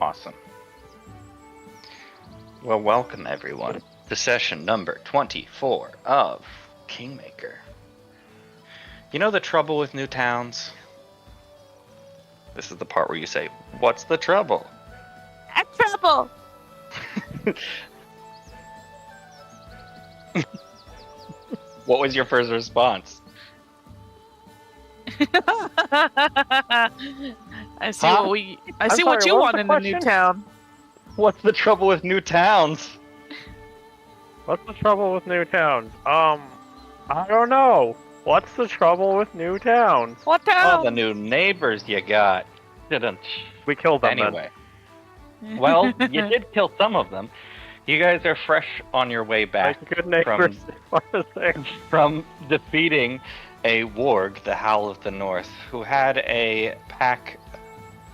Awesome. Well, welcome everyone to session number 24 of Kingmaker. You know the trouble with new towns? This is the part where you say, "What's the trouble?" Trouble! What was your first response? I see Huh? what you want in the new town. What's the trouble with new towns? What's the trouble with new towns? I don't know. What's the trouble with new towns? What Oh, town? the new neighbors you got. We killed them Anyway. Well, you did kill some of them. You guys are fresh on your way back Like good neighbors. from defeating a Warg, the Howl of the North, who had a pack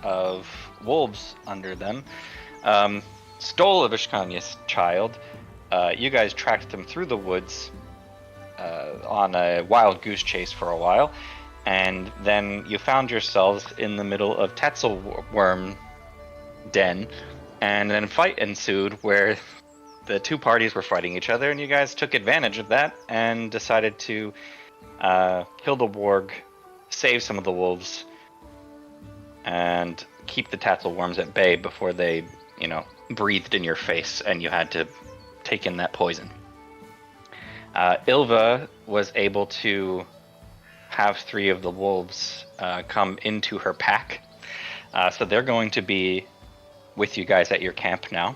of wolves under them. Stole a Vishkanya's child. You guys tracked them through the woods on a wild goose chase for a while, and then you found yourselves in the middle of Tetzelworm den, and then a fight ensued where the two parties were fighting each other, and you guys took advantage of that and decided to kill the Warg, save some of the wolves, and keep the Tatzelworms at bay before they, breathed in your face and you had to take in that poison. Ilva was able to have 3 of the wolves come into her pack, so they're going to be with you guys at your camp now.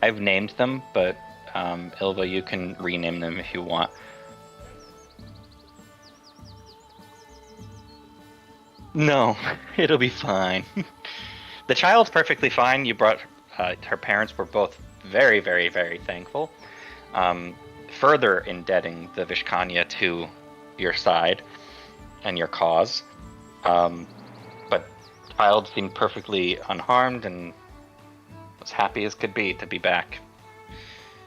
I've named them, but Ilva, you can rename them if you want. No, it'll be fine. The child's perfectly fine. You brought her parents were both very, very, very thankful. Further indebting the Vishkanya to your side and your cause. But child seemed perfectly unharmed and was happy as could be to be back.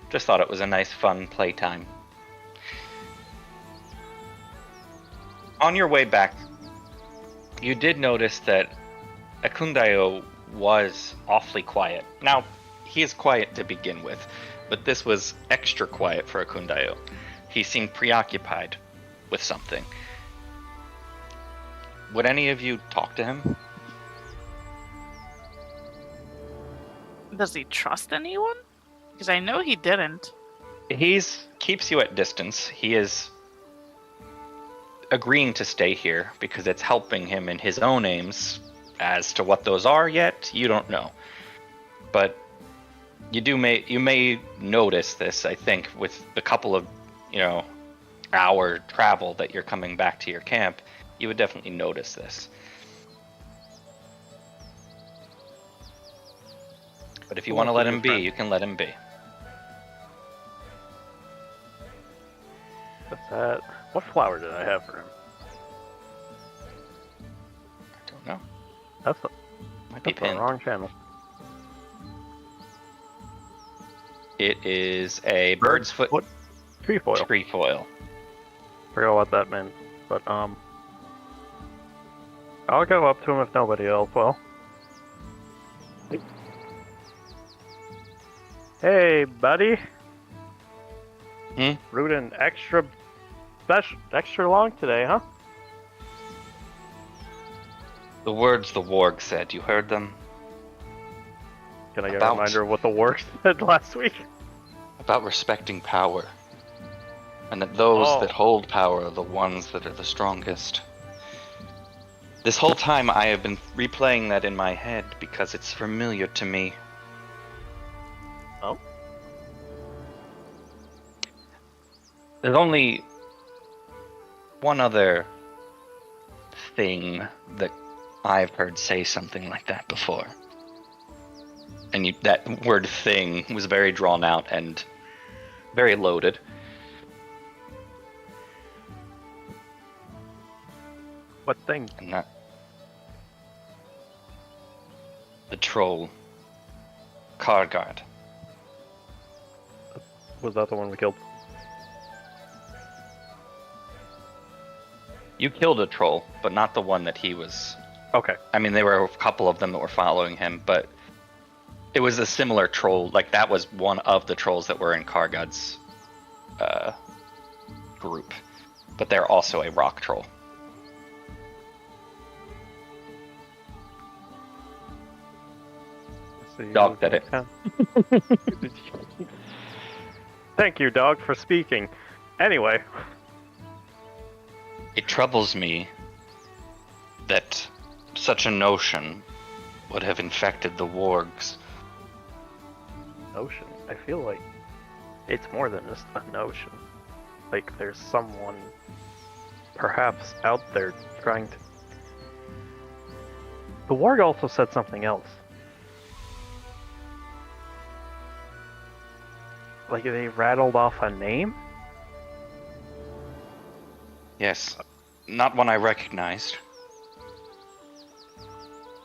Just thought it was a nice, fun playtime. On your way back, you did notice that Akundayo was awfully quiet. Now, he is quiet to begin with, but this was extra quiet for Akundayo. He seemed preoccupied with something. Would any of you talk to him? Does he trust anyone? Because I know he didn't. He keeps you at distance. He is agreeing to stay here because it's helping him in his own aims. As to what those are yet, you don't know. But you may notice this, I think, with the couple of, hour travel that you're coming back to your camp, you would definitely notice this. But if you want to let him be, you can let him be. What's that? What flower did I have for him? I don't know. Might be the pinned. wrong channel. It is a bird's foot Trefoil. trefoil. Forgot what that meant, but I'll go up to him if nobody else will. Hey, buddy. Rootin' extra long today, huh? The words the Warg said, you heard them? Can I get a reminder of what the Warg said last week? About respecting power. And that those that hold power are the ones that are the strongest. This whole time I have been replaying that in my head because it's familiar to me. Oh? There's only one other thing that I've heard say something like that before. And that word thing was very drawn out and very loaded. What thing? And that... the troll. Kargard. Was that the one we killed? You killed a troll, but not the one that he was Okay. I mean, there were a couple of them that were following him, but it was a similar troll. Like, that was one of the trolls that were in Kargad's group. But they're also a rock troll. Dog did it. Thank you, dog, for speaking. Anyway. It troubles me that such a notion would have infected the wargs. Notion? I feel like it's more than just a notion. Like, there's someone perhaps out there trying to... The Warg also said something else. Like, they rattled off a name? Yes, not one I recognized.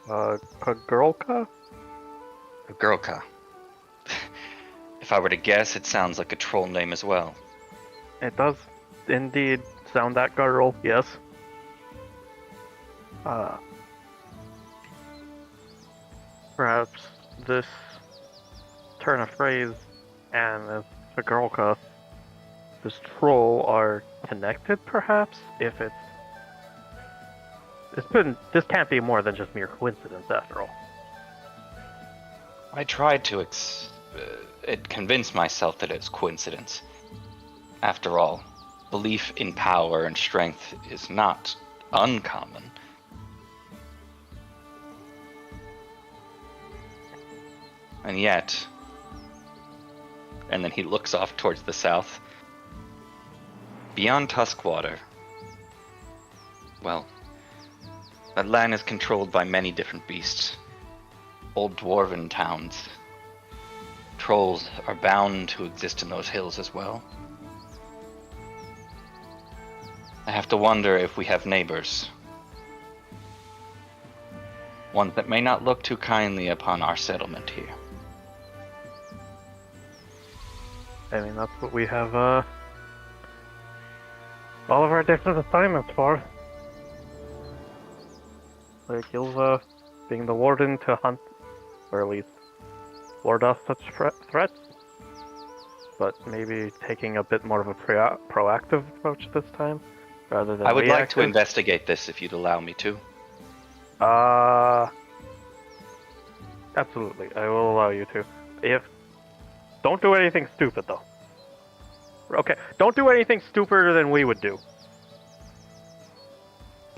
Pagurlka? Gurlka. If I were to guess, it sounds like a troll name as well. It does indeed sound that guttural, yes. Perhaps this turn of phrase and this Pagurlka, this troll, are connected, perhaps? If this can't be more than just mere coincidence, after all. I tried to convince myself that it's coincidence. After all, belief in power and strength is not uncommon. And yet... And then he looks off towards the south. Beyond Tuskwater, well, that land is controlled by many different beasts. Old dwarven towns. Trolls are bound to exist in those hills as well. I have to wonder if we have neighbors. Ones that may not look too kindly upon our settlement here. I mean, that's what we have, all of our different assignments for. Like, you'll, being the warden to hunt, or at least ward off such threats. But maybe taking a bit more of a proactive approach this time, rather than I would like reactive. to investigate this if you'd allow me to. Absolutely, I will allow you to. Don't do anything stupid, though. Okay, don't do anything stupider than we would do.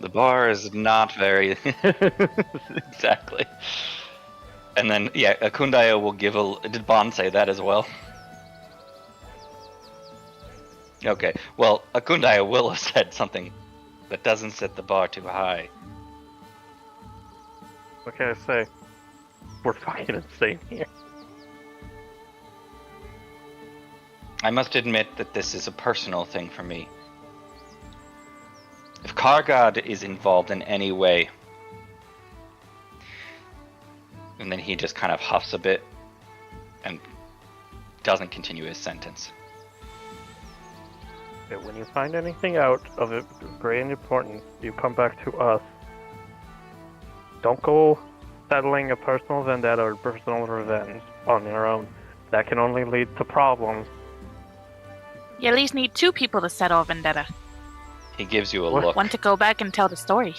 The bar is not very... Exactly. And then, yeah, Akundaya will give a... Did Bond say that as well? Okay, well, Akundaya will have said something that doesn't set the bar too high. What can I say? We're fucking insane here. I must admit that this is a personal thing for me. If Kargad is involved in any way, and then he just kind of huffs a bit and doesn't continue his sentence. Okay, when you find anything out of it great and important, you come back to us. Don't go settling a personal vendetta or personal revenge on your own. That can only lead to problems. You at least need two people to settle a vendetta. He gives you a What? look. One to go back and tell the story.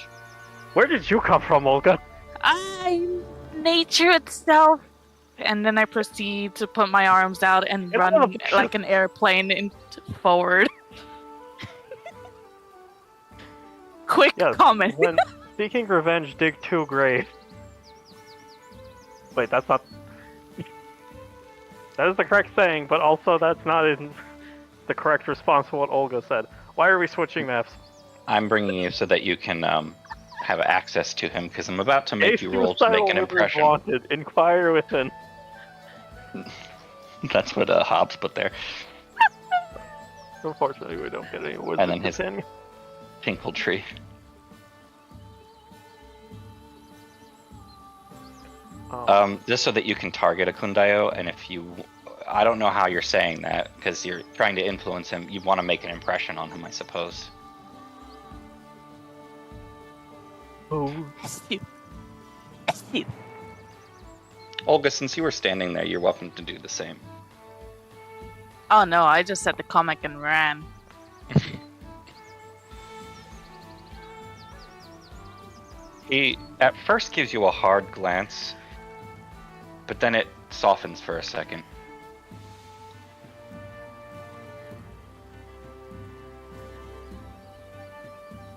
Where did you come from, Olga? I'm nature itself. And then I proceed to put my arms out and It's run not a- like an airplane forward. Quick Yes, comment. When seeking revenge, dig 2 graves. Wait, that's not... That is the correct saying, but also that's not in the correct response to what Olga said. Why are we switching maps? I'm bringing you so that you can have access to him, because I'm about to make you A roll to make an suicidal impression. wanted. Inquire within. That's what Hobbs put there. Unfortunately, we don't get any woods And then his- within. Tinkle tree. Just so that you can target Akundayo, and if you... I don't know how you're saying that, because you're trying to influence him. You want to make an impression on him, I suppose. Oh. Olga, since you were standing there, you're welcome to do the same. Oh no, I just said the comic and ran. He at first gives you a hard glance, but then it softens for a second.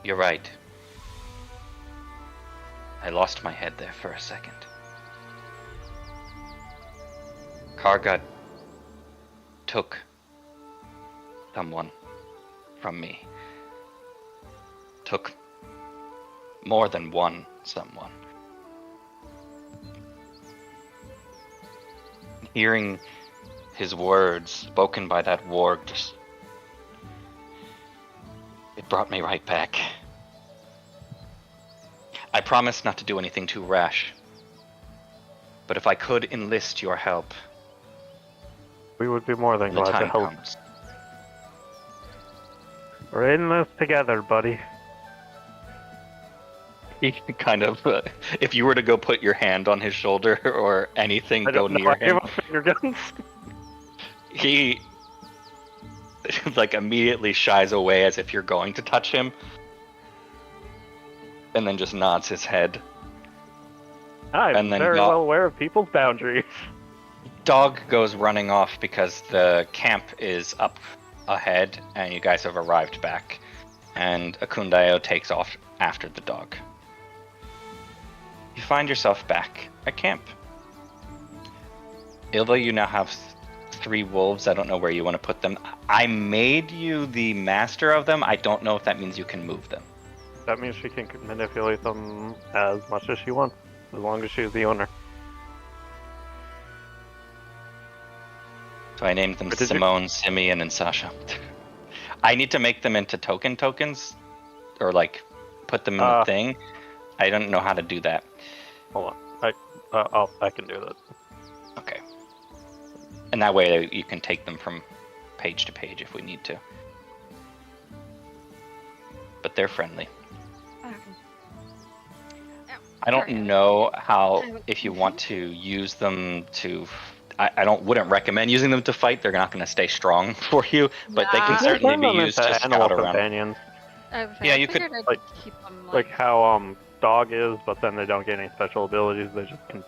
You're right. I lost my head there for a second. Karga took someone from me. Took more than one someone. Hearing his words spoken by that warg just... it brought me right back. I promise not to do anything too rash. But if I could enlist your help... We would be more than when the glad to time help. comes. We're in this together, buddy. He kind of, if you were to go put your hand on his shoulder or anything I go don't know. near I give him, up finger guns. he like immediately shies away as if you're going to touch him, and then just nods his head. I'm And then very Dog- well aware of people's boundaries. Dog goes running off because the camp is up ahead and you guys have arrived back, and Akundayo takes off after the dog. You find yourself back at camp. Ilva, you now have 3 wolves. I don't know where you want to put them. I made you the master of them. I don't know if that means you can move them. That means she can manipulate them as much as she wants, as long as she's the owner. So I named them But did you- Simone, Simeon, and Sasha. I need to make them into tokens, or like put them in the thing. I don't know how to do that. Hold on, I can do that. Okay. And that way you can take them from page to page if we need to. But they're friendly. I don't know how, if you want to use them to... I wouldn't recommend using them to fight. They're not going to stay strong for you, but they can Nah. certainly Turn be them used into to animal scout around. companions, Yeah, you could, like- keep them like how dog is, but then they don't get any special abilities. They just can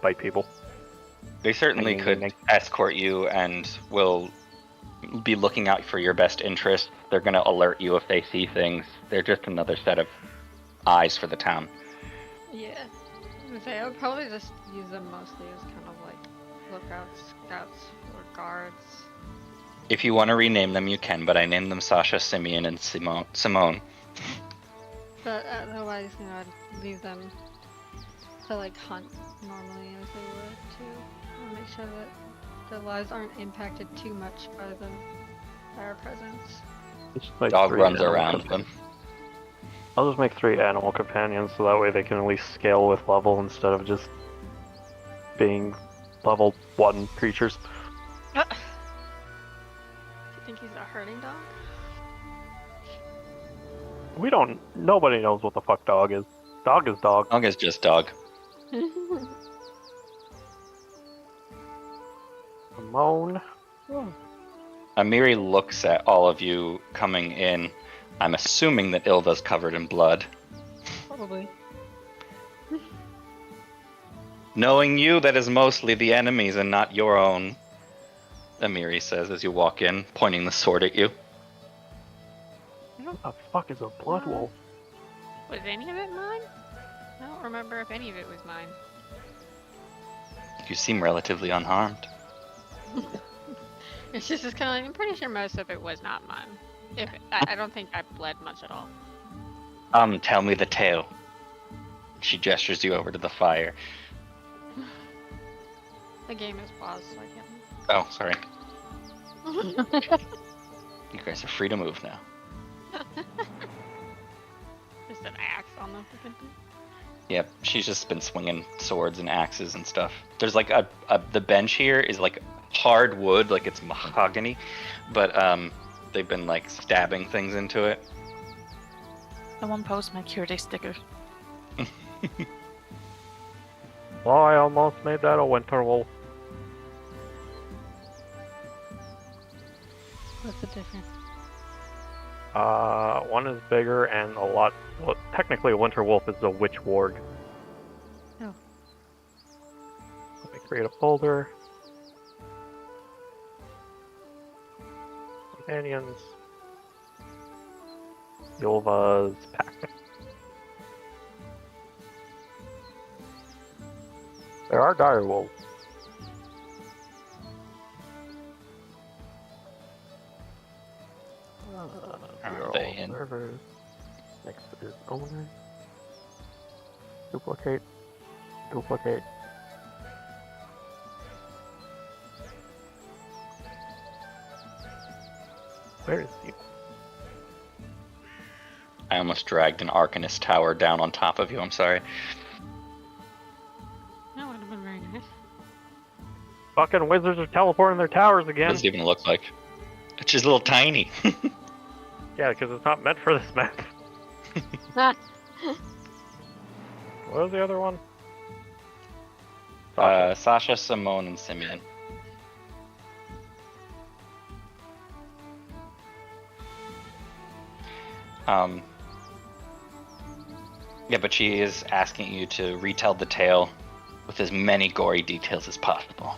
bite people. They certainly could escort you and will be looking out for your best interest. They're going to alert you if they see things. They're just another set of eyes for the town. Yeah. I would say I would probably just use them mostly as kind of like lookouts, scouts, or guards. If you want to rename them, you can, but I named them Sasha, Simeon, and Simone. But otherwise, I'd leave them to like hunt normally as they would too. And make sure that their lives aren't impacted too much by our presence. Just like Dog 3 runs animal around them. companions. I'll just make 3 animal companions so that way they can at least scale with level instead of just being level 1 creatures. Do you think he's a herding dog? Nobody knows what the fuck dog is. Dog is dog. Dog is just dog. Simone. Amiri looks at all of you coming in. I'm assuming that Ilva's covered in blood. Probably. Knowing you, that is mostly the enemy's and not your own, Amiri says as you walk in, pointing the sword at you. What the fuck is a blood wolf? Was any of it mine? I don't remember if any of it was mine. You seem relatively unharmed. It's just kind of like, I'm pretty sure most of it was not mine. I don't think I bled much at all. Tell me the tale. She gestures you over to the fire. The game is paused, so I can't. Oh, sorry. You guys are free to move now. Just an axe on the freaking thing. Yep, she's just been swinging swords and axes and stuff. There's like the bench here is like hard wood, like it's mahogany, but they've been like stabbing things into it. Someone post my cure day sticker. Well, I almost made that a winter wolf. What's the difference? One is bigger and a lot. Well, technically, a winter wolf is a witch warg. Oh. Let me create a folder. Companions. Yulva's pack. There are dire wolves. Are they in? Servers. Next is owner. Duplicate. Duplicate. Where is he? I almost dragged an Arcanist tower down on top of you. I'm sorry. That would have been very nice. Fucking wizards are teleporting their towers What again. does it even look like? It's just a little tiny. Yeah, because it's not meant for this map. Ah, What was the other one? Sasha, Simone, and Simeon. Yeah, but she is asking you to retell the tale with as many gory details as possible.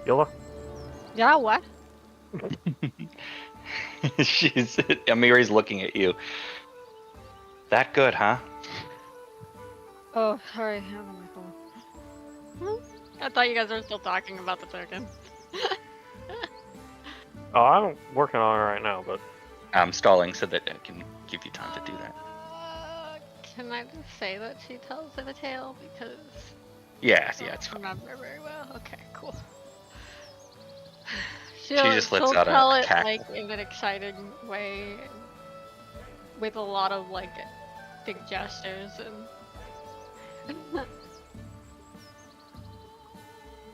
Yula? yeah, what? Amiri's looking at you. That good, huh? Oh, sorry. I have my phone. I thought you guys were still talking about the token. Oh, I'm working on it right now, but I'm stalling so that I can give you time to do that. Can I just say that she tells her the tale? Because Yeah, I it's don't fine. remember very well. Okay, cool. just lets she'll out a tell it cackle. like in an exciting way, with a lot of like big gestures and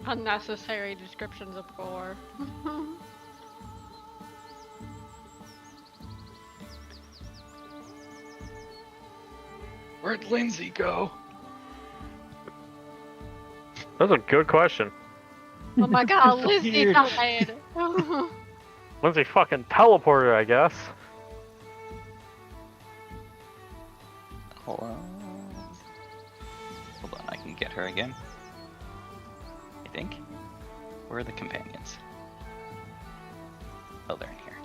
unnecessary descriptions of gore. Where'd Linzi go? that's a good question. Oh my god, Linzi Disappeared. died! Linzi fucking teleported, I guess. Hold on, I can get her again. I think. Where are the companions? Oh, they're in here.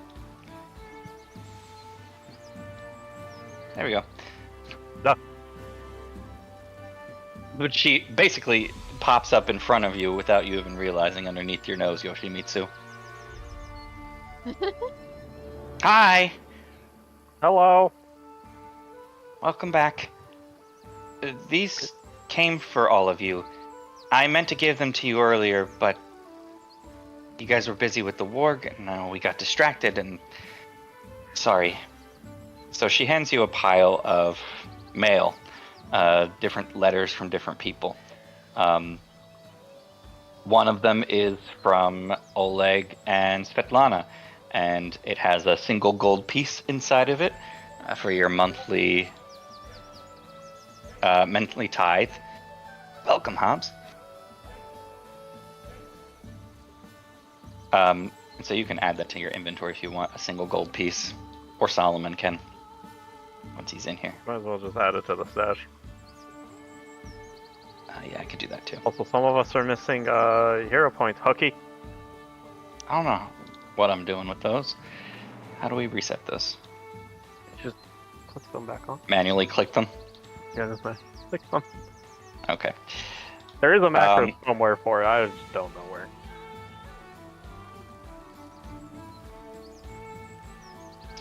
There we go. Duh. But she basically pops up in front of you without you even realizing underneath your nose, Yoshimitsu. Hi! Hello. Welcome back. These came for all of you. I meant to give them to you earlier, but you guys were busy with the Warg, and we got distracted, and sorry. So she hands you a pile of mail, different letters from different people. One of them is from Oleg and Svetlana, and it has a single gold piece inside of it for your monthly tithe. Welcome, Hobbs. And so you can add that to your inventory if you want, a single gold piece, or Solomon can, once he's in here. Might as well just add it to the stash. Yeah, I could do that too. Also, some of us are missing hero points. Hooky. I don't know what I'm doing with those. How do we reset those? Just click them back on. Manually click them? Yeah, that's nice. Click them. Okay. There is a macro somewhere for it. I just don't know where.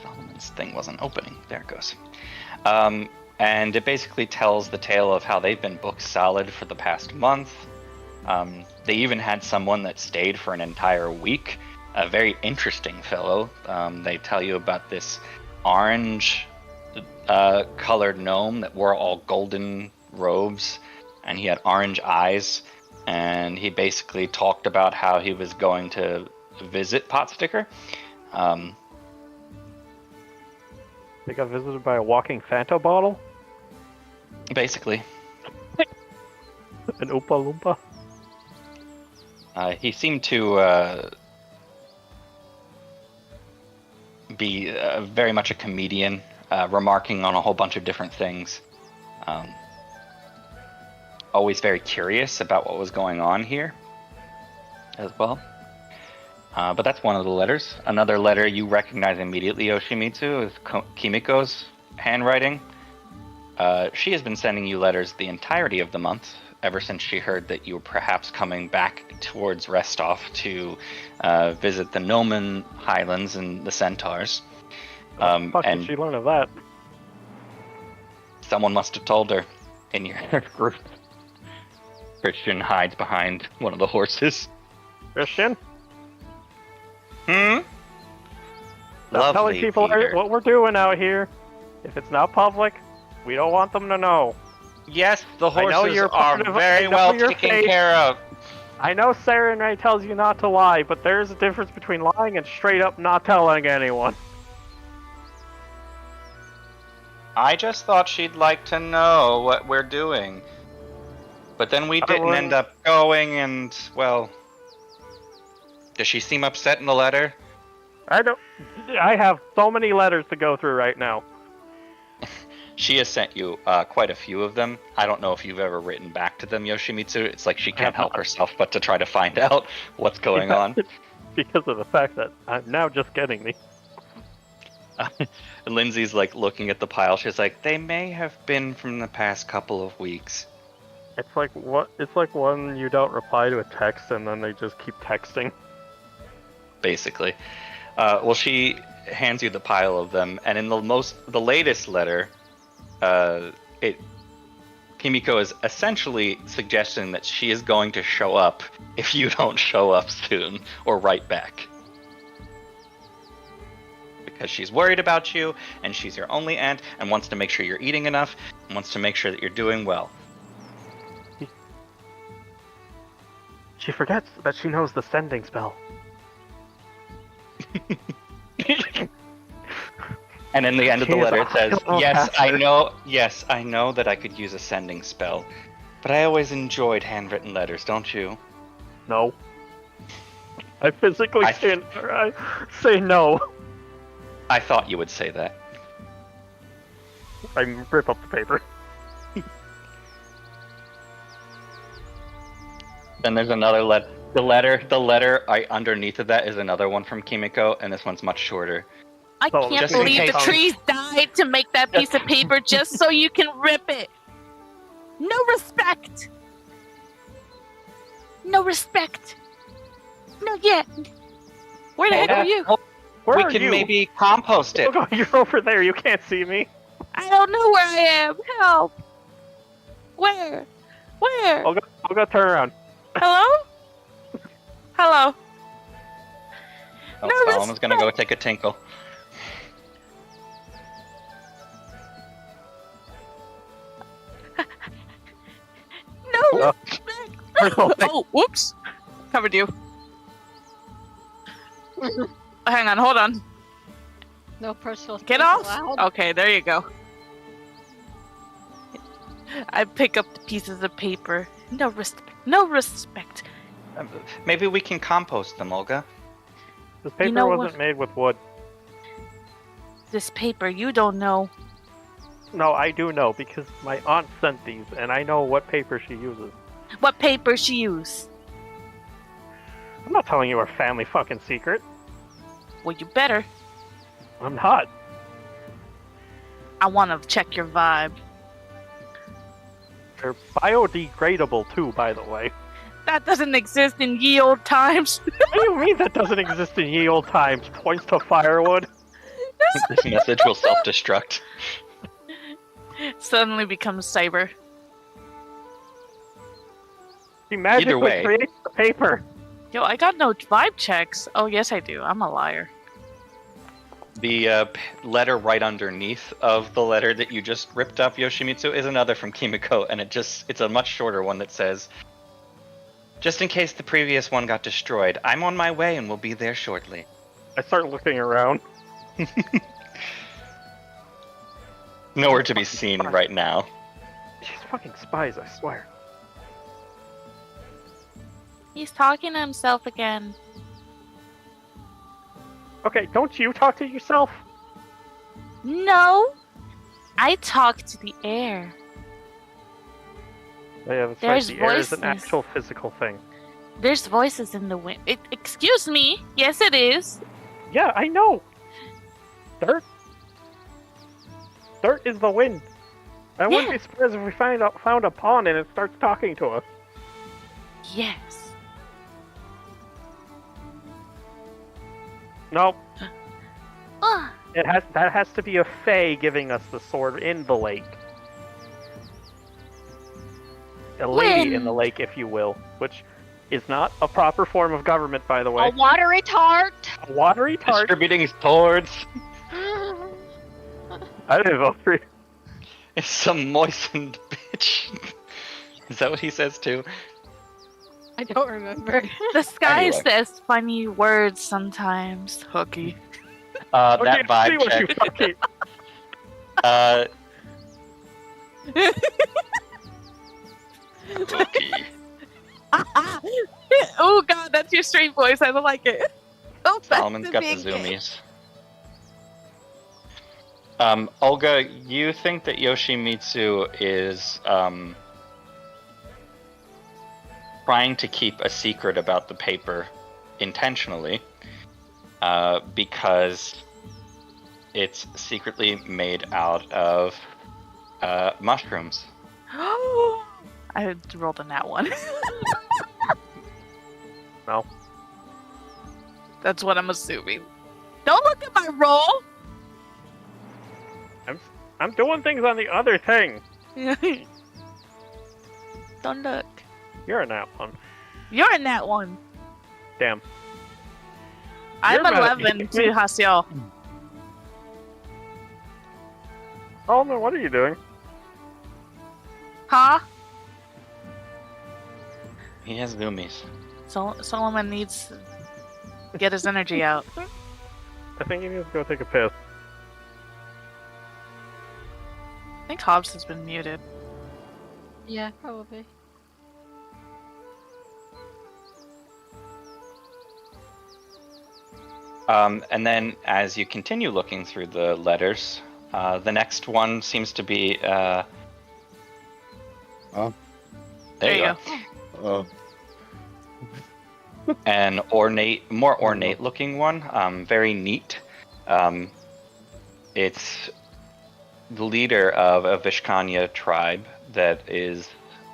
Solomon's thing wasn't opening. There it goes. And it basically tells the tale of how they've been booked solid for the past month. They even had someone that stayed for an entire week. A very interesting fellow. They tell you about this orange colored gnome that wore all golden robes and he had orange eyes, and he basically talked about how he was going to visit Potsticker. They got visited by a walking Fanta bottle? Basically. An Oompa Loompa? He seemed to be very much a comedian, remarking on a whole bunch of different things. Always very curious about what was going on here as well. But that's one of the letters. Another letter you recognize immediately, Yoshimitsu, is Kimiko's handwriting. She has been sending you letters the entirety of the month, ever since she heard that you were perhaps coming back towards Restov to visit the Noman Highlands and the Centaurs. Fuck and did she learn of that? someone must have told her in your group. Christian hides behind one of the horses. Christian? Stop telling people what we're doing out here. If it's not public, we don't want them to know. Yes, the I know horses you're are part of- very I know well you're taken fake. care of. I know Sarenrae tells you not to lie, but there's a difference between lying and straight up not telling anyone. I just thought she'd like to know what we're doing. But then we didn't end up going, and, well... Does she seem upset in the letter? I have so many letters to go through right now. She has sent you quite a few of them. I don't know if you've ever written back to them, Yoshimitsu. It's like she can't help herself but to try to find out what's going on. Because of the fact that I'm now just getting these. Linzi's like looking at the pile. She's like, they may have been from the past couple of weeks. It's like what? It's like when you don't reply to a text and then they just keep texting. Basically. Well, she hands you the pile of them, and in the latest letter, Kimiko is essentially suggesting that she is going to show up if you don't show up soon or write back. Because she's worried about you, and she's your only aunt, and wants to make sure you're eating enough, and wants to make sure that you're doing well. She forgets that she knows the sending spell. And in the end of the She is letter a it says, high-level yes, I know that I could use a sending spell, but I always enjoyed handwritten letters, don't you? No. I physically can't say no. I thought you would say that. I rip up the paper. Then there's another letter. The letter underneath of that is another one from Kimiko, and this one's much shorter. I So, can't just in believe the case- trees died to make that piece of paper just so you can rip it. No respect. No respect. No, yeah. Where the heck are you? Where we are can you? maybe compost it. Oh, you're over there. You can't see me. I don't know where I am. Help. Where? Where? I'll go turn around. Hello? Hello? Oh, No Solomon's gonna go take a tinkle. No. Oh. Oh, whoops. Covered you. Hang on, hold on. No personal Get space off. allowed. Okay, there you go. I pick up the pieces of paper. No respect. No respect. Maybe we can compost them, Olga. This paper know wasn't what? made with wood. This paper, you don't know. No, I do know because my aunt sent these, and I know what paper she uses. What paper she use? I'm not telling you our family fucking secret. Well, you better. I'm not. I want to check your vibe. They're biodegradable too, by the way. That doesn't exist in ye old times. What do you mean that doesn't exist in ye old times? Points to firewood. This message will self-destruct. Suddenly becomes cyber. She magically way. creates the paper. Yo, I got no vibe checks. Oh, yes, I do. I'm a liar. The letter right underneath of the letter that you just ripped up, Yoshimitsu, is another from Kimiko, and it's a much shorter one that says, "Just in case the previous one got destroyed, I'm on my way and will be there shortly." I start looking around. Nowhere to be seen right now. She's fucking spies, I swear. He's talking to himself again. Okay, don't you talk to yourself? No! I talk to the air. Yeah, that's There's right. The air is an voices. actual physical thing. There's voices in the wind. Excuse me. Yes, it is. Yeah, I know. Dirt. Dirt is the wind. I wouldn't be surprised if we found a pond and it starts talking to us. Yes. Nope. Ugh. That has to be a fae giving us the sword in the lake. A lady in the lake, if you will, which is not a proper form of government, by the way. A watery tart. A watery tart. Distributing swords. I didn't vote for you. It's some moistened bitch. Is that what he says too? I don't remember. The sky Anyway. says funny words sometimes. Hooky. That Okay, see vibe what you check. fucking... Cookie. Oh god, that's your straight voice. I don't like it. Oh, that's Solomon's got the big game. zoomies. Olga, you think that Yoshimitsu is trying to keep a secret about the paper intentionally because it's secretly made out of mushrooms. I rolled a nat one. No. That's what I'm assuming. Don't look at my roll. I'm doing things on the other thing. Don't look. You're in that one. You're in that one. Damn. I'm You're about 11 to- to Hasio. Oh no, what are you doing? Huh? He has zoomies. Solomon needs to get his energy out. I think you need to go take a piss. I think Hobbs has been muted. Yeah, probably. And then as you continue looking through the letters, the next one seems to be Oh. there you go. An more ornate looking one, very neat. It's the leader of a Vishkanya tribe that is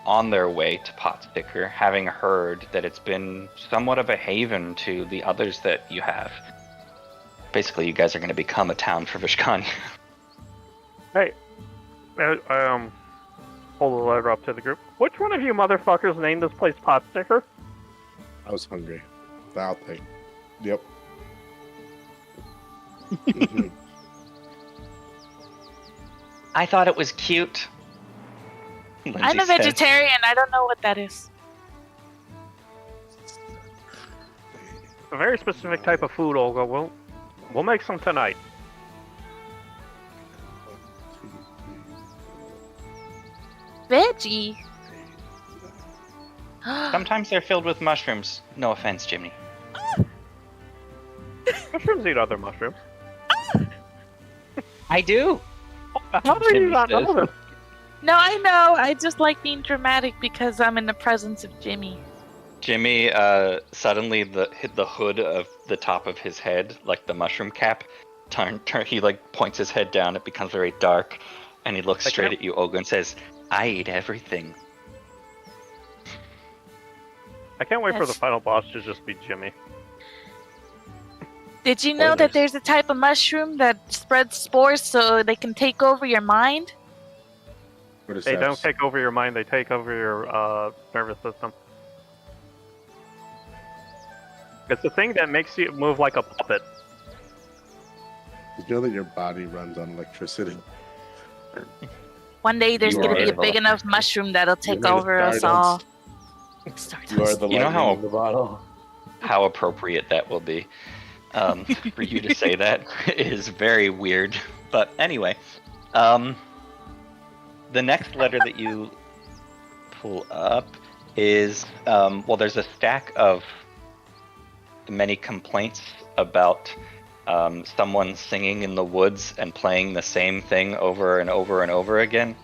on their way to Potsticker, having heard that it's been somewhat of a haven to the others that you have. Basically, you guys are going to become a town for Vishkanya. Hey, I hold the letter up to the group. Which one of you motherfuckers named this place Potsticker? I was hungry. I'll take. Yep. I thought it was cute. I'm a Linzi says. vegetarian. I don't know what that is. A very specific type of food, Olga. We'll make some tonight. Veggie. Sometimes they're filled with mushrooms. No offense, Jimmy. Mushrooms eat other mushrooms. I do. How do you Jimmy not know says. this? No, I know. I just like being dramatic because I'm in the presence of Jimmy. Jimmy, suddenly the hood of the top of his head, like the mushroom cap, he like points his head down. It becomes very dark, and he looks straight at you, Olga, and says, "I eat everything." I can't wait for the Yes. final boss to just be Jimmy. Did you know that there's a type of mushroom that spreads spores so they can take over your mind? What is They that? don't take over your mind, they take over your nervous system. It's the thing that makes you move like a puppet. Did you know that your body runs on electricity? One day there's You gonna be are a big enough mushroom that'll take made of over us all. stardust. You are the You know lightning how- in the bottle. How appropriate that will be. For you to say that is very weird. But anyway, the next letter that you pull up is, well, there's a stack of many complaints about someone singing in the woods and playing the same thing over and over and over again.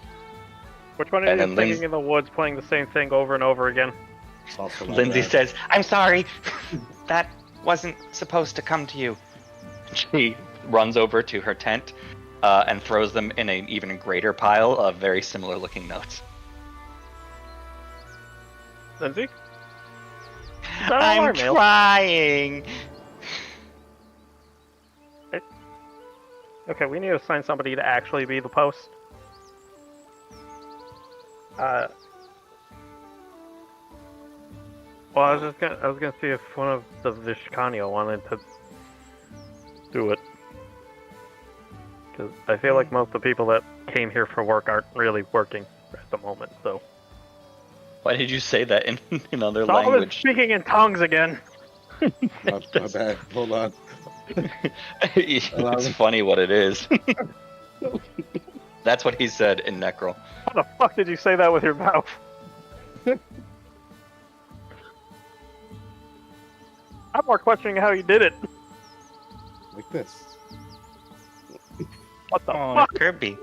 Which one And of you then singing in the woods playing the same thing over and over again? It's also not Linzi bad. says, "I'm sorry, that wasn't supposed to come to you." She runs over to her tent and throws them in an even greater pile of very similar looking notes. Linzi? Is that all I'm our mail? trying. Okay, we need to assign somebody to actually be the post. Well, I was gonna see if one of the Vishkanya wanted to do it, because I feel like most of the people that came here for work aren't really working at the moment. So Why did you say that in another Solomon's language? speaking in tongues again. My bad. Hold on. It's funny what it is. That's what he said in Necrol. How the fuck did you say that with your mouth? I'm more questioning how you did it. Like this. What the Oh, fuck? Kirby.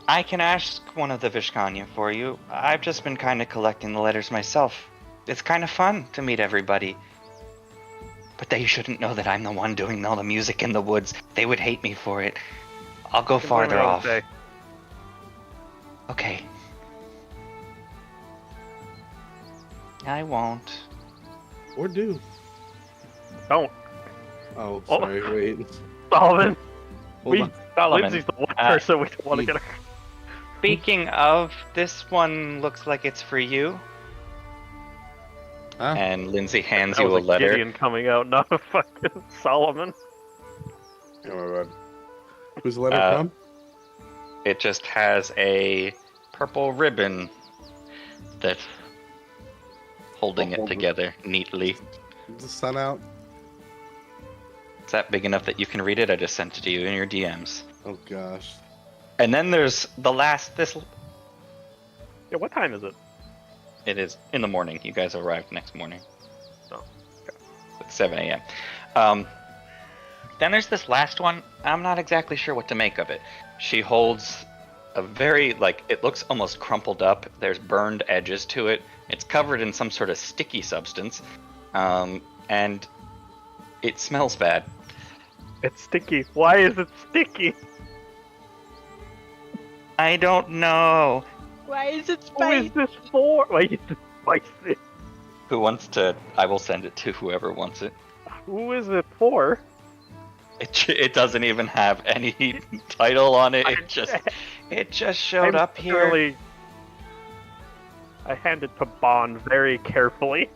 I can ask one of the Vishkanya for you. I've just been kind of collecting the letters myself. It's kind of fun to meet everybody. But they shouldn't know that I'm the one doing all the music in the woods. They would hate me for it. I'll go farther What off. do you say? Okay. I won't. Or do. Don't, Oh, Oh. sorry. Wait. Solomon. Hold on. Solomon, Lindsay's the one uh, person we don't want to get. speaking of, this one looks like it's for you. Huh? And Lindsay hands That you a was letter. Gideon coming out, not a fucking Solomon. Oh my bad. Who's the letter Uh, from? It just has a purple ribbon that's holding it together neatly. Is the sun out? Is that big enough that you can read it? I just sent it to you in your DMs. Oh gosh. And then there's the last. Yeah, what time is it? It is in the morning. You guys arrived next morning. Oh, okay. It's 7 a.m. Then there's this last one. I'm not exactly sure what to make of it. She holds a very, it looks almost crumpled up. There's burned edges to it. It's covered in some sort of sticky substance. And it smells bad. It's sticky. Why is it sticky? I don't know. Why is it Who is spicy? this for? Why is it spicy? Who wants to? I will send it to whoever wants it. Who is it for? It doesn't even have any title on it. It just showed up here. Surely, I hand it to Bond very carefully.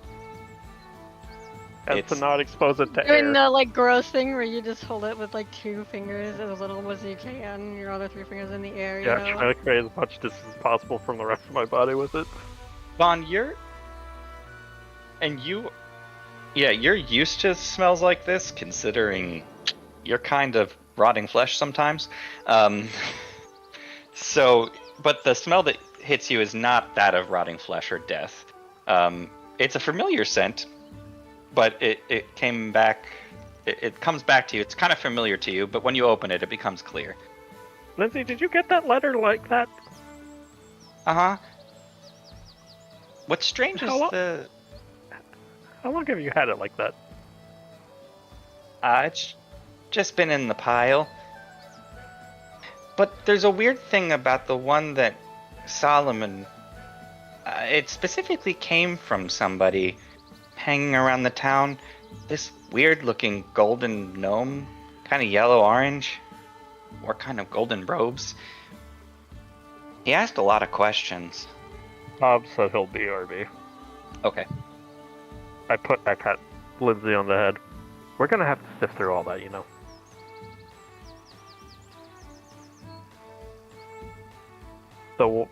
As to It's- not expose it to Doing air. the gross thing where you just hold it with 2 fingers as little as you can, your other 3 fingers in the air, you Yeah, know? trying to create as much distance as possible from the rest of my body with it. Vaughn, you're used to smells like this, considering you're kind of rotting flesh sometimes. But the smell that hits you is not that of rotting flesh or death. It's a familiar scent, but it came back. It comes back to you. It's kind of familiar to you, but when you open it, it becomes clear. Lindsay, did you get that letter like that? Uh-huh. What's strange is How lo- the... How long have you had it like that? It's just been in the pile. But there's a weird thing about the one that Solomon... it specifically came from somebody hanging around the town. This weird-looking golden gnome, kind of yellow-orange, or kind of golden robes. He asked a lot of questions. Bob said he'll BRB. Okay. I pat Linzi on the head. We're gonna have to sift through all that, you know. So,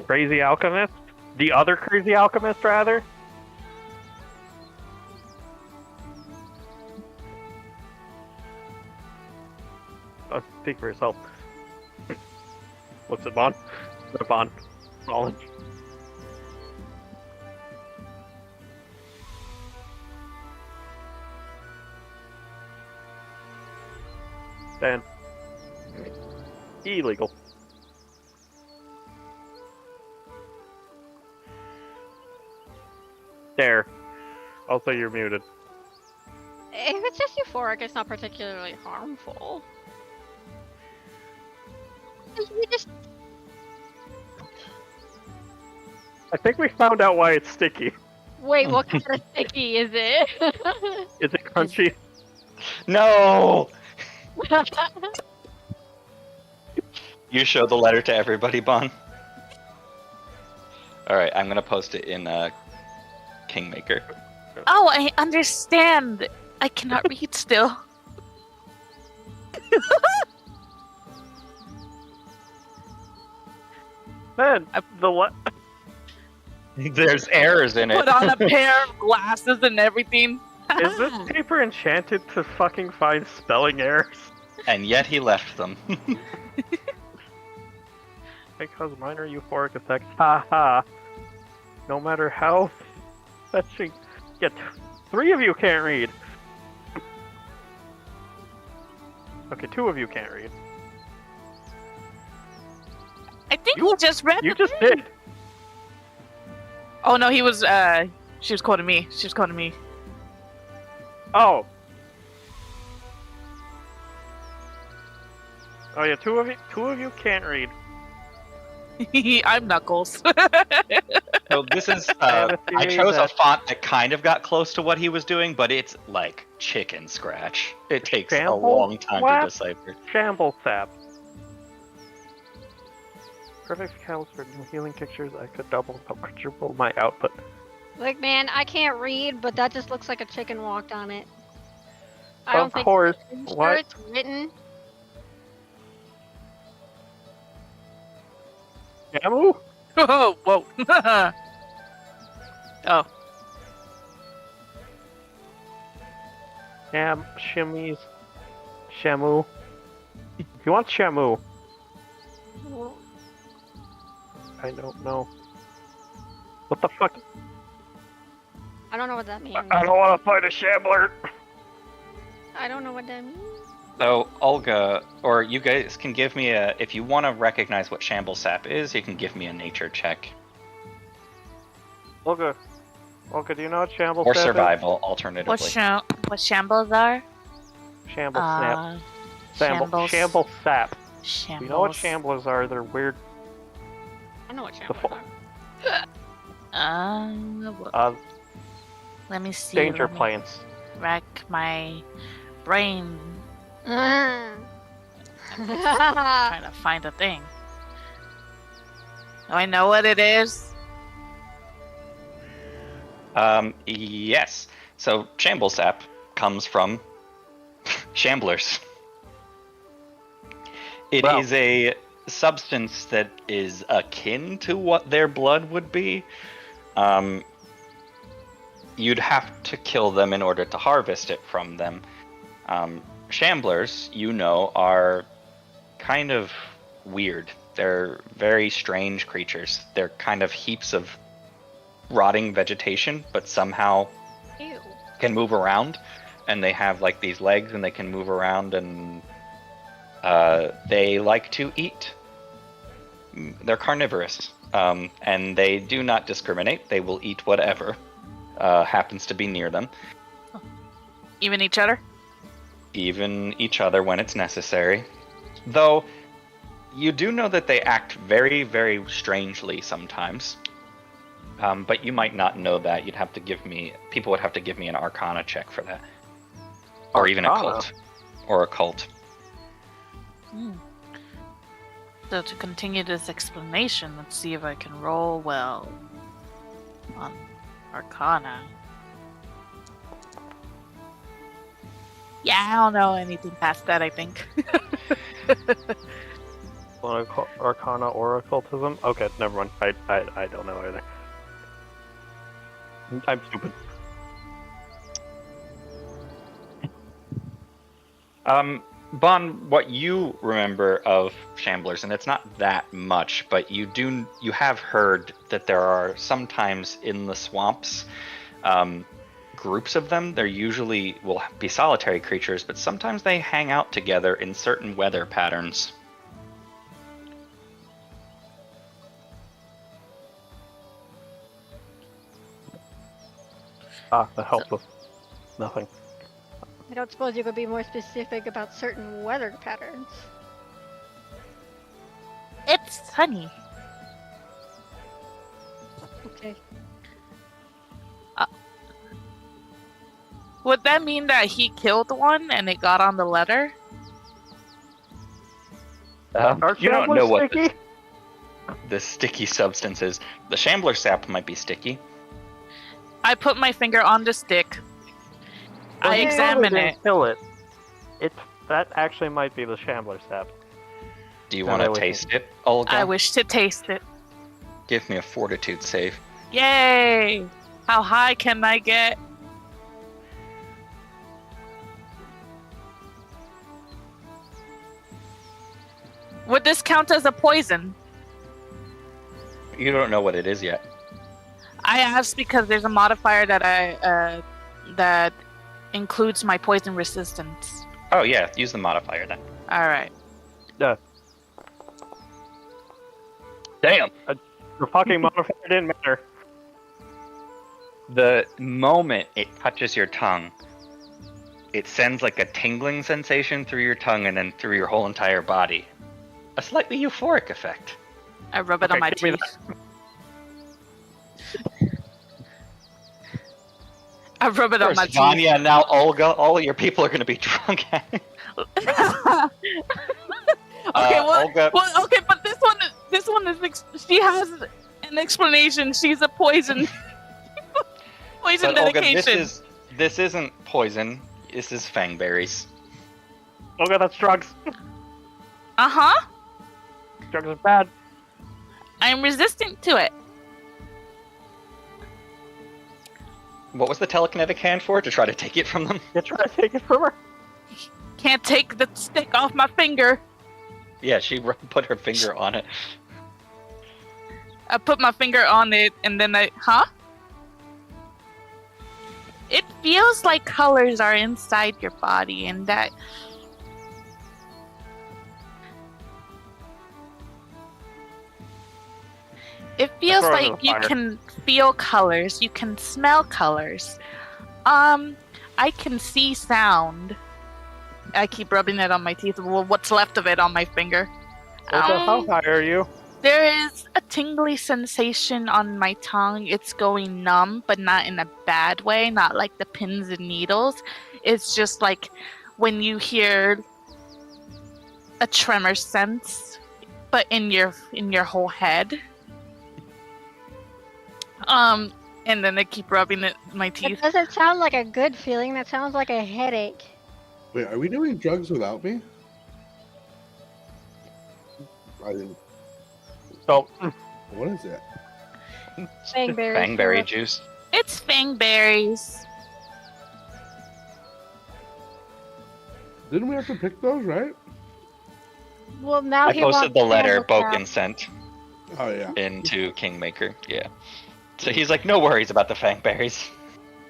crazy alchemist? The other crazy alchemist, rather? Speak for yourself. Looks at Bond. Look at Bond. Knowledge. Dan. Illegal. There. Also, you're muted. If it's just euphoric, it's not particularly harmful. You just I think we found out why it's sticky. wait. What kind of sticky is it? Is it crunchy? No! You show the letter to everybody, Bon. Alright, I'm gonna post it in Kingmaker. Oh, I understand. I cannot read still. Man, There's errors in it. Put on a pair of glasses and everything. is this paper enchanted to fucking find spelling errors? And yet he left them. Because minor euphoric effects, haha. No matter how fetching. Yeah, 3 of you can't read. Okay, 2 of you can't read. I think he just read You the just thing. did. Oh no, he was she was quoting me. She was quoting me. Oh. Oh yeah, 2 of you can't read. I'm Knuckles. So this is, I chose a font that kind of got close to what he was doing, but it's like chicken scratch. It takes a Shamble long time slap? to decipher. Shamble sap. Perfect cows for new healing pictures. I could double or quadruple my output. Like, man, I can't read, but that just looks like a chicken walked on it. I don't Of think. course. Are you sure What? it's written? Shamu? Oh, whoa. Oh. Shimmies. Shamu. If you want Shamu, Well, I don't know. What the fuck? I don't know what that means. I don't want to fight a shambler. I don't know what that means. So Olga, or you guys can give me a, if you want to recognize what Shamble Sap is, you can give me a nature check. Olga, do you know what shamble Or sap survival, alternatively. What shambles are? is? Shamble snap. Shambles. Shamble sap. Shambles. You know what shamblers are? They're weird. I know what The shambles fu- are. Let me see. Danger let me planes. Rack my brain Ah. trying to find a thing. Do I know what it is? Yes. So Shamble Sap comes from Shamblers. It is Wow. a substance that is akin to what their blood would be. You'd have to kill them in order to harvest it from them. Shamblers, you know, are kind of weird. They're very strange creatures. They're kind of heaps of rotting vegetation, but somehow Ew. can move around. And they have like these legs and they can move around, and they like to eat. They're carnivorous. And they do not discriminate. They will eat whatever happens to be near them. Even each other? Even each other when it's necessary. Though, you do know that they act very, very strangely sometimes. But you might not know that. You'd have to give me... People would have to give me an Arcana check for that. Or even a Arcana? cult. Or a cult. So to continue this explanation, let's see if I can roll well on Arcana. Yeah, I don't know anything past that, I think. Arcana or occultism? Okay, never mind. I don't know either. I'm stupid. Bon, what you remember of Shamblers, and it's not that much, but you have heard that there are sometimes in the swamps groups of them. They're usually will be solitary creatures, but sometimes they hang out together in certain weather patterns. That helps with nothing. I don't suppose you could be more specific about certain weather patterns. It's sunny. Okay. Would that mean that he killed one and it got on the letter? You don't know what sticky? the sticky substance is. The Shambler sap might be sticky. I put my finger on the stick. I Well, examine didn't it. Kill it. That actually might be the Shambler sap. Do you Then want I to would taste it, Olga? I wish to taste it. Give me a fortitude save. Yay! How high can I get? Would this count as a poison? You don't know what it is yet. I asked because there's a modifier that that includes my poison resistance. Oh yeah, use the modifier then. All right. Damn. The fucking modifier didn't matter. The moment it touches your tongue, it sends like a tingling sensation through your tongue and then through your whole entire body. A slightly euphoric effect. I rub it on Okay, my give me teeth. I rub it on my First teeth. Vanya, now Olga. All of your people are going to be drunk. Okay, well, Olga, okay, but this one is she has an explanation. She's a poison poison but Olga, medication. this isn't poison. This is fangberries. Okay, that's drugs. Uh-huh. Drugs are bad. I'm resistant to it. What was the telekinetic hand for? To try to take it from them? You try to take it from her? Can't take the stick off my finger. Yeah, she put her finger on it. I put my finger on it and then It feels like colors are inside your body and that... It feels throw it in like the you fire. can feel colors, you can smell colors. I can see sound. I keep rubbing it on my teeth. Well, what's left of it on my finger. Okay, how high are you? There is a tingly sensation on my tongue. It's going numb, but not in a bad way, not like the pins and needles. It's just like when you hear a tremor sense, but in your whole head. And then I keep rubbing it my teeth. That doesn't sound like a good feeling. That sounds like a headache. Wait, are we doing drugs without me? I didn't. So, What is it? Fangberry. Fangberry syrup. juice. It's fangberries. Didn't we have to pick those, right? Well, now I he posted wants the letter Candle Boken Cap. sent Oh yeah. into Kingmaker. Yeah. So he's like, no worries about the fangberries.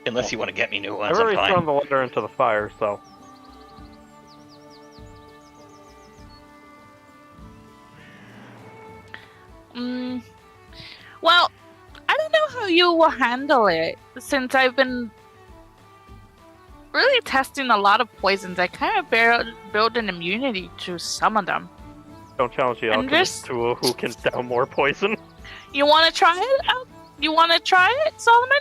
Unless you want to get me new ones, I've I'm already fine. thrown the letter into the fire, so. Well, I don't know how you will handle it since I've been really testing a lot of poisons. I kind of build an immunity to some of them. Don't challenge the And alchemist this- to who can down more poison. You want to try it? You want to try it, Solomon?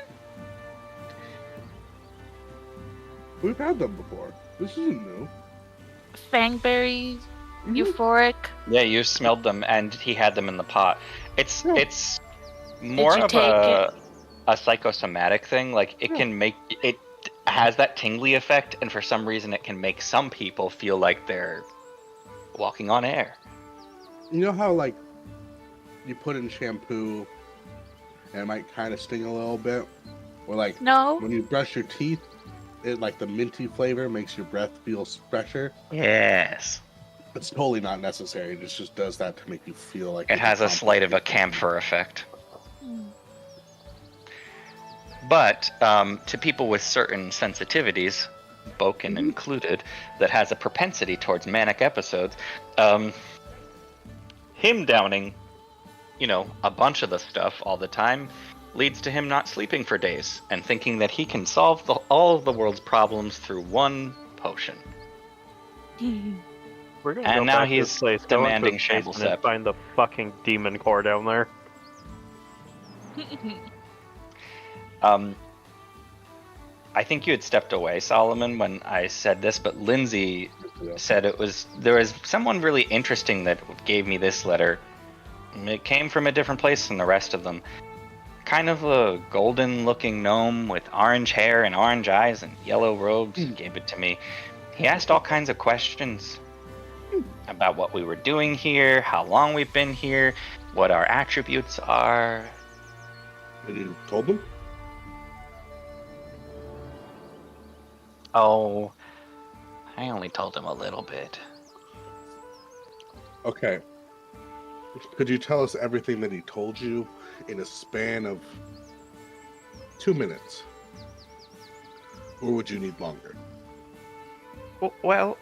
We've had them before. This isn't new. Fangberry, Mhm. euphoric. Yeah, you smelled them, and he had them in the pot. It's more you of take a psychosomatic thing. Like it can make it has that tingly effect, and for some reason it can make some people feel like they're walking on air. You know how like you put in shampoo and it might kind of sting a little bit, or like No. when you brush your teeth, it like the minty flavor makes your breath feel fresher. Yes. It's totally not necessary. It just does that to make you feel like It has a slight of a camphor effect. But to people with certain sensitivities, Boken included, that has a propensity towards manic episodes, him downing, a bunch of the stuff all the time leads to him not sleeping for days and thinking that he can solve all of the world's problems through one potion. We're gonna And go now back to he's this place, go into demanding his shamble basement and step. find the fucking demon core down there. I think you had stepped away, Solomon, when I said this, but Linzi said there was someone really interesting that gave me this letter. It came from a different place than the rest of them. Kind of a golden-looking gnome with orange hair and orange eyes and yellow robes gave it to me. He asked all kinds of questions about what we were doing here, how long we've been here, what our attributes are. And you told them? Oh, I only told him a little bit. Okay. Could you tell us everything that he told you in a span of 2 minutes? Or would you need longer? Well,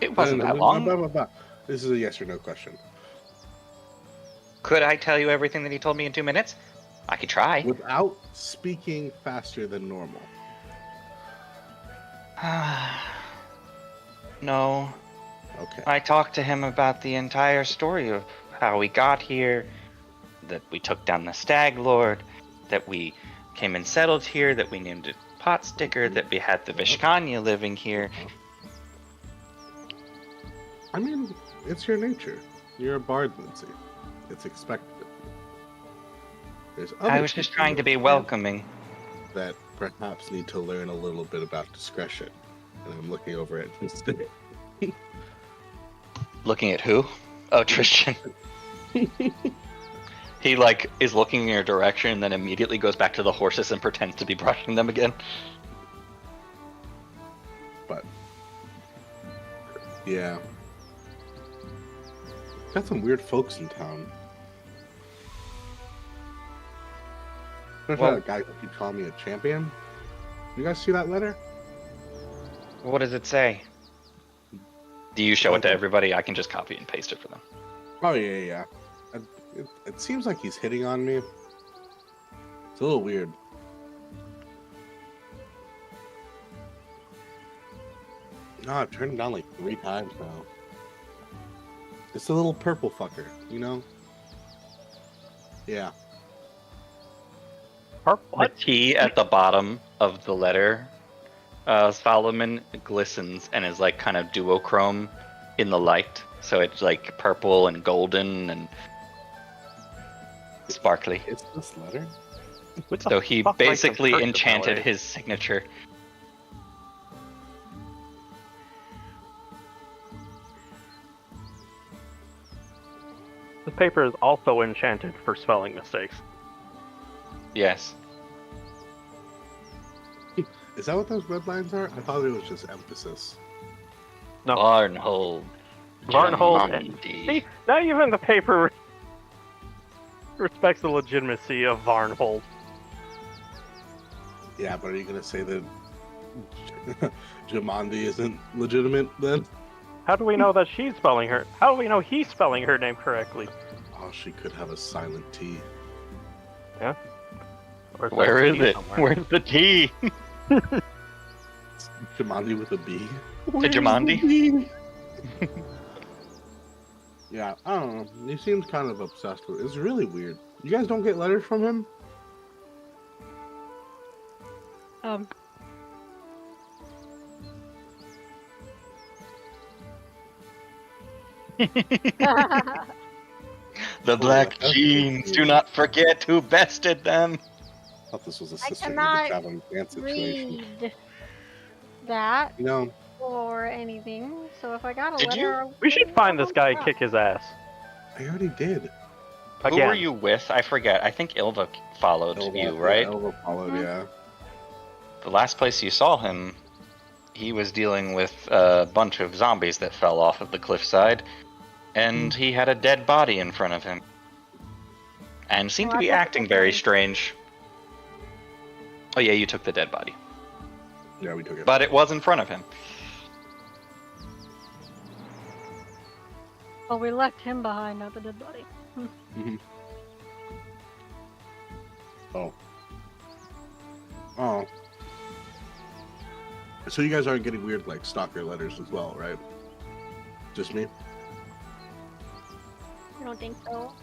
it wasn't that long. This is a yes or no question. Could I tell you everything that he told me in 2 minutes? I could try. Without speaking faster than normal. No. Okay. I talked to him about the entire story of how we got here, that we took down the Stag Lord, that we came and settled here, that we named it Potsticker, that we had the Vishkanya living here. I mean, it's your nature. You're a bard, Linzi. It's expected. There's I was just trying to be welcoming. That perhaps need to learn a little bit about discretion. And I'm looking over at Tristan. Looking at who? Oh, Tristan. He is looking in your direction and then immediately goes back to the horses and pretends to be brushing them again. But yeah. Got some weird folks in town. There's Well- that guy who keeps calling me a champion. You guys see that letter? What does it say? Do you show it to everybody? I can just copy and paste it for them. Oh yeah. It seems like he's hitting on me. It's a little weird. No, I've turned him down like 3 times now. It's a little purple fucker, you know? Yeah. The T at the bottom of the letter, Solomon, glistens and is kind of duochrome in the light. So it's purple and golden and sparkly. It's this letter? So he basically enchanted his signature. This paper is also enchanted for spelling mistakes. Yes. Is that what those red lines are? I thought it was just emphasis. No. Varnhold. Varnhold. See, not even the paper respects the legitimacy of Varnhold. Yeah, but are you gonna say that Jamandi isn't legitimate then? How do we know that she's spelling her? How do we know he's spelling her name correctly? Oh, she could have a silent T. Yeah. Or Where is T it? somewhere. Where's the T? Jamandi with a B. Jamandi? Yeah, I don't know. He seems kind of obsessed with it. It's really weird. You guys don't get letters from him? The black jeans. Do not forget who bested them. thought this was a I sister in the cannot traveling dance situation. read that You know, or anything. So if I got a Did you? letter, We should find this guy and kick his ass. I already did. Who were Again. you with? I forget. I think Ilva followed you, right? Yeah, Elva followed, yeah. The last place you saw him, he was dealing with a bunch of zombies that fell off of the cliffside, and he had a dead body in front of him. And seemed to be acting very strange. Oh yeah, you took the dead body. Yeah, we took it. But it was in front of him. Well, we left him behind, not the dead body. Mm-hmm. Oh. Oh. So you guys aren't getting weird, like, stalker letters as well, right? Just me? I don't think so.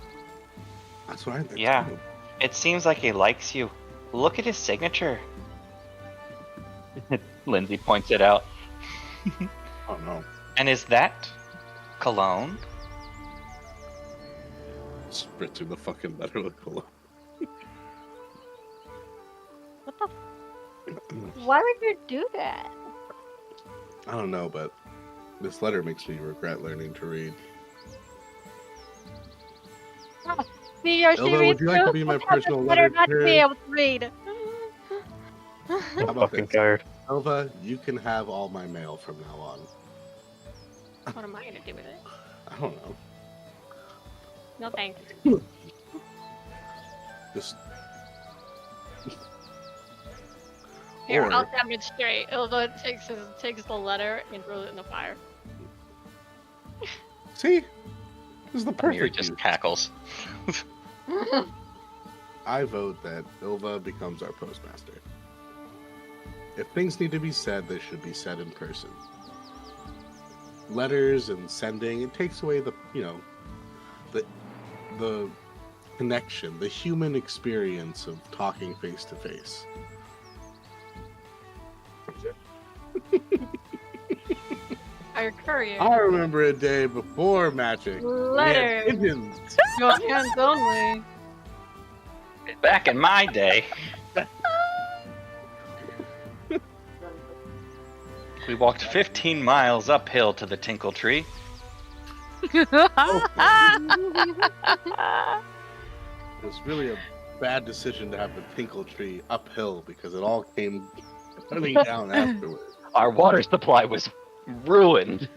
That's what I think. Yeah. too. It seems like he likes you. Look at his signature. Linzi points it out. Oh, no. And is that cologne? Spritzing the fucking letter with cologne. What the? Why would you do that? I don't know, but this letter makes me regret learning to read. See, you're Elva, serious would you like to too? be my Without this personal letter not to be letter? able to read. How about Fucking this? tired. Elva, you can have all my mail from now on. What am I gonna do with it? I don't know. No thanks. Just. Here, Or- I'll demonstrate. Ilva takes the letter and throws it in the fire. See? This is the Amir perfect just use. cackles. I vote that Ilva becomes our postmaster. If things need to be said, they should be said in person. Letters and sending, it takes away the, the connection, the human experience of talking face to face. Our courier. I remember a day before magic. We had Letter. pigeons. Your hands only. Back in my day. We walked 15 miles uphill to the Tinkle Tree. It was really a bad decision to have the Tinkle Tree uphill because it all came running down afterwards. Our water supply was ruined.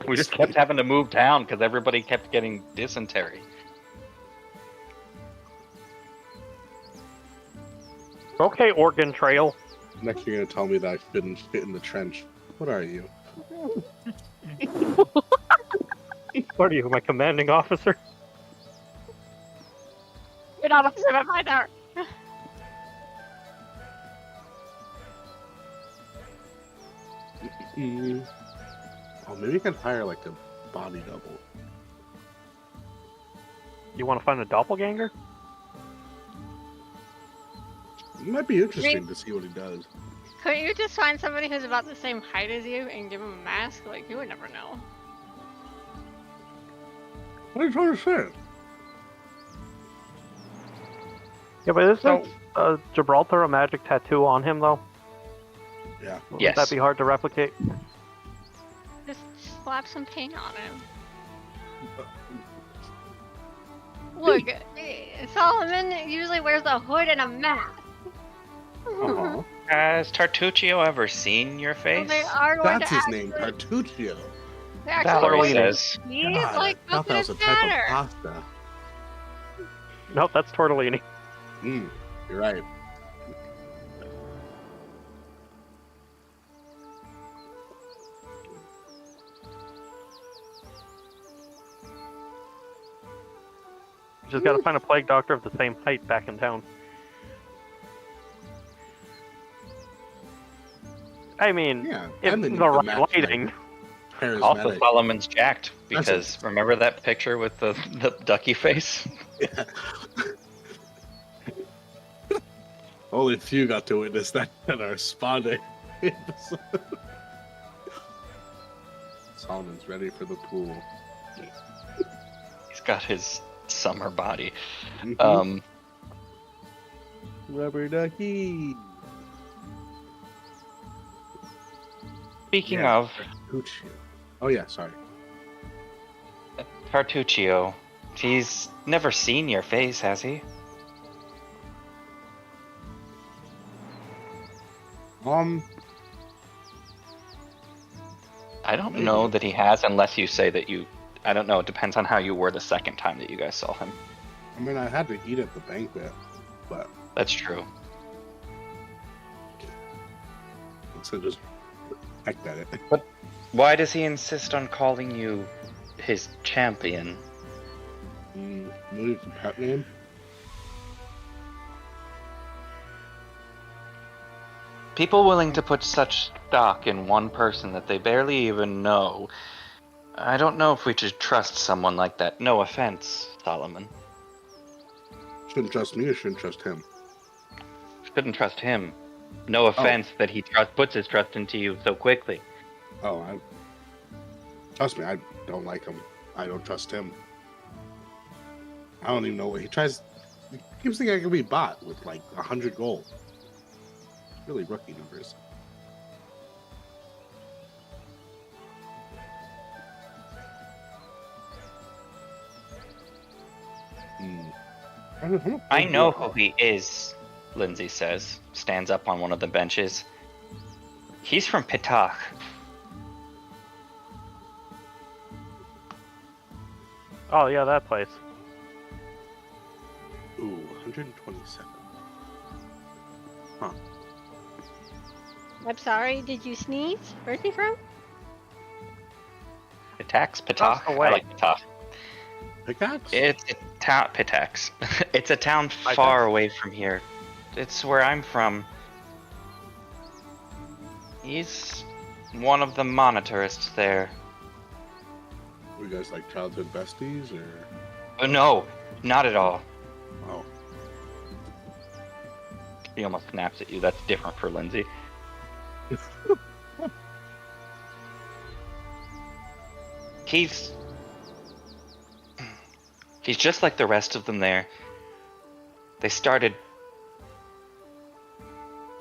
We just kept having to move down because everybody kept getting dysentery. Okay, Oregon Trail. Next, you're gonna tell me that I shouldn't fit in the trench. What are you? What are you, my commanding officer? You're not upset at my there. Oh, maybe you can hire like a body double. You want to find a doppelganger? It might be interesting to see what he does. Couldn't you just find somebody who's about the same height as you and give him a mask? Like, you would never know. What are you trying to say? Yeah, but So- isn't Gibraltar a magic tattoo on him, though? Yeah. Would Yes. that be hard to replicate? Just slap some paint on him. Look, Solomon usually wears a hood and a mask. Uh-huh. Has Tartuccio ever seen your So face? they are going That's to his name, actually, Tartuccio. they're actually Valerie going to says. be God, like I thought that was a looking type better. of pasta. Nope, that's tortellini. You're right. Just gotta find a plague doctor of the same height back in town. I mean, Yeah. if and then the you can right match, like, lighting. Also, charismatic. Solomon's jacked That's because remember that picture with the ducky face? Yeah. Only a few got to witness that in our spa day. Solomon's ready for the pool. He's got his summer body. Mhm. Rubber ducky. Speaking Yeah. of Tartuccio. Oh yeah, sorry. Tartuccio, he's never seen your face, has he? I don't Maybe. know that he has, unless you say that you. I don't know. It depends on how you were the second time that you guys saw him. I mean, I had to eat at the banquet, but That's true. so just heck at it. Why does he insist on calling you his champion? Maybe it's a pet name. People willing to put such stock in one person that they barely even know. I don't know if we should trust someone like that. No offense, Solomon. Shouldn't trust me or shouldn't trust him. Shouldn't trust him. No offense that he puts his trust into you so quickly. Trust me, I don't like him. I don't trust him. I don't even know what he tries. He keeps thinking I can be bought with like 100 gold. Really rookie numbers. I know who he is, Linzi says. Stands up on one of the benches. He's from Pitach. Oh yeah, that place. Ooh, 127. Huh. I'm sorry, did you sneeze? Where's he from? Pitach? Pitach? I away. like Pitach. Pickaxe? It's a town. Pitach. It's a town far away from here. It's where I'm from. He's one of the monitorists there. Were you guys like childhood besties or? No, not at all. Oh. He almost snaps at you. That's different for Linzi. He's just like the rest of them there. They started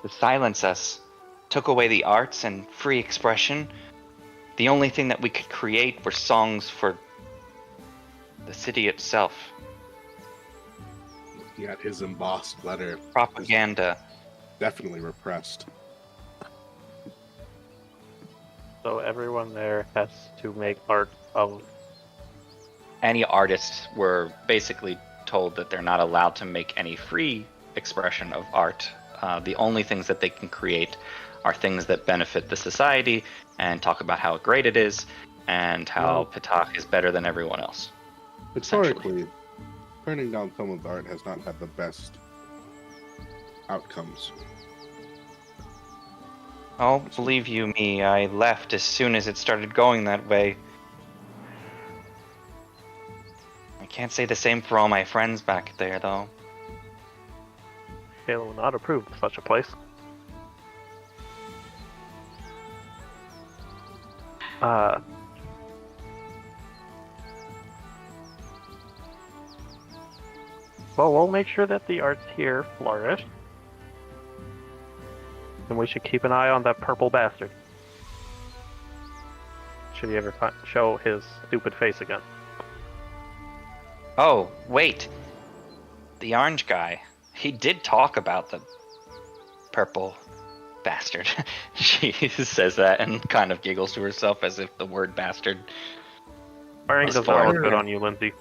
to silence us, took away the arts and free expression. The only thing that we could create were songs for the city itself. Looking at his embossed letter. Propaganda. Definitely repressed. So everyone there has to make art of. Any artists were basically told that they're not allowed to make any free expression of art. The only things that they can create are things that benefit the society and talk about how great it is and how Pitach is better than everyone else. Historically, turning down someone's art has not had the best outcomes. Oh, believe you me, I left as soon as it started going that way. I can't say the same for all my friends back there, though. They will not approve of such a place. Well, we'll make sure that the arts here flourish. And we should keep an eye on that purple bastard. Should he ever show his stupid face again. Oh, wait. The orange guy. He did talk about the purple bastard. She says that and kind of giggles to herself as if the word bastard. Wearing That's does not look fine. good on you, Linzi.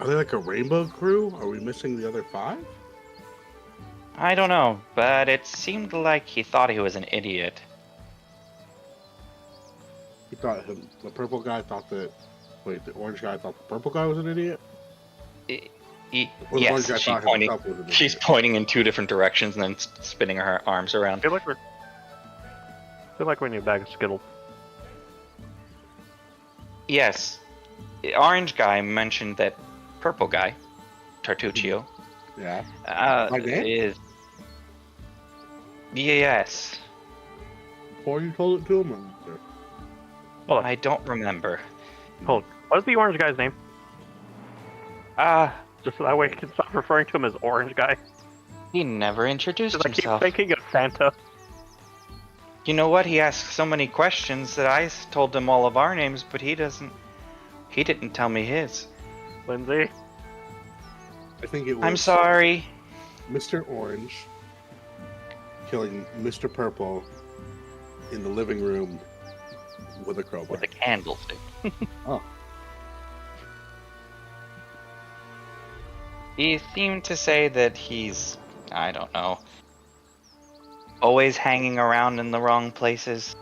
Are they like a rainbow crew? Are we missing the other 5? I don't know, but it seemed like he thought he was an idiot. He thought the purple guy thought that. Wait, the orange guy thought the purple guy was an idiot? Or the orange guy Yes, thought himself was an idiot? she's pointing in 2 different directions and then spinning her arms around. I feel like we're in your bag of Skittles. Yes, the orange guy mentioned that purple guy, Tartuccio, Yeah. My name? is... Yes, Before you told it to him? Or... Hold on. I don't remember. Hold on. What is the orange guy's name? Just Just so that way I can stop referring to him as Orange Guy. He never introduced Because I keep himself. thinking of Santa. You know what? He asks so many questions that I told him all of our names, but he doesn't. He didn't tell me his. Linzi. I think it was I'm sorry. Mr. Orange killing Mr. Purple in the living room with a crowbar. With a candlestick. Oh. He seemed to say that he's, I don't know, always hanging around in the wrong places,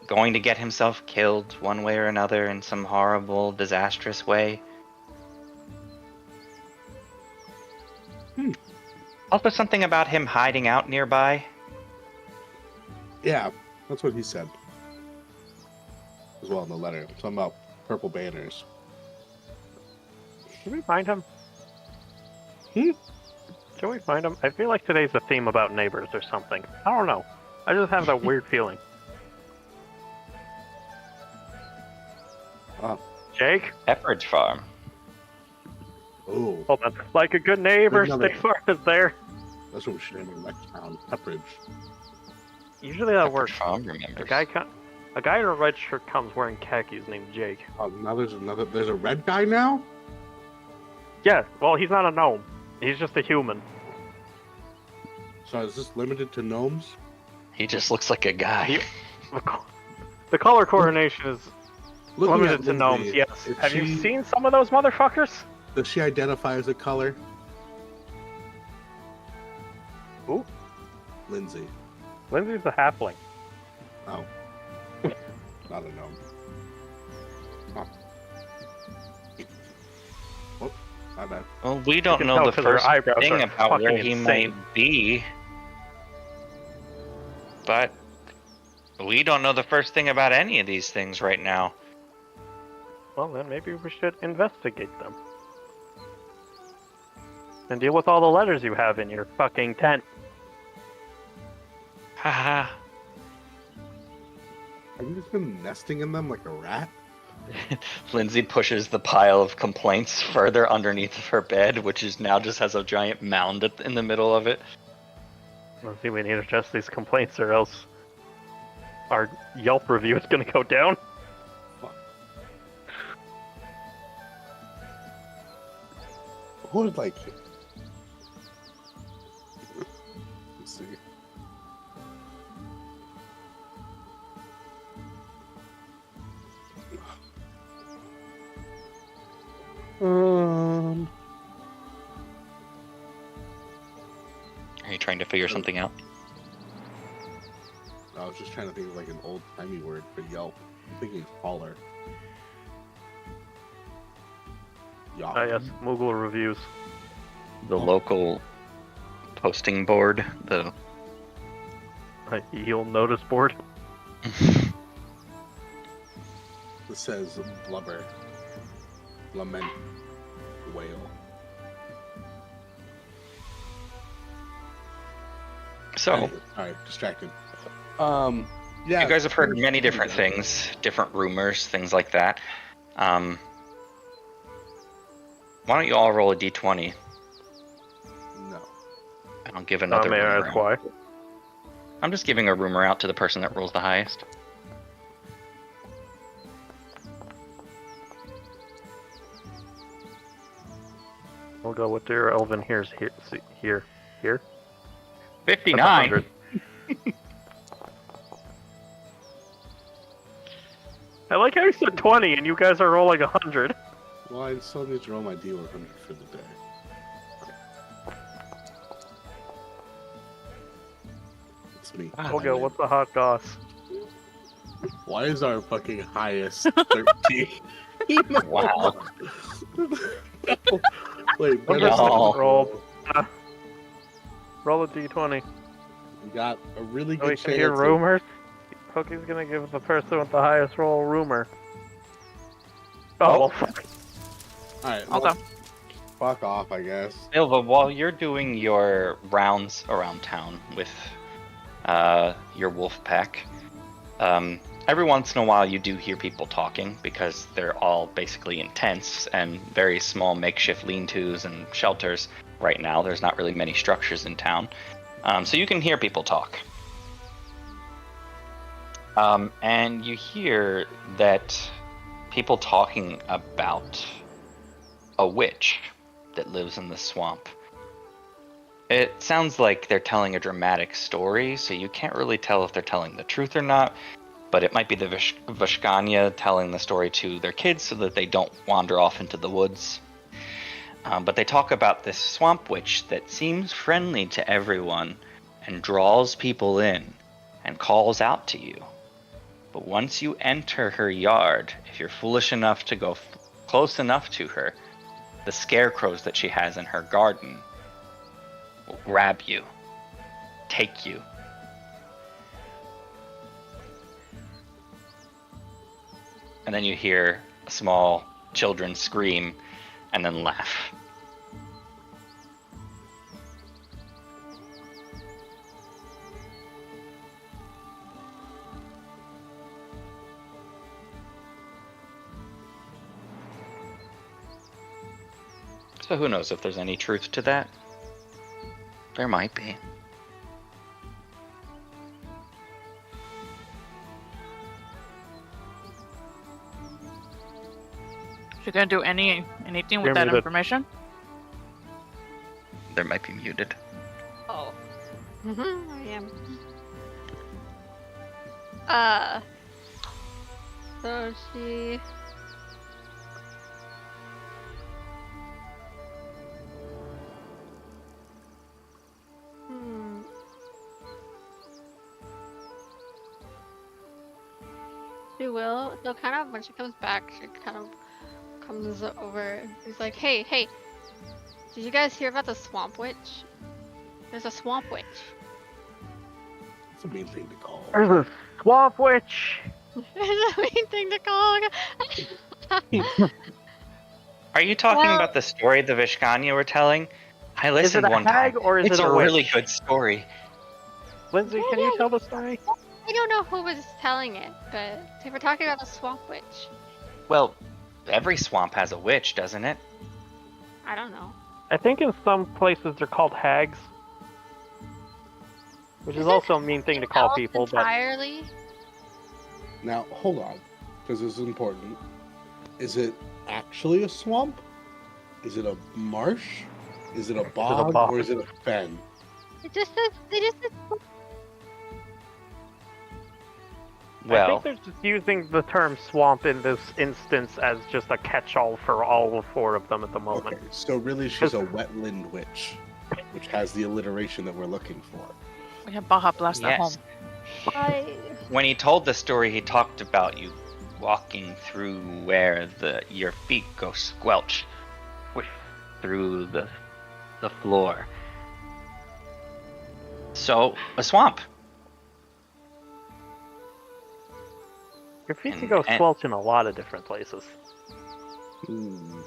going to get himself killed one way or another in some horrible, disastrous way. Also, something about him hiding out nearby. Yeah, that's what he said. As well in the letter. Something about purple banners. Can we find him? Hmm? Can we find him? I feel like today's a theme about neighbors or something. I don't know. I just have that weird feeling. Oh. Jake? Pepperidge Farm. Oh, Hold on. Like a good neighbor, There's another- stay far as there. that's what we should name my town. Pepperidge. Usually that Pepperidge works. Farm A remembers. guy in a red shirt comes wearing khakis named Jake. Oh, now there's a red guy now? Yeah, well, he's not a gnome. He's just a human. So is this limited to gnomes? He just looks like a guy. The color coordination is Looking limited at to gnomes, Linzi, yes. is Have you she- seen some of those motherfuckers? Does she identify as a color? Who? Linzi. Lindsay's a halfling. Oh. Not a gnome. Oh. Oh, my bad. Well, we don't can know tell the 'cause her first eyebrows thing are about fucking where he insane. might be. But we don't know the first thing about any of these things right now. Well, then maybe we should investigate them. And deal with all the letters you have in your fucking tent. Haha. Have you just been nesting in them like a rat? Lindsay pushes the pile of complaints further underneath of her bed, which is now just has a giant mound in the middle of it. Let's see, we need to adjust these complaints or else our Yelp review is gonna go down. Who would like it? Let's see. Are you trying to figure something out? I was just trying to think of like an old timey word for Yelp. I'm thinking holler. Yelp. Ah, yes, Moogle reviews. The local posting board, the You'll notice board. It says blubber, lament, whale. So, Alright, distracted. Yeah. you guys have heard many different things, different rumors, things like that. Why don't you all roll a d20? No. I don't give another May I rumor ask out. why? I'm just giving a rumor out to the person that rolls the highest. We'll go with dear Elvin here. Here. 59. That's 100. I like how you said 20 and you guys are rolling 100. Well, I still need to roll my D100 for the day. It's me. We'll go, what's the hot goss? Why is our fucking highest 13? Wow. Wait, What better No. roll? Roll a d20. We got a really So we good can hear chance. rumors. Cookie's gonna give the person with the highest roll a rumor. Oh, well, fuck. Alright, Hold well, on. fuck off, I guess. Silva, while you're doing your rounds around town with your wolf pack, I every once in a while you do hear people talking because they're all basically in tents and very small makeshift lean-tos and shelters. Right now, there's not really many structures in town, so you can hear people talk. And you hear that people talking about a witch that lives in the swamp. It sounds like they're telling a dramatic story, so you can't really tell if they're telling the truth or not, but it might be the Vishkanya telling the story to their kids so that they don't wander off into the woods. But they talk about this swamp witch that seems friendly to everyone and draws people in and calls out to you. But once you enter her yard, if you're foolish enough to go close enough to her, the scarecrows that she has in her garden will grab you, take you. And then you hear small children scream and then laugh. So who knows if there's any truth to that? There might be. You gonna do anything You're with that muted. information? There might be muted. Oh. I am. So she. She will. So kind of when she comes back, she kind of comes over. She's like, "Hey, did you guys hear about the swamp witch? There's a swamp witch." It's a mean thing to call. There's a swamp witch. It's a mean thing to call. Are you talking Well- about the story the Vishkanya were telling? I Is listened it a one hag time. or is It's it a really witch? good story. Lindsay, can you tell the story? I don't know who was telling it, but they were talking about the swamp witch. Well, every swamp has a witch, doesn't it? I don't know. I think in some places they're called hags. Which is also a mean thing to call Else people, but entirely. Now, hold on, because this is important. Is it actually a swamp? Is it a marsh? Is it a bog? bog? Or is it a fen? It just says. They just said. I Well, think they're just using the term swamp in this instance as just a catch-all for all four of them at the moment. Okay, so really she's a wetland witch, which has the alliteration that we're looking for. We have Baja Blast at home. yes. When he told the story, he talked about you walking through where your feet go squelch through the floor. So, a swamp. Your feet can And- go and- squelch in a lot of different places. Hmm.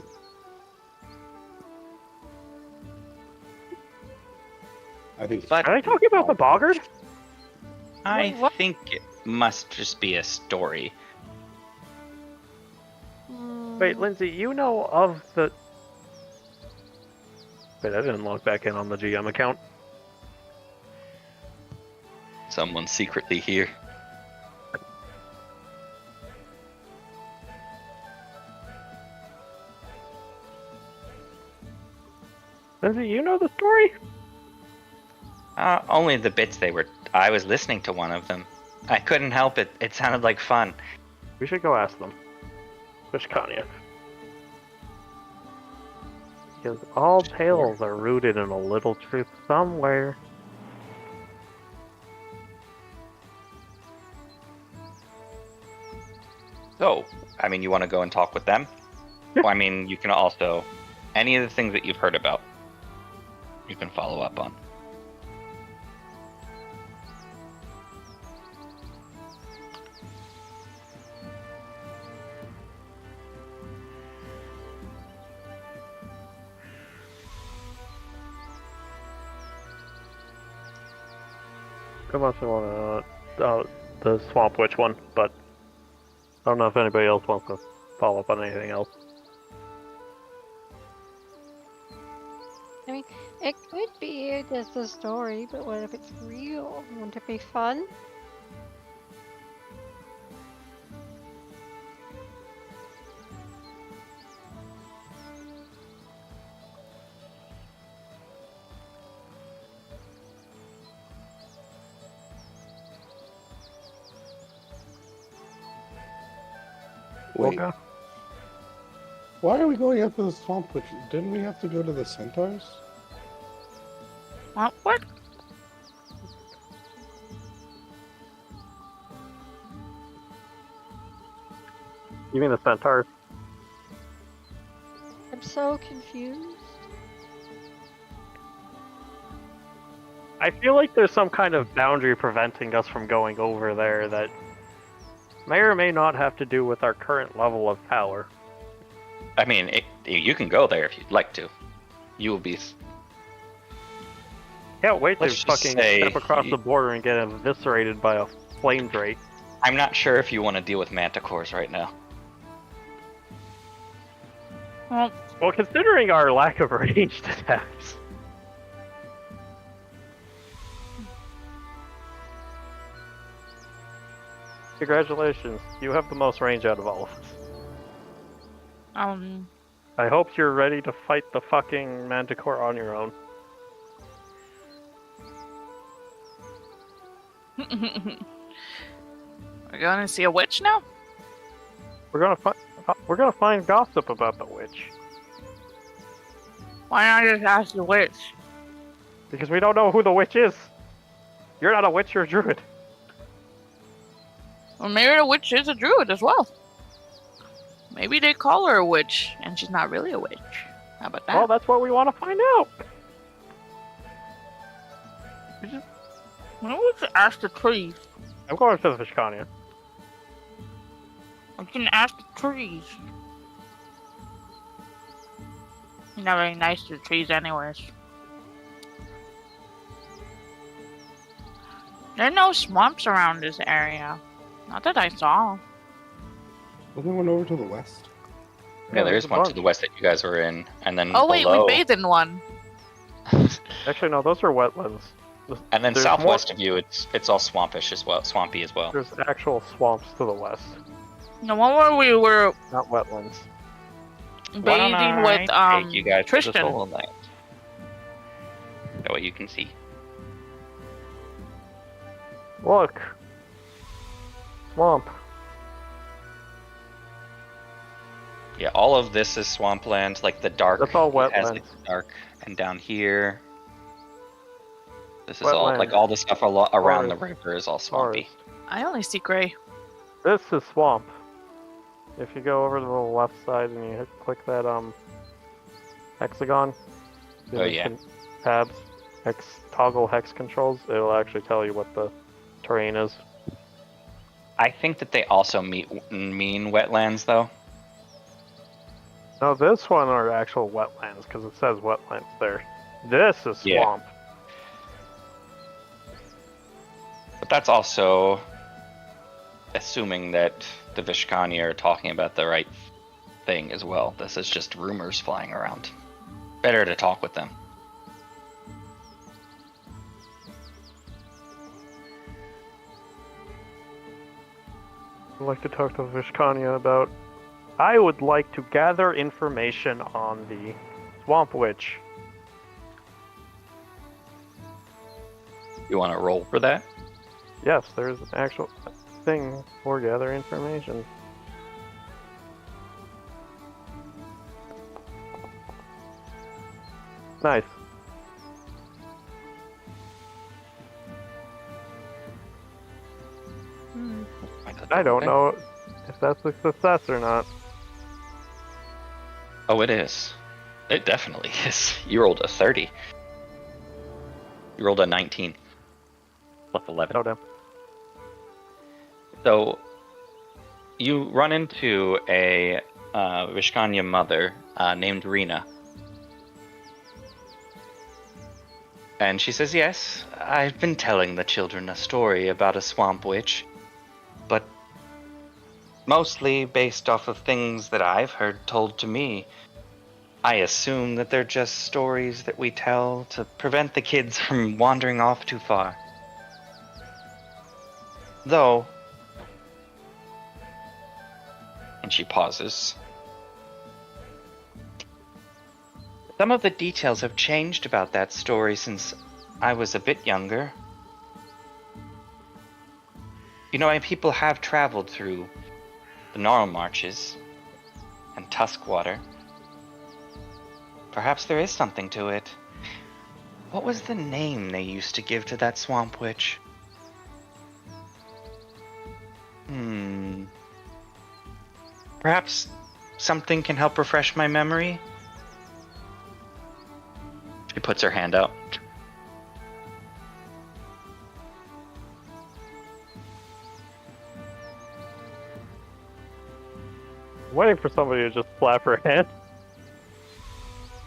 I think But Are they talking about the boggart? I What? think it must just be a story. Wait, Lindsay, you know of the... Wait, I didn't log back in on the GM account. Someone's secretly here. Lindsay, you know the story? Only the bits I was listening to one of them. I couldn't help it. It sounded like fun. We should go ask them. Vishkanya. Because all tales are rooted in a little truth somewhere. So, I mean, you want to go and talk with them? Well, I mean, you can also... Any of the things that you've heard about, you can follow up on. Come on, the Swamp Witch one, but I don't know if anybody else wants to follow up on anything else. I mean, it could be just a story, but what if it's real? Wouldn't it be fun? Wait, Okay. why are we going after the swamp witch? Didn't we have to go to the centaurs? What? You mean the centaurs? I'm so confused. I feel like there's some kind of boundary preventing us from going over there that may or may not have to do with our current level of power. I mean, you can go there if you'd like to. You will be. Can't wait to Let's just fucking say step across the border and get eviscerated by a flame drake. I'm not sure if you want to deal with manticores right now. Well, considering our lack of ranged attacks. Congratulations, you have the most range out of all of us. I hope you're ready to fight the fucking manticore on your own. We're gonna see a witch now? We're gonna find gossip about the witch. Why not just ask the witch? Because we don't know who the witch is. You're not a witch, you're a druid. Or maybe the witch is a druid as well. Maybe they call her a witch, and she's not really a witch. How about that? Well, that's what we want to find out. Why would you ask the trees? I'm going to the Vishkanya. I can ask the trees. You're not very nice to the trees anyways. There are no swamps around this area. Not that I saw. Was there one over to the west? Yeah, there is one to the west that you guys were in, and then Oh wait, below, we bathed in one. Actually, no, those are wetlands. and then There's southwest of you, it's all swampish as well, swampy as well. There's actual swamps to the west, The one where we were not wetlands. bathing with Take you guys to the Tristan. Soul Land. That way you can see. Look! Swamp. Yeah, all of this is swampland, like the dark. That's all it has, like, wetlands. dark, and down here, this is all Wetland. like all the stuff around the Forest. river is all swampy. Forest. I only see gray. This is swamp. If you go over to the left side and you click that hexagon, Oh, yeah. tabs, toggle hex controls, it'll actually tell you what the terrain is. I think that they also mean wetlands, though. No, this one are actual wetlands because it says wetlands there. This is Yeah. swamp. But that's also assuming that the Vishkanya are talking about the right thing as well. This is just rumors flying around. Better to talk with them. I'd like to talk to Vishkanya about. I would like to gather information on the Swamp Witch. You want to roll for that? Yes, there's an actual thing for gather information. Nice. I don't know if that's a success or not. Oh, it is. It definitely is. You rolled a 30. You rolled a 19. Plus 11. Oh, damn. So, you run into a Vishkanya mother named Rena. And she says, yes, I've been telling the children a story about a swamp witch. But Mostly based off of things that I've heard told to me. I assume that they're just stories that we tell to prevent the kids from wandering off too far. Though, and she pauses, some of the details have changed about that story since I was a bit younger. You know, people have traveled through the Gnarl Marches and Tuskwater. Perhaps there is something to it. What was the name they used to give to that swamp witch? Perhaps something can help refresh my memory? She puts her hand out. I'm waiting for somebody to just slap her hand.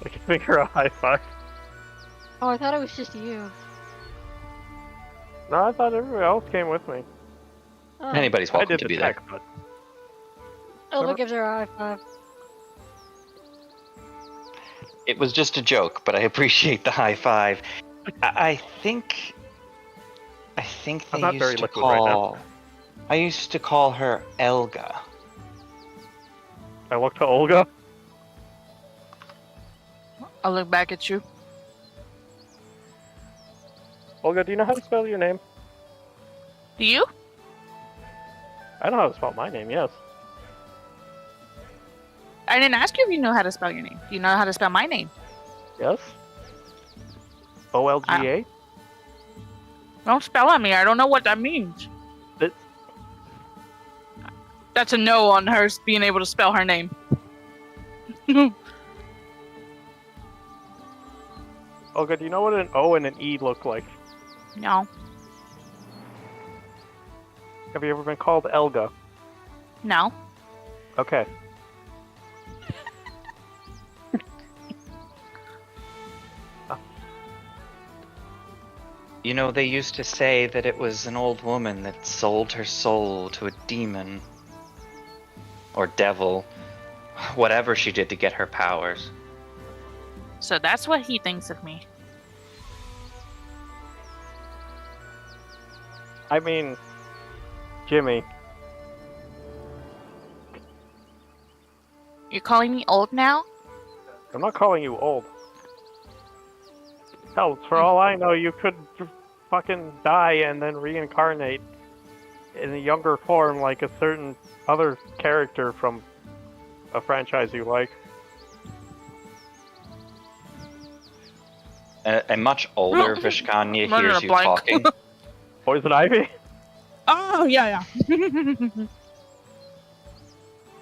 Like, giving her a high five. Oh, I thought it was just you. No, I thought everybody else came with me. Oh. Anybody's I welcome did to the be there. check, but Elva gives her a high five. It was just a joke, but I appreciate the high five. I think I'm they not used very to liquid right now. call. I used to call her Elga. I look to Olga. I'll look back at you. Olga, do you know how to spell your name? Do you? I know how to spell my name, yes. I didn't ask you if you know how to spell your name. Do you know how to spell my name? Yes? OLGA? Don't spell at me. I don't know what that means. It- That's a no on her being able to spell her name. Olga, do you know what an O and an E look like? No. Have you ever been called Elga? No. Okay. You know, they used to say that it was an old woman that sold her soul to a demon. Or devil. Whatever she did to get her powers. So that's what he thinks of me. I mean, Jimmy. You're calling me old now? I'm not calling you old. Hell, for all I know, you could fucking die and then reincarnate in a younger form like a certain other character from a franchise you like. A much older Vishkanya Running hears a you blank. talking. Poison Ivy? Oh, yeah.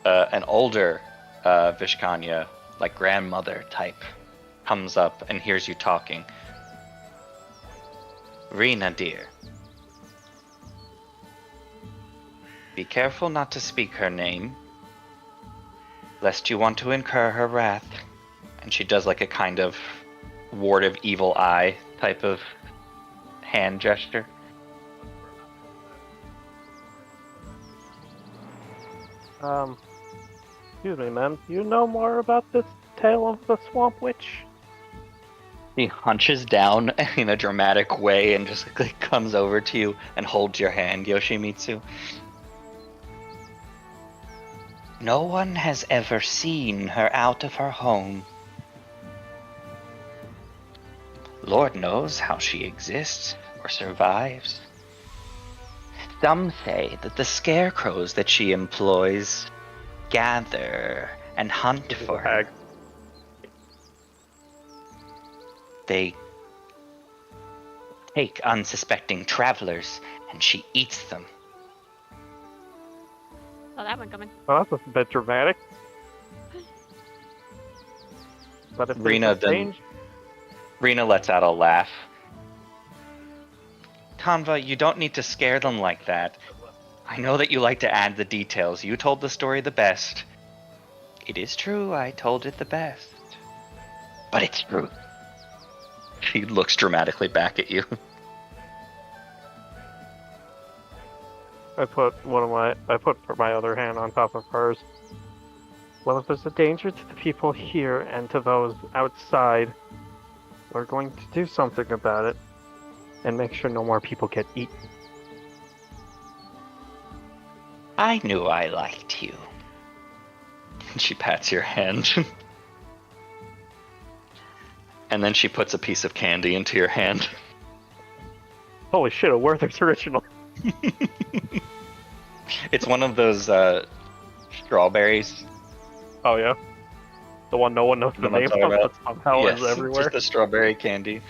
An older Vishkanya, like grandmother type, comes up and hears you talking. Rena, dear. Be careful not to speak her name, lest you want to incur her wrath. And she does like a kind of ward of evil eye type of hand gesture. Excuse me, ma'am. Do you know more about this tale of the Swamp Witch? He hunches down in a dramatic way and just like comes over to you and holds your hand, Yoshimitsu. No one has ever seen her out of her home. Lord knows how she exists or survives. Some say that the scarecrows that she employs gather and hunt for her. Hag. They take unsuspecting travelers and she eats them. Oh, that one coming. Well, that's a bit dramatic. But if Rena Rena lets out a laugh. Tanva, you don't need to scare them like that. I know that you like to add the details. You told the story the best. It is true, I told it the best. But it's true. She looks dramatically back at you. I put my other hand on top of hers. Well, if there's a danger to the people here and to those outside, we're going to do something about it and make sure no more people get eaten. I knew I liked you. She pats your hand. And then she puts a piece of candy into your hand. Holy shit, a Werther's original. It's one of those strawberries. Oh yeah? The one no one knows the name of, but somehow Yes, is everywhere. just the strawberry candy.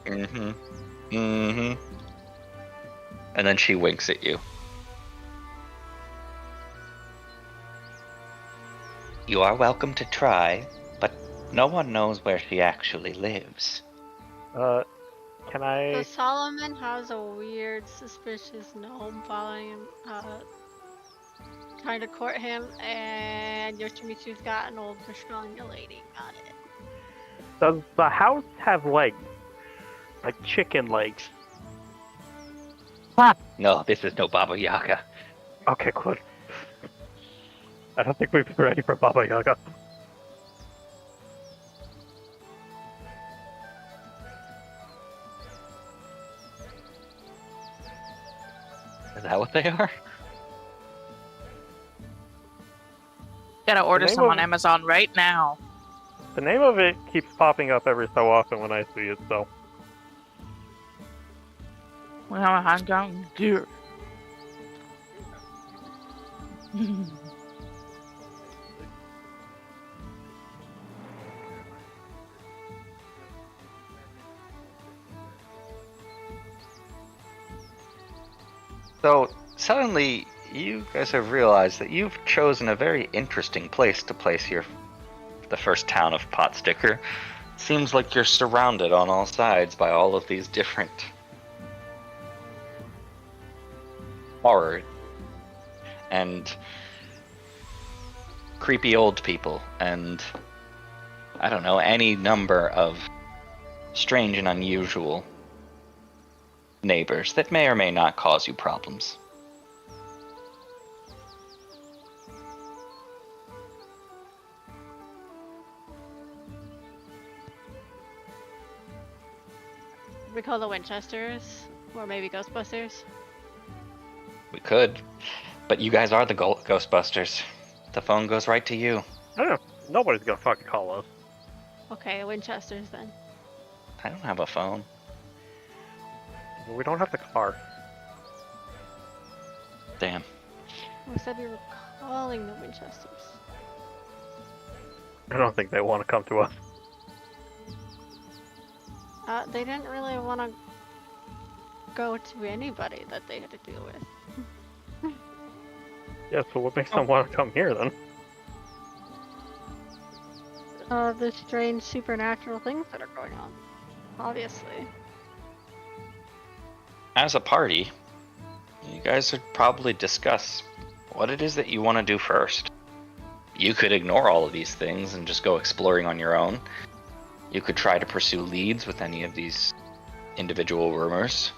Mm-hmm. Mm-hmm. And then she winks at you. You are welcome to try, but no one knows where she actually lives. Can So I... Solomon has a weird, suspicious gnome following him, trying to court him, and Yoshimitsu's got an old Vishkanya lady. Got it. Does the house have legs? Like chicken legs? No, this is no Baba Yaga. Okay, good. I don't think we've been ready for Baba Yaga. Is that what they are? Gotta order name some of- on Amazon right now. The name of it keeps popping up every so often when I see it, so... We have a hangout deer. So, suddenly, you guys have realized that you've chosen a very interesting place to place the first town of Potsticker. Seems like you're surrounded on all sides by all of these different horror and creepy old people and I don't know, any number of strange and unusual neighbors that may or may not cause you problems. We call the Winchesters, or maybe Ghostbusters. We could, but you guys are the Ghostbusters. The phone goes right to you. I don't know. Nobody's gonna fucking call us. Okay, Winchesters then. I don't have a phone. We don't have the car. Damn. We said we were calling the Winchesters. I don't think they want to come to us. They didn't really want to go to anybody that they had to deal with. Yeah, so what makes them want to come here then? The strange supernatural things that are going on. Obviously. As a party, you guys should probably discuss what it is that you want to do first. You could ignore all of these things and just go exploring on your own. You could try to pursue leads with any of these individual rumors.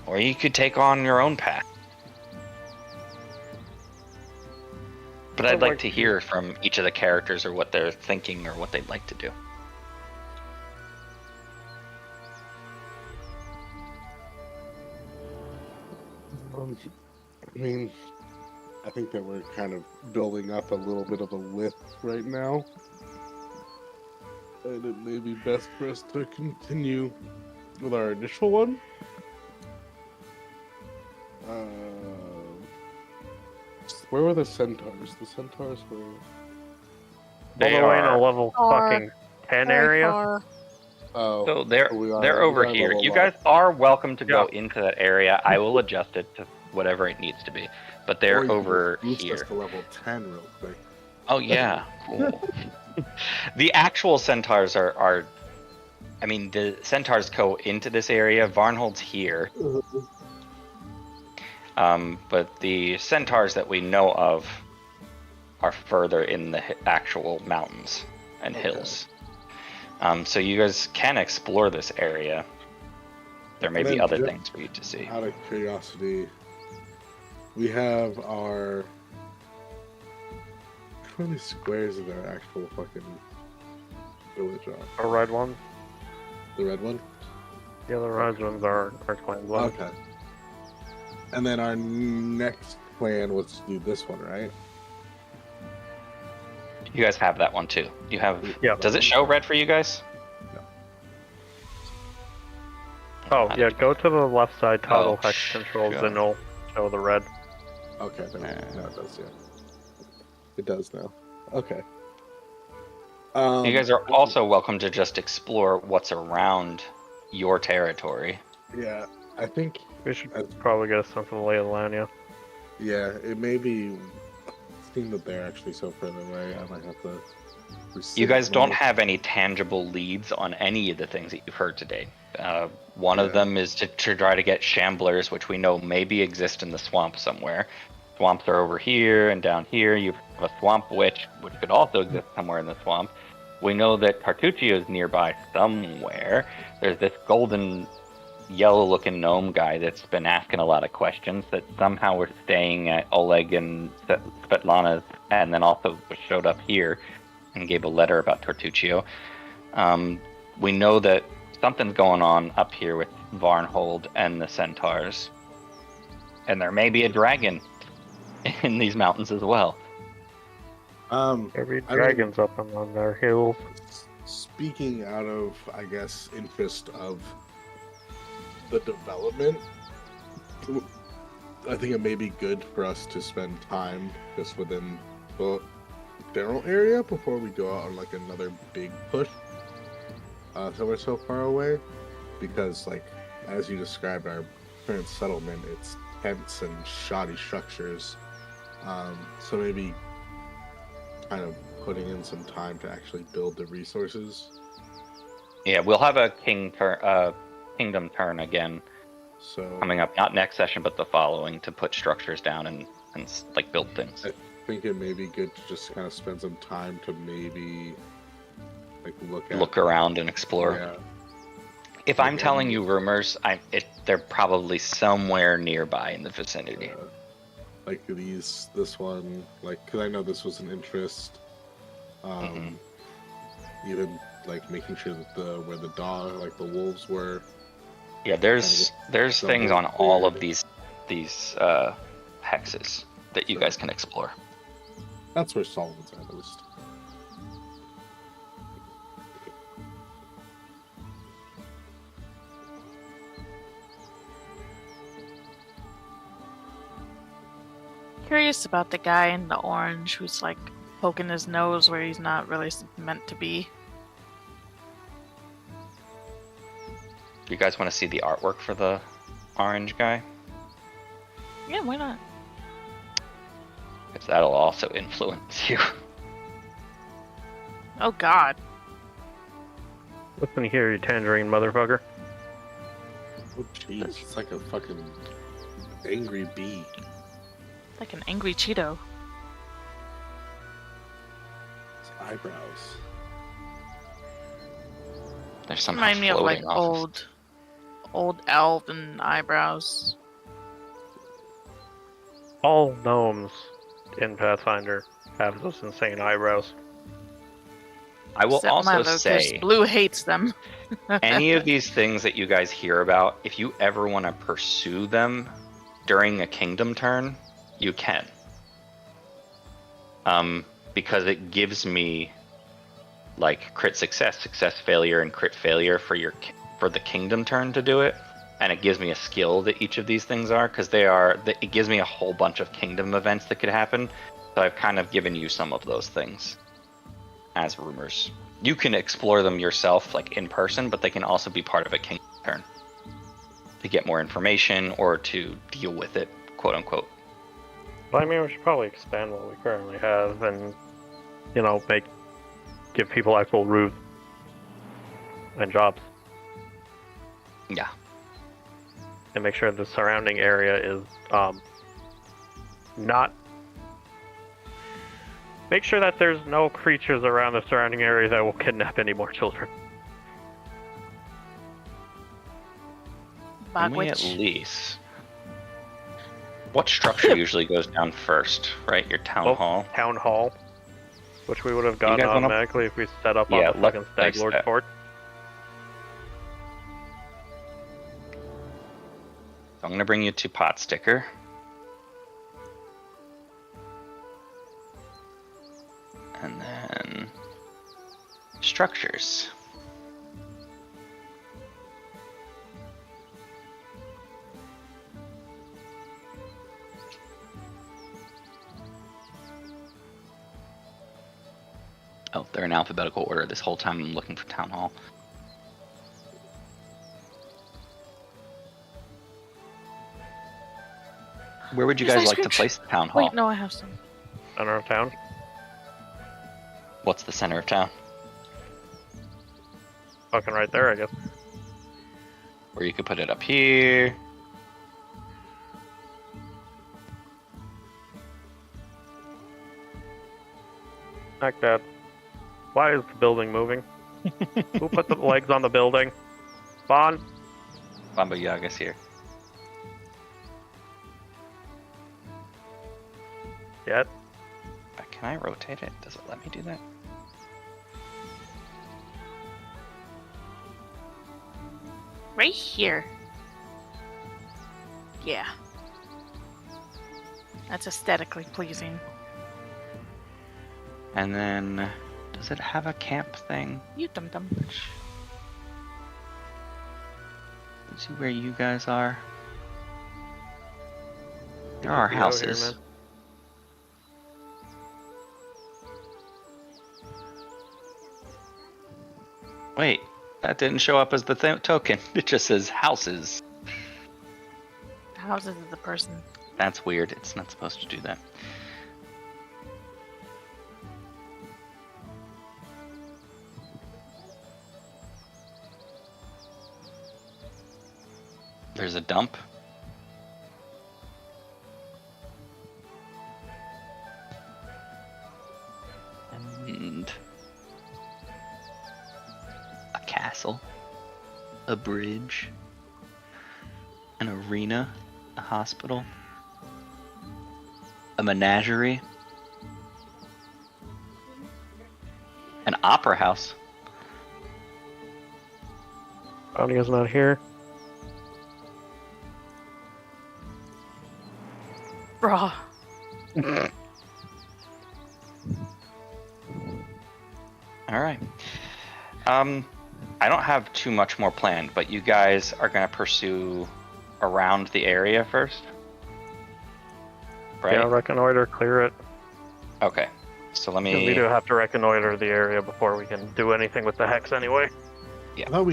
Or you could take on your own path. But I'd like to hear from each of the characters or what they're thinking or what they'd like to do. I mean, I think that we're kind of building up a little bit of a list right now. And it may be best for us to continue with our initial one. Where were the centaurs? The centaurs were... They All the way in a are- level Far. fucking 10 area? Oh, So they're we are- they're we over are here. level You up. guys are welcome to go Yeah. into that area. I will adjust it to whatever it needs to be. But Or they're you can over boost us here. to level 10 real quick. Oh yeah. Cool. The actual centaurs are I mean the centaurs go into this area. Varnhold's here. But the centaurs that we know of are further in the actual mountains and Okay. hills. So you guys can explore this area. There may And be then other ju- things for you to see. Out of curiosity, we have our. How many squares is our actual fucking village on? A red one. The red one? The other red ones are our clan ones. Okay. And then our next plan was to do this one, right? You guys have that one too. You have. Yeah. Does it show red for you guys? Oh, yeah, go to the left side, toggle Oh, hex controls, sure. and it'll show the red. Okay, now it does, yeah. It does now. Okay. You guys are also welcome to just explore what's around your territory. Yeah, I think. We should probably get a sense of the lay of the land, yeah. Yeah, it may be. Seeing that they're actually so further away, I might have to. You guys don't have any tangible leads on any of the things that you've heard today. One of them is to try to get shamblers, which we know maybe exist in the swamp somewhere. Swamps are over here and down here. You have a swamp witch, which could also exist somewhere in the swamp. We know that Tartuccio is nearby somewhere. There's this golden yellow-looking gnome guy that's been asking a lot of questions that somehow was staying at Oleg and Svetlana's, and then also showed up here and gave a letter about Tartuccio. We know that something's going on up here with Varnhold and the centaurs. And there may be a dragon in these mountains as well. Every dragon's up on their hills. Speaking out of, I guess, interest of the development, I think it may be good for us to spend time just within the Daryl area before we go out on like another big push. So we're so far away, because like as you described, our current settlement, it's tents and shoddy structures. So maybe kind of putting in some time to actually build the resources. Yeah, we'll have a kingdom turn again So coming up, not next session, but the following, to put structures down and like build things. I think it may be good to just kind of spend some time to maybe like Look around and explore. Yeah. If I'm telling you rumors, they're probably somewhere nearby in the vicinity. Like this one, like, because I know this was an interest. Even like making sure that where the dog, like the wolves were. Yeah, there's things on all of these hexes that you guys can explore. That's where Solomon's at least. Curious about the guy in the orange who's like poking his nose where he's not really meant to be. You guys want to see the artwork for the orange guy? Yeah, why not? Because that'll also influence you. Oh god. Listen here, you tangerine motherfucker. Oh jeez, it's like a fucking angry bee. Like an angry Cheeto. His eyebrows. There's some Remind me of like floating off. old elven eyebrows. All gnomes in Pathfinder have those insane eyebrows. I will Except also Milo, 'cause say, Blue hates them. any of these things that you guys hear about, if you ever want to pursue them during a kingdom turn, you can. Because it gives me like crit success, success failure, and crit failure for the kingdom turn to do it, and it gives me a skill that each of these things are, because it gives me a whole bunch of kingdom events that could happen. So I've kind of given you some of those things as rumors. You can explore them yourself, like in person, but they can also be part of a kingdom turn to get more information or to deal with it, quote unquote. But I mean, we should probably expand what we currently have and, give people actual roofs and jobs. Yeah. And make sure the surrounding area is not. Make sure that there's no creatures around the surrounding area that will kidnap any more children. Can we at least... What structure usually goes down first, right? Your town hall? Town hall. Which we would have gotten guys wanna- automatically if we set up Yeah, on the fucking Stag place Lord that. fort. So I'm going to bring you to Potsticker. And then... Structures. Oh, they're in alphabetical order. This whole time I'm looking for Town Hall. Where would you There's guys ice like to cream. place the Town Hall? Wait, no, I have some. Center of town. What's the center of town? Fucking right there, I guess. Or you could put it up here. Like that. Why is the building moving? Who put the legs on the building? Bond. Bamba Yaga's here. Yet. Can I rotate it? Does it let me do that? Right here. Yeah. That's aesthetically pleasing. And then, does it have a camp thing? You dum dum. Let's see where you guys are. There are houses. Here, man. Wait, that didn't show up as the token. It just says houses. The houses of the person. That's weird. It's not supposed to do that. There's a dump. And a castle, a bridge, an arena, a hospital, a menagerie, an opera house. Audia's not here. Bruh. All right. I don't have too much more planned, but you guys are going to pursue around the area first? Right? Yeah, reconnoiter, clear it. Okay. So let 'Cause we me... do have to reconnoiter the area before we can do anything with the hex anyway. I thought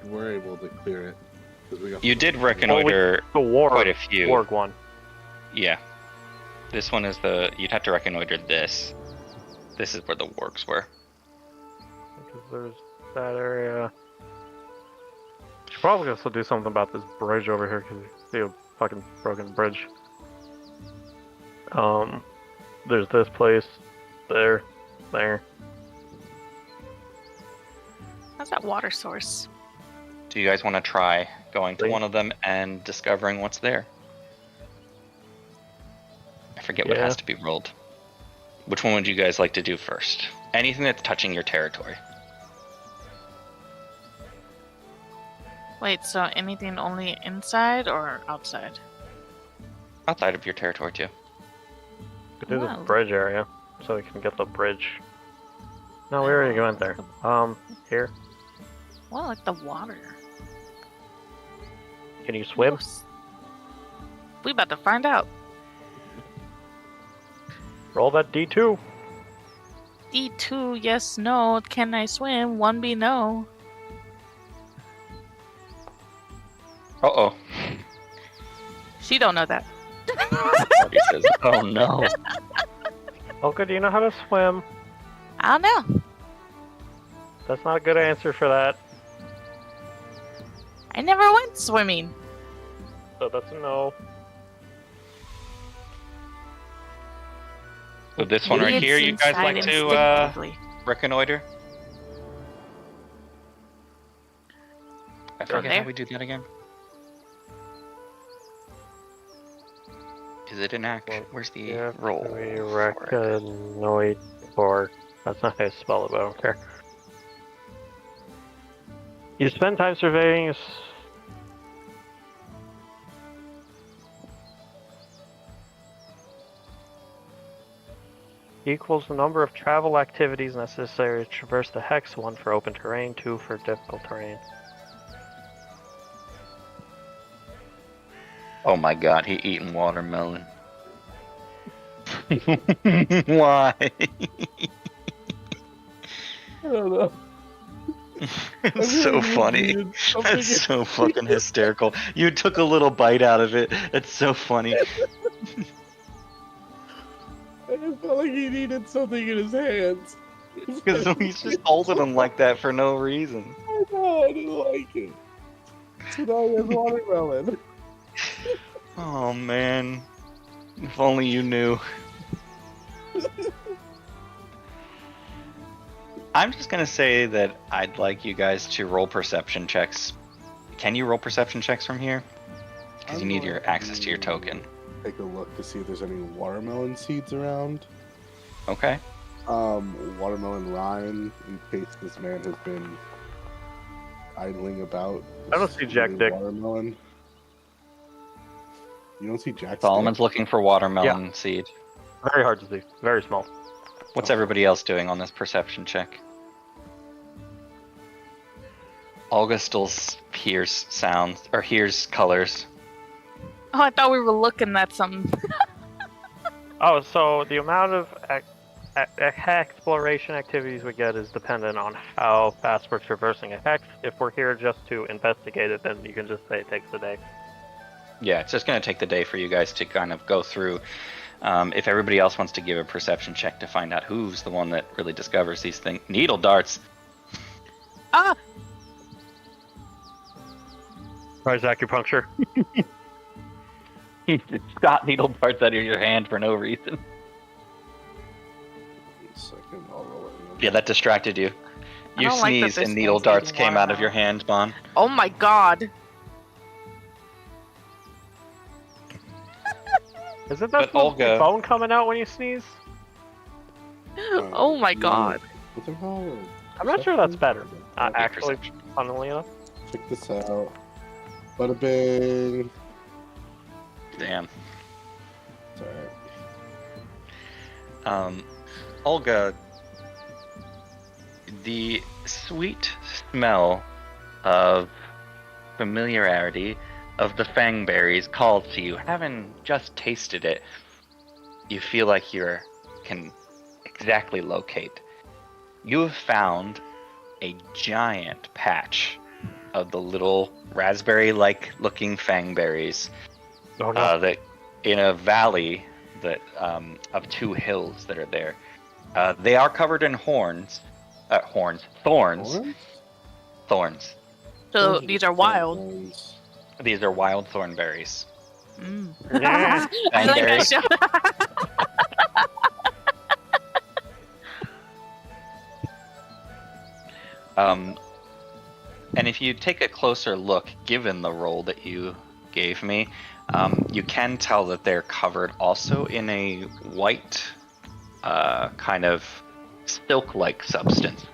were able to clear it. 'Cause we got You did reconnoiter The Warg. quite a few. Warg one. Yeah. This one is the... You'd have to reconnoiter this. This is where the wargs were. Because there's that area. Should probably also do something about this bridge over here because you see a fucking broken bridge. There's this place, there. How's that water source? Do you guys want to try going to Please. one of them and discovering what's there? I forget what Yeah. has to be rolled. Which one would you guys like to do first? Anything that's touching your territory. Wait, so anything only inside or outside? Outside of your territory, too. Could do Wow. the bridge area so we can get the bridge. No, we already went there. Here. Well, like the water. Can you swim? Yes. We about to find out. Roll that D2. D2, yes, no. Can I swim? 1B, no. Uh-oh. She don't know that. Party says, oh no. Okay, do you know how to swim? I don't know. That's not a good answer for that. I never went swimming. So that's a no. So this one right Idiots here, you guys inside like to instinctively. reconnoiter? I forget how there? we do that again. Is it an action? Where's the Yeah, roll? we for it? recognize or that's not how you spell it, but I don't care. You spend time surveying. Equals the number of travel activities necessary to traverse the hex. 1 for open terrain, 2 for difficult terrain. Oh my god, he eating watermelon. Why? I don't know. It's so funny. That's so fucking hysterical. You took a little bite out of it. That's so funny. I just felt like he needed something in his hands. Because he's just holding them like that for no reason. I know, I didn't like it. So now he has watermelon. Oh man. If only you knew. I'm just gonna say that I'd like you guys to roll perception checks. Can you roll perception checks from here? Because you need your access to your token. Take a look to see if there's any watermelon seeds around. Okay. Watermelon rind, in case this man has been idling about. I don't see Jack Dick. Watermelon. You don't see Jack Solomon's looking for watermelon seed. Very hard to see. Very small. What's everybody else doing on this perception check? Olga still hears sounds, or hears colors. Oh, I thought we were looking at something. Oh, so the amount of exploration activities we get is dependent on how fast we're traversing a hex. If we're here just to investigate it, then you can just say it takes a day. Yeah, it's just going to take the day for you guys to kind of go through. If everybody else wants to give a perception check to find out who's the one that really discovers these things. Needle darts. Ah! Tries acupuncture. You just got needle darts out of your hand for no reason. Second, I'll roll it. Yeah, that distracted you. I You don't like that sneezed this and needle thing's darts eating came out of your watermelon. hand, Bon. Oh my god. Isn't But that the Olga- bone coming out when you sneeze? Oh my god. What the hell? I'm not sure that's better. That'd be Actually, perception. funnily enough. Check this out. Bada bing. Damn. It's alright. Olga, the sweet smell of familiarity of the fangberries calls to you. Having just tasted it, you feel like you can exactly locate. You have found a giant patch of the little raspberry-like looking fangberries. Oh no. That in a valley that of 2 hills that are there. They are covered in thorns. Orange? Thorns. So these are wild. Orange. These are wild thornberries. Mm. Yeah. I like that Fangberry. show. And if you take a closer look, given the roll that you gave me, you can tell that they're covered also in a white kind of silk-like substance.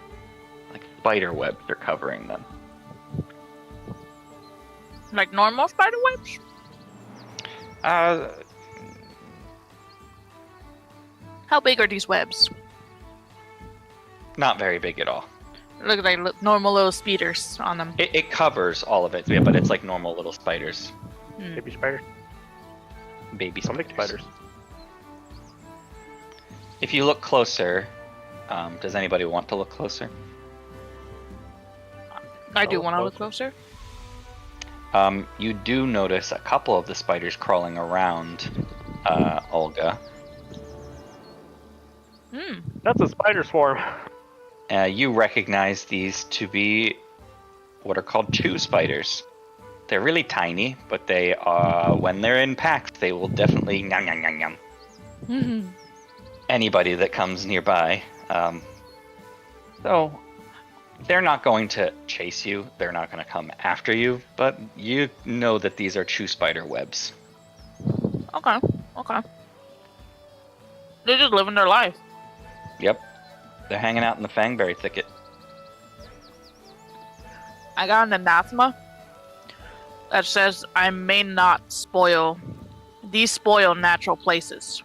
Like spider webs are covering them. Like normal spider webs? How big are these webs? Not very big at all. Look like normal little speeders on them. It covers all of it, yeah, but it's like normal little spiders. Hmm. Baby spider. Baby Some spiders. big spiders. If you look closer, does anybody want to look closer? I do Oh, want to look closer. closer. You do notice a couple of the spiders crawling around Olga. Hmm. That's a spider swarm. You recognize these to be what are called chew spiders. They're really tiny, but they are, when they're in packs, they will definitely yum yum yum yum Mhm. anybody that comes nearby. So they're not going to chase you. They're not going to come after you, but you know that these are chew spider webs. Okay. Okay. They're just living their life. Yep. They're hanging out in the Fangberry thicket. I got an anathema that says I may not spoil. These spoil natural places.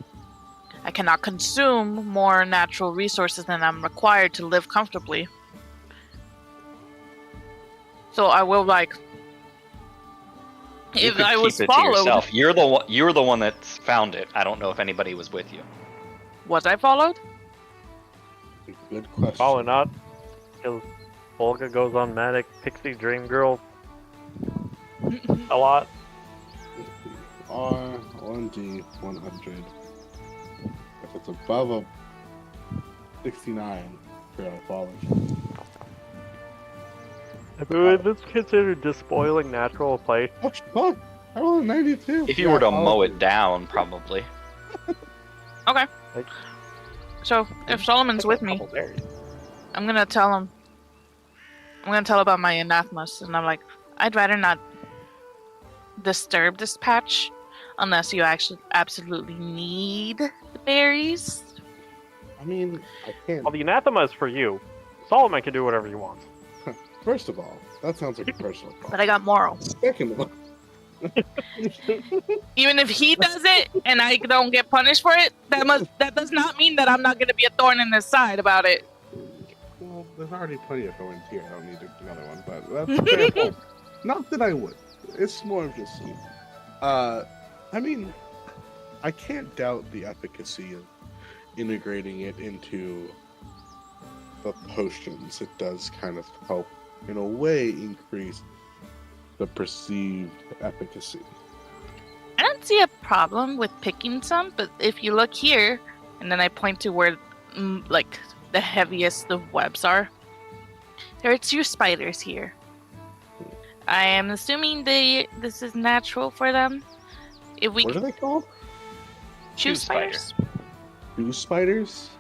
I cannot consume more natural resources than I'm required to live comfortably. So I will You if could I keep was it to followed. yourself. You're the one that found it. I don't know if anybody was with you. Was I followed? Good question. Probably not. Because Olga goes on manic pixie dream girl a lot. R1D 100. If it's above a 69, you're on falling. Is this considered despoiling natural place? Oh, fuck! I rolled a 92. If you were to mow it down, probably. Okay. So if Solomon's with me, I'm gonna tell him. I'm gonna tell about my anathemas, and I'm like, I'd rather not disturb this patch unless you actually absolutely need the berries. I mean, I can't. Well, the anathema is for you. Solomon can do whatever he wants. First of all, that sounds like a personal problem. But I got moral. Second of all, Even if he does it and I don't get punished for it, that does not mean that I'm not gonna be a thorn in his side about it. well, there's already plenty of thorns here. I don't need another one, but that's fair point. Not that I would. It's more of just. I mean, I can't doubt the efficacy of integrating it into the potions. It does kind of help, in a way, increase the perceived efficacy. I don't see a problem with picking some, but if you look here, and then I point to where, like, the heaviest of webs are, there are 2 spiders here. I am assuming this is natural for them. If we What are they called? Shoe Shoe spiders. Shoe spiders?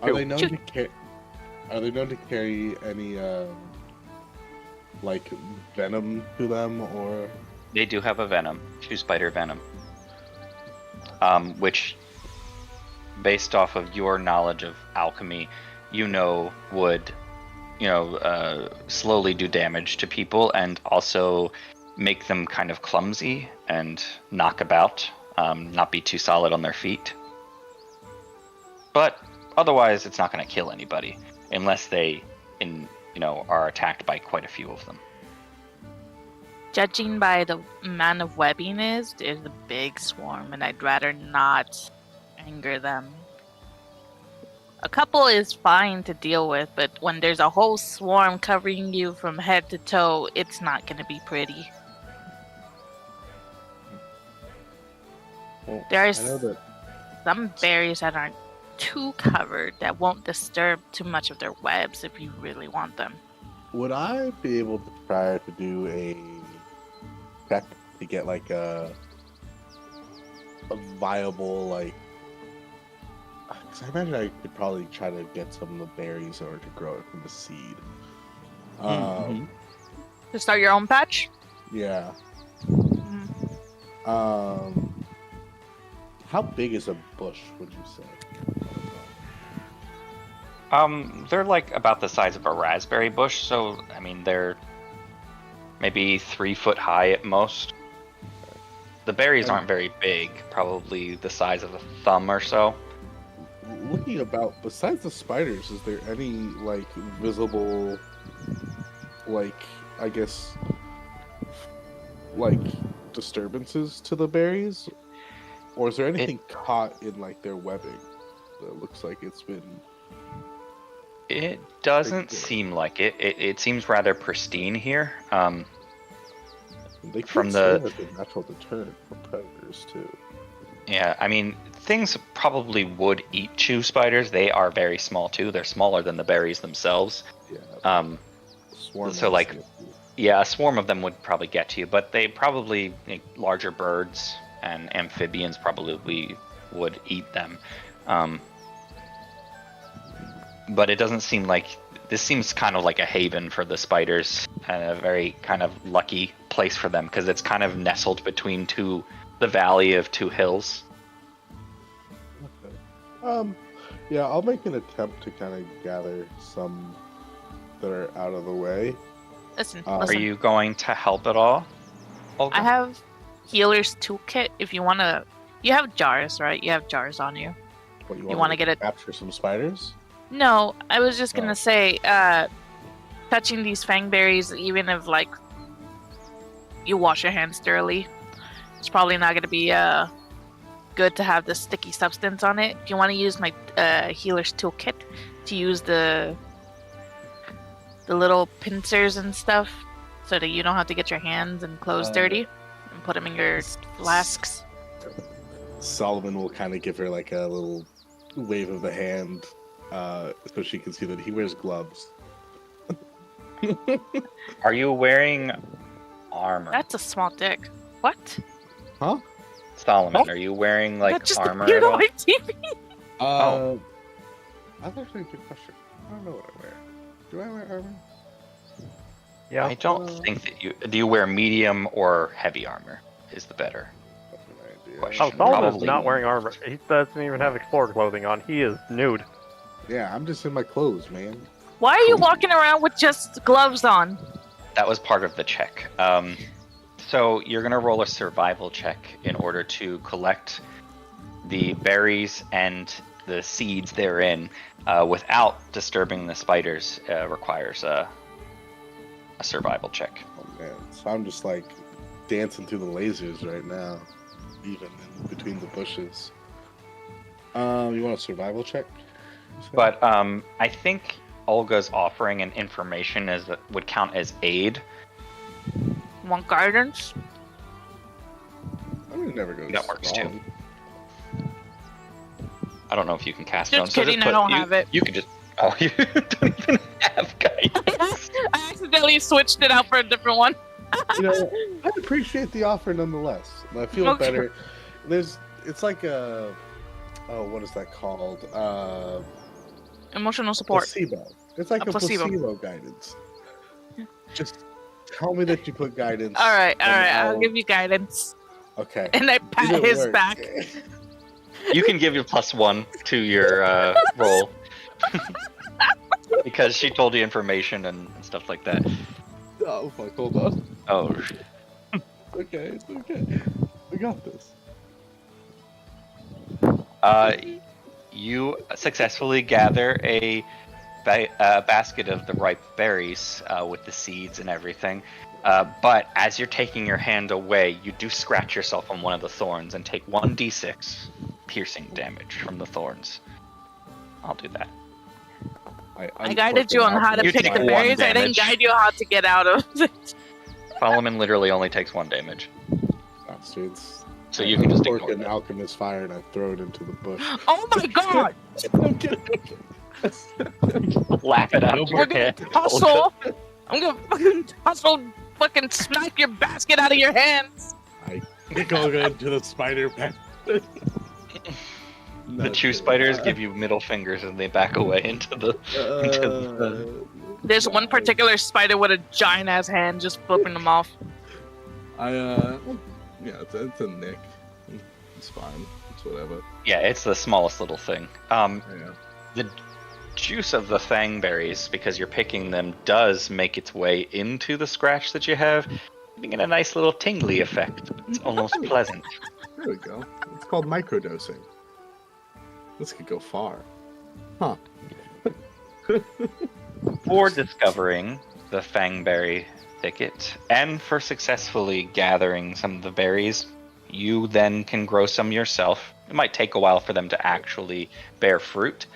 Are Shoe. they known to carry? Are they known to carry any like venom to them, or? They do have a venom, shoe spider venom, which, based off of your knowledge of alchemy, would, slowly do damage to people and also make them kind of clumsy and knock about, not be too solid on their feet. But otherwise, it's not going to kill anybody unless they, are attacked by quite a few of them. Judging by the amount of webbing there's a big swarm, and I'd rather not anger them. A couple is fine to deal with, but when there's a whole swarm covering you from head to toe, it's not going to be pretty. Well, There's I know that. some berries that aren't too covered that won't disturb too much of their webs if you really want them. Would I be able to try to do a check to get like a viable, like? Because I imagine I could probably try to get some of the berries or to grow it from the seed. To start your own patch? Yeah. Mm. How big is a bush, would you say? They're like about the size of a raspberry bush, so I mean they're maybe 3 foot high at most. The berries aren't very big, probably the size of a thumb or so. Looking about, besides the spiders, is there any like visible, like I guess, like disturbances to the berries, or is there anything caught in like their webbing that looks like it's been? It doesn't seem like it. It seems rather pristine here. They from could the- serve as a natural deterrent for predators too. Yeah, I mean, things probably would eat shoe spiders. They are very small too. They're smaller than the berries themselves. Yeah. Swarm so, like, ants, Yeah, a swarm of them would probably get to you, but they probably, larger birds and amphibians probably would eat them. But it doesn't seem like, this seems kind of like a haven for the spiders, and a very kind of lucky place for them, because it's kind of nestled between 2 the Valley of Two Hills. Okay. Yeah, I'll make an attempt to kind of gather some that are out of the way. Listen, Are listen. you going to help at all, Olga? I have healer's toolkit. If you want to, you have jars, right? You have jars on you. What, You wanna get it- capture some spiders? No, I was just gonna Oh. say, touching these fangberries, even if like you wash your hands thoroughly, it's probably not gonna be good to have the sticky substance on it. If you want to use my healer's toolkit to use the little pincers and stuff, so that you don't have to get your hands and clothes dirty, and put them in your flasks. Solomon will kind of give her like a little wave of the hand, so she can see that he wears gloves. Are you wearing armor? That's a small dick. What? Huh? Solomon, What? are you wearing like That just armor appeared at on all? my TV. That's actually a good question. I don't know what I wear. Do I wear armor? Yeah. I don't think that you do. You wear medium or heavy armor? Is the better That's an idea. question. Oh, Solomon's Probably. not wearing armor. He doesn't even have explorer clothing on. He is nude. Yeah, I'm just in my clothes, man. Why are you walking around with just gloves on? That was part of the check. So you're gonna roll a survival check in order to collect the berries and the seeds therein without disturbing the spiders. Requires a survival check. Oh man, so I'm just like dancing through the lasers right now, even in between the bushes. You want a survival check? You said? But I think Olga's offering an information would count as aid. Want guidance? I mean, it never goes That works, too. wrong. I don't know if you can cast Just stone. kidding, I don't have it. You can just. Oh, you don't even have guidance. I accidentally switched it out for a different one. You know, I appreciate the offer nonetheless. I feel Okay. better. It's like a, what is that called? Emotional support. Placebo. It's like A a placebo. placebo guidance. Just tell me that you put guidance. All right, and I'll give you guidance. Okay. And I pat It'll his work. back. You can give your +1 to your roll. Because she told you information and stuff like that. Oh fuck! Hold on. Oh, Okay, it's okay. We got this. you successfully gather a basket of the ripe berries with the seeds and everything. But as you're taking your hand away, you do scratch yourself on one of the thorns and take 1d6 piercing damage from the thorns. I'll do that. I guided you on how to You pick take the one berries. I damage. didn't guide you how to get out of it. Solomon literally only takes 1 damage. Bastards. So you can just Fork ignore an that. alchemist fire and I throw it into the bush. Oh my god! I'm kidding. Laugh it out of We're your gonna head. tussle! I'm gonna fucking tussle, fucking smack your basket out of your hands! I go into the spider pen. The two spiders give you middle fingers and they back away into the. There's one particular spider with a giant ass hand just flipping them off. Yeah, it's a nick. It's fine. It's whatever. Yeah, it's the smallest little thing. Yeah. The juice of the fangberries, because you're picking them, does make its way into the scratch that you have, giving it a nice little tingly effect. It's almost pleasant. There we go. It's called microdosing. This could go far. Huh. For discovering the fangberry thicket and for successfully gathering some of the berries, you then can grow some yourself. It might take a while for them to actually bear fruit,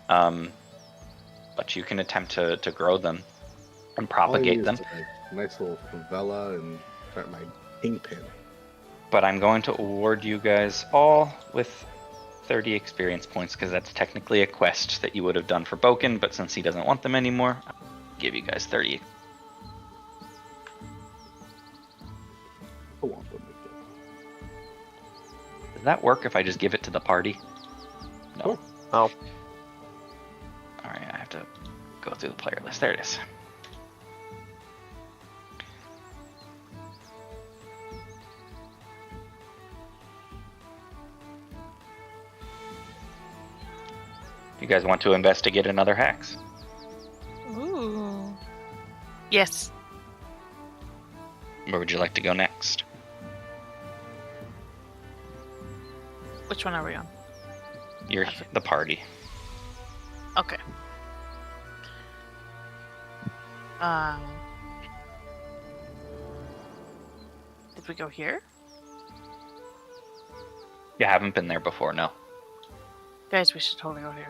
but you can attempt to grow them and propagate them. A nice little favela and start my kingpin. But I'm going to award you guys all with 30 experience points because that's technically a quest that you would have done for Boken, but since he doesn't want them anymore, I'll give you guys 30. I want them again. Does that work if I just give it to the party? No. Sure. Oh. Alright, I have to go through the player list. There it is. You guys want to investigate another hex? Ooh. Yes. Where would you like to go next? Which one are we on? You're the party. Okay. Did we go here? You haven't been there before, no. Guys, we should totally go here.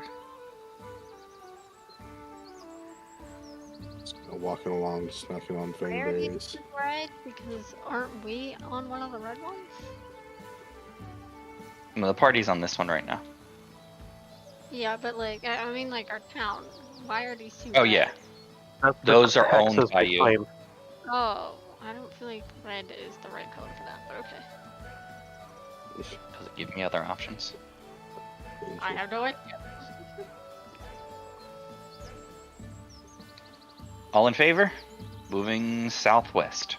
Walking along, snacking on Where are things. these red? Because aren't we on one of the red ones? Well, the party's on this one right now. Yeah, but like, I mean like our town. Why are these two Oh, red? yeah. Those are owned by you. Oh, I don't feel like red is the right color for that, but okay. Does it give me other options? I have no idea. All in favor? Moving southwest.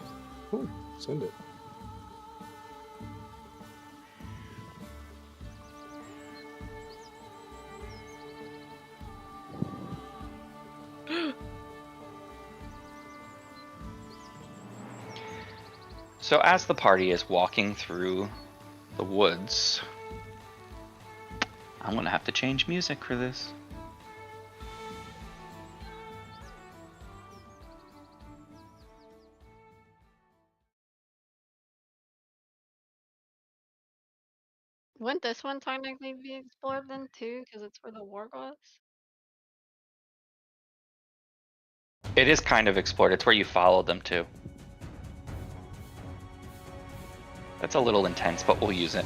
Cool. Send it. So as the party is walking through the woods, I'm gonna have to change music for this. Wouldn't this one technically be explored then too? Because it's where the Warg was? It is kind of explored. It's where you follow them to. That's a little intense, but we'll use it.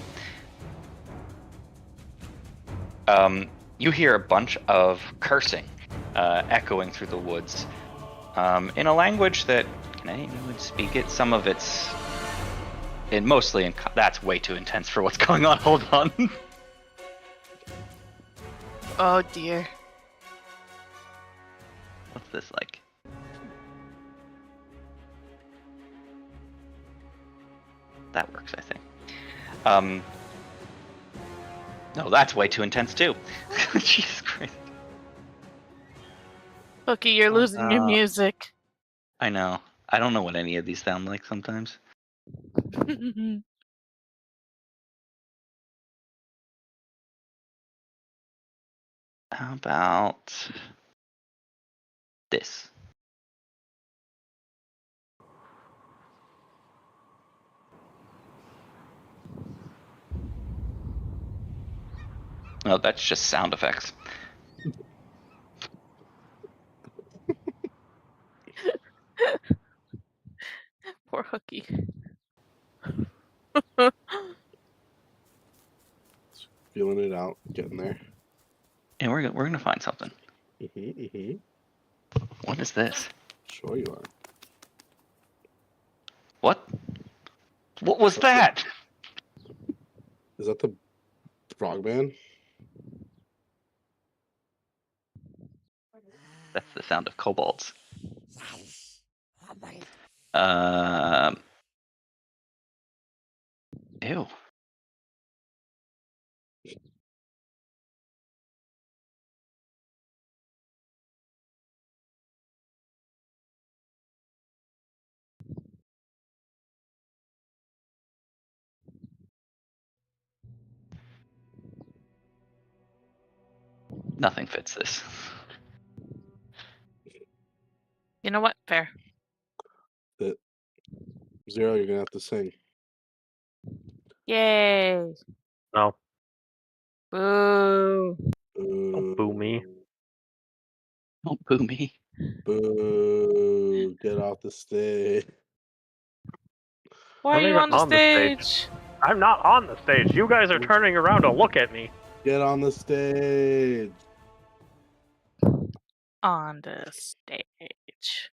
You hear a bunch of cursing echoing through the woods in a language that can anyone speak it? Some of it's mostly in. That's way too intense for what's going on. Hold on. Oh dear. What's this like? That works, I think. No, that's way too intense too. Jesus Christ. Cookie, you're losing your music. I know. I don't know what any of these sound like sometimes. How about this? Oh, that's just sound effects. Poor Hookie. Feeling it out, getting there. And we're gonna find something. Mm-hmm. What is this? Sure you are. What? What was that? Is that the frogman? That's the sound of kobolds. Ew. Nothing fits this. You know what? Fair. Zero, you're gonna have to sing. Yay. No, Boo. don't boo me. Don't boo me. Boo! Get off the stage. Why I'm are you even on the on the stage. stage? I'm not on the stage. You guys are turning around to look at me. Get on the stage. On the stage.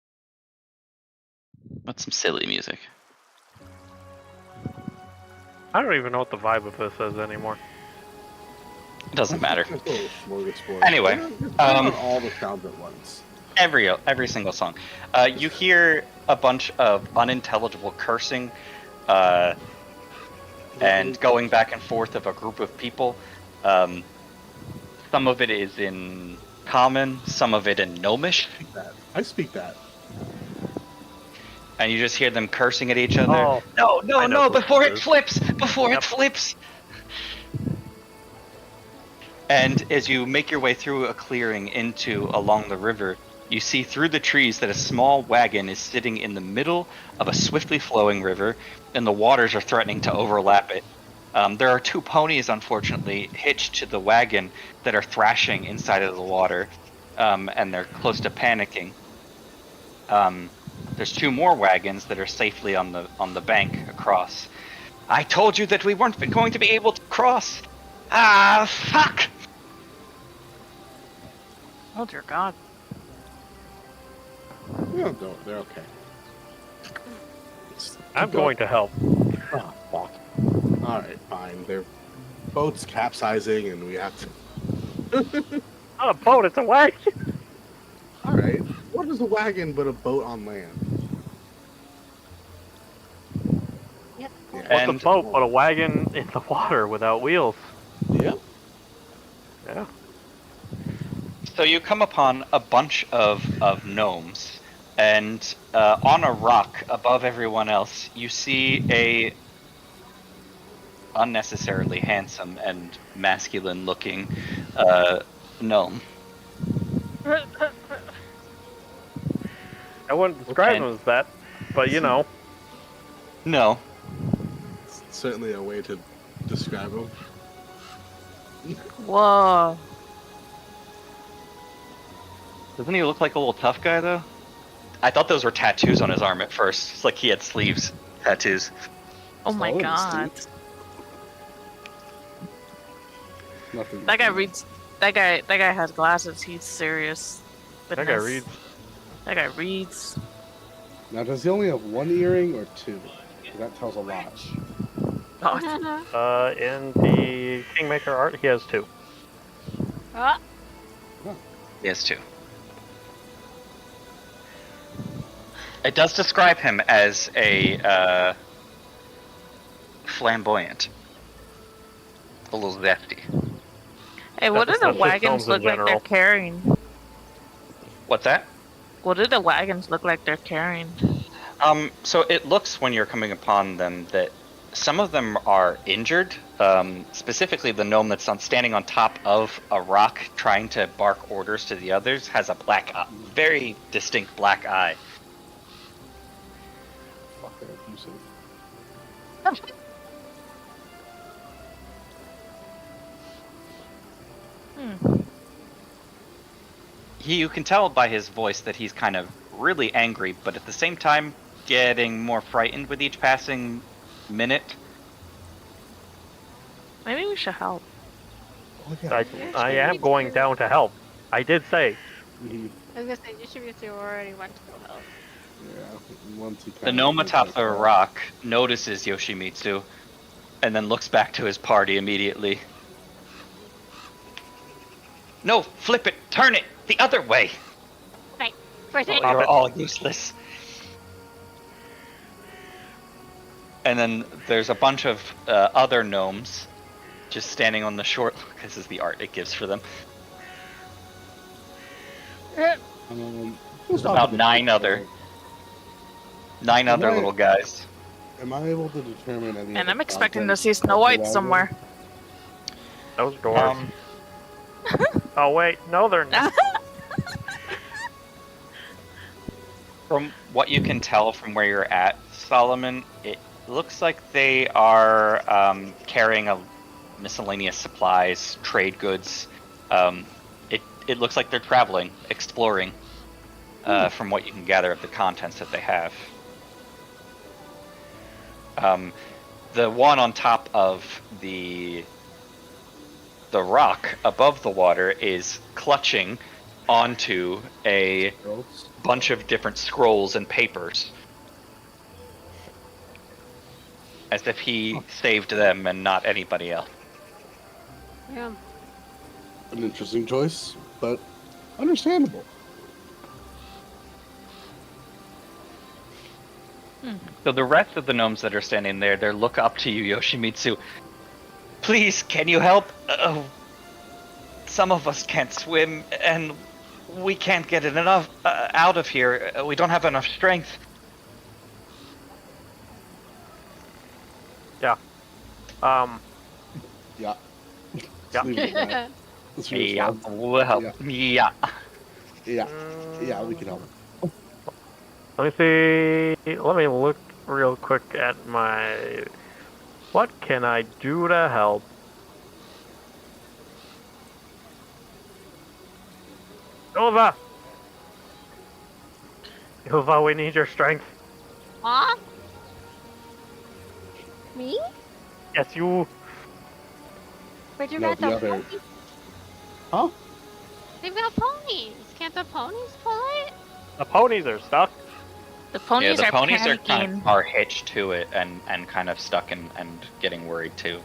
What's some silly music? I don't even know what the vibe of this is anymore. It doesn't matter. It's a little smorgasbord. Anyway, You're playing on all the sounds at once. Every single song. You hear a bunch of unintelligible cursing and going back and forth of a group of people. Some of it is in common, some of it in gnomish, I speak that. and you just hear them cursing at each other. Oh, No, no, I know no! who Before it it is. flips! Before Yep. it flips! And as you make your way through a clearing along the river, you see through the trees that a small wagon is sitting in the middle of a swiftly flowing river, and the waters are threatening to overlap it. There are 2 ponies, unfortunately, hitched to the wagon that are thrashing inside of the water, and they're close to panicking. There's 2 more wagons that are safely on the bank across. I told you that we weren't going to be able to cross. Ah, fuck! Oh dear God. No, they're okay. I'm going to help. Oh, fuck. Alright, fine. Their boat's capsizing and we have to... Not a boat, it's a wagon. Alright. What is a wagon but a boat on land? Yep. Yeah. What's And- a boat but a wagon in the water without wheels? Yep. Yeah. So you come upon a bunch of gnomes, and on a rock above everyone else, you see a unnecessarily handsome and masculine-looking gnome. I wouldn't describe Okay. him as that, but you know. No, It's certainly a way to describe them. Whoa. doesn't he look like a little tough guy though? I thought those were tattoos on his arm at first. It's like he had sleeves tattoos. Oh my Solid God. suit. Nothing. That guy reads. That guy has glasses. He's serious. That guy Goodness. reads. That guy reads. Now, does he only have 1 earring or 2? That tells a lot. Oh, In the Kingmaker art, he has 2. Ah, He has 2. It does describe him as a flamboyant, a little zesty. hey, what do That's the just wagons gnomes in look like they're general. carrying? What's that? What do the wagons look like they're carrying? So it looks when you're coming upon them that some of them are injured. Specifically, the gnome that's standing on top of a rock trying to bark orders to the others has a very distinct black eye. Fuck, they're abusive. You can tell by his voice that he's kind of really angry, but at the same time getting more frightened with each passing minute. Maybe we should help. Oh, yeah. I am going down to help. I did say. He, I was gonna say, Yoshimitsu already went to go help. yeah, once he The kinda gnome goes atop like the that. rock notices Yoshimitsu and then looks back to his party immediately. No, flip it, turn it, the other way. First Oh, aid. you're all useless. And then there's a bunch of other gnomes just standing on the shore. This is the art it gives for them. Who's about talking to 9 me? other Right. little guys. Am I able to determine any? And other I'm expecting to contents see of Snow the White wagon? somewhere. Those doors. Oh wait, no, they're not. From what you can tell from where you're at, Solomon, it looks like they are carrying a miscellaneous supplies, trade goods. It looks like they're traveling, exploring, from what you can gather of the contents that they have. The one on top of the rock above the water is clutching onto a Girls? bunch of different scrolls and papers, as if he saved them and not anybody else. Yeah. An interesting choice, but understandable. So the rest of the gnomes that are standing there, they look up to you, Yoshimitsu. Please, can you help? some of us can't swim, and we can't get it enough out of here. We don't have enough strength. Yeah. Yeah. Yeah. Leave it at that. That's your Yeah, response. we'll help. Yeah. Yeah. Yeah, we can help. Let me see. Let me look real quick at my. What can I do to help? Ilva! Ilva, we need your strength. Huh? Me? Yes, you. But you No, got the the other- ponies. Huh? They've got ponies. Can't the ponies pull it? The ponies are stuck. The ponies yeah, the are ponies panicking. are hitched to it and kind of stuck and getting worried too.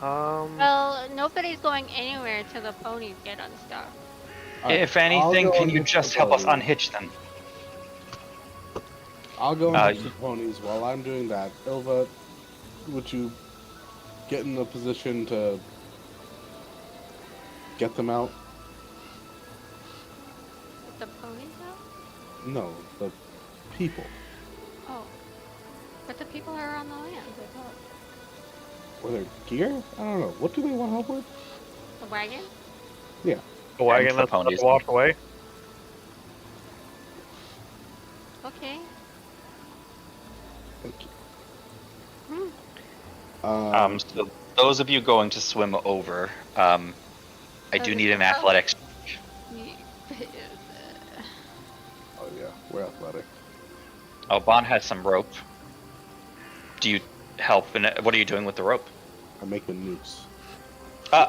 Well, nobody's going anywhere till the ponies get unstuck. Alright, If I'll anything, go can you unhitch just the help us ponies. unhitch them? I'll go and Uh, hitch the ponies. While I'm doing that, Ilva, would you get in a position to get them out? With the ponies out? No, the people. Oh. But the people are on the land, I thought. Or their gear? I don't know. What do they want help with? The wagon? The wagon the that's ponies. washed away. Okay. Thank you. Hmm. So those of you going to swim over, I do need an athletics. Oh yeah, we're athletic. Oh, Bon has some rope. Do you help? What are you doing with the rope? I'm making nukes. Uh,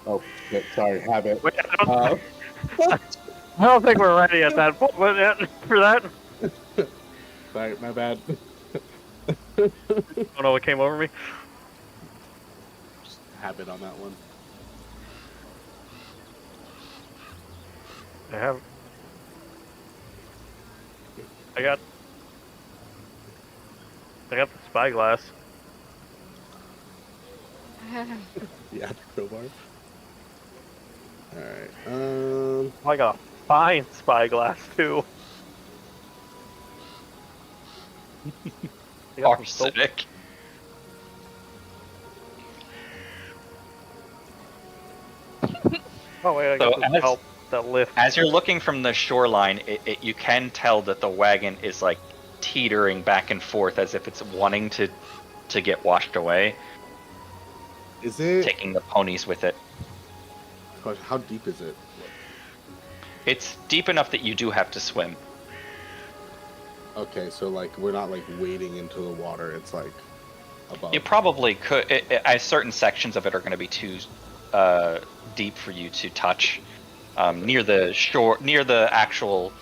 Oh, shit, sorry, habit. Wait, Uh, I don't think we're ready at that point for that. Sorry, my bad. Oh no, what came over me? Just habit on that one. I got the spyglass. Yeah, the crowbar. Alright, I got a fine spyglass too. I got some soap. arsenic. Oh wait, I So got some as- help that lift. As you're looking from the shoreline, you can tell that the wagon is like teetering back and forth as if it's wanting to get washed away, is it? taking the ponies with it. How deep is it? It's deep enough that you do have to swim. Okay, so like we're not like wading into the water. It's like above. You probably could. Certain sections of it are going to be too deep for you to touch. Near the shore, near the actual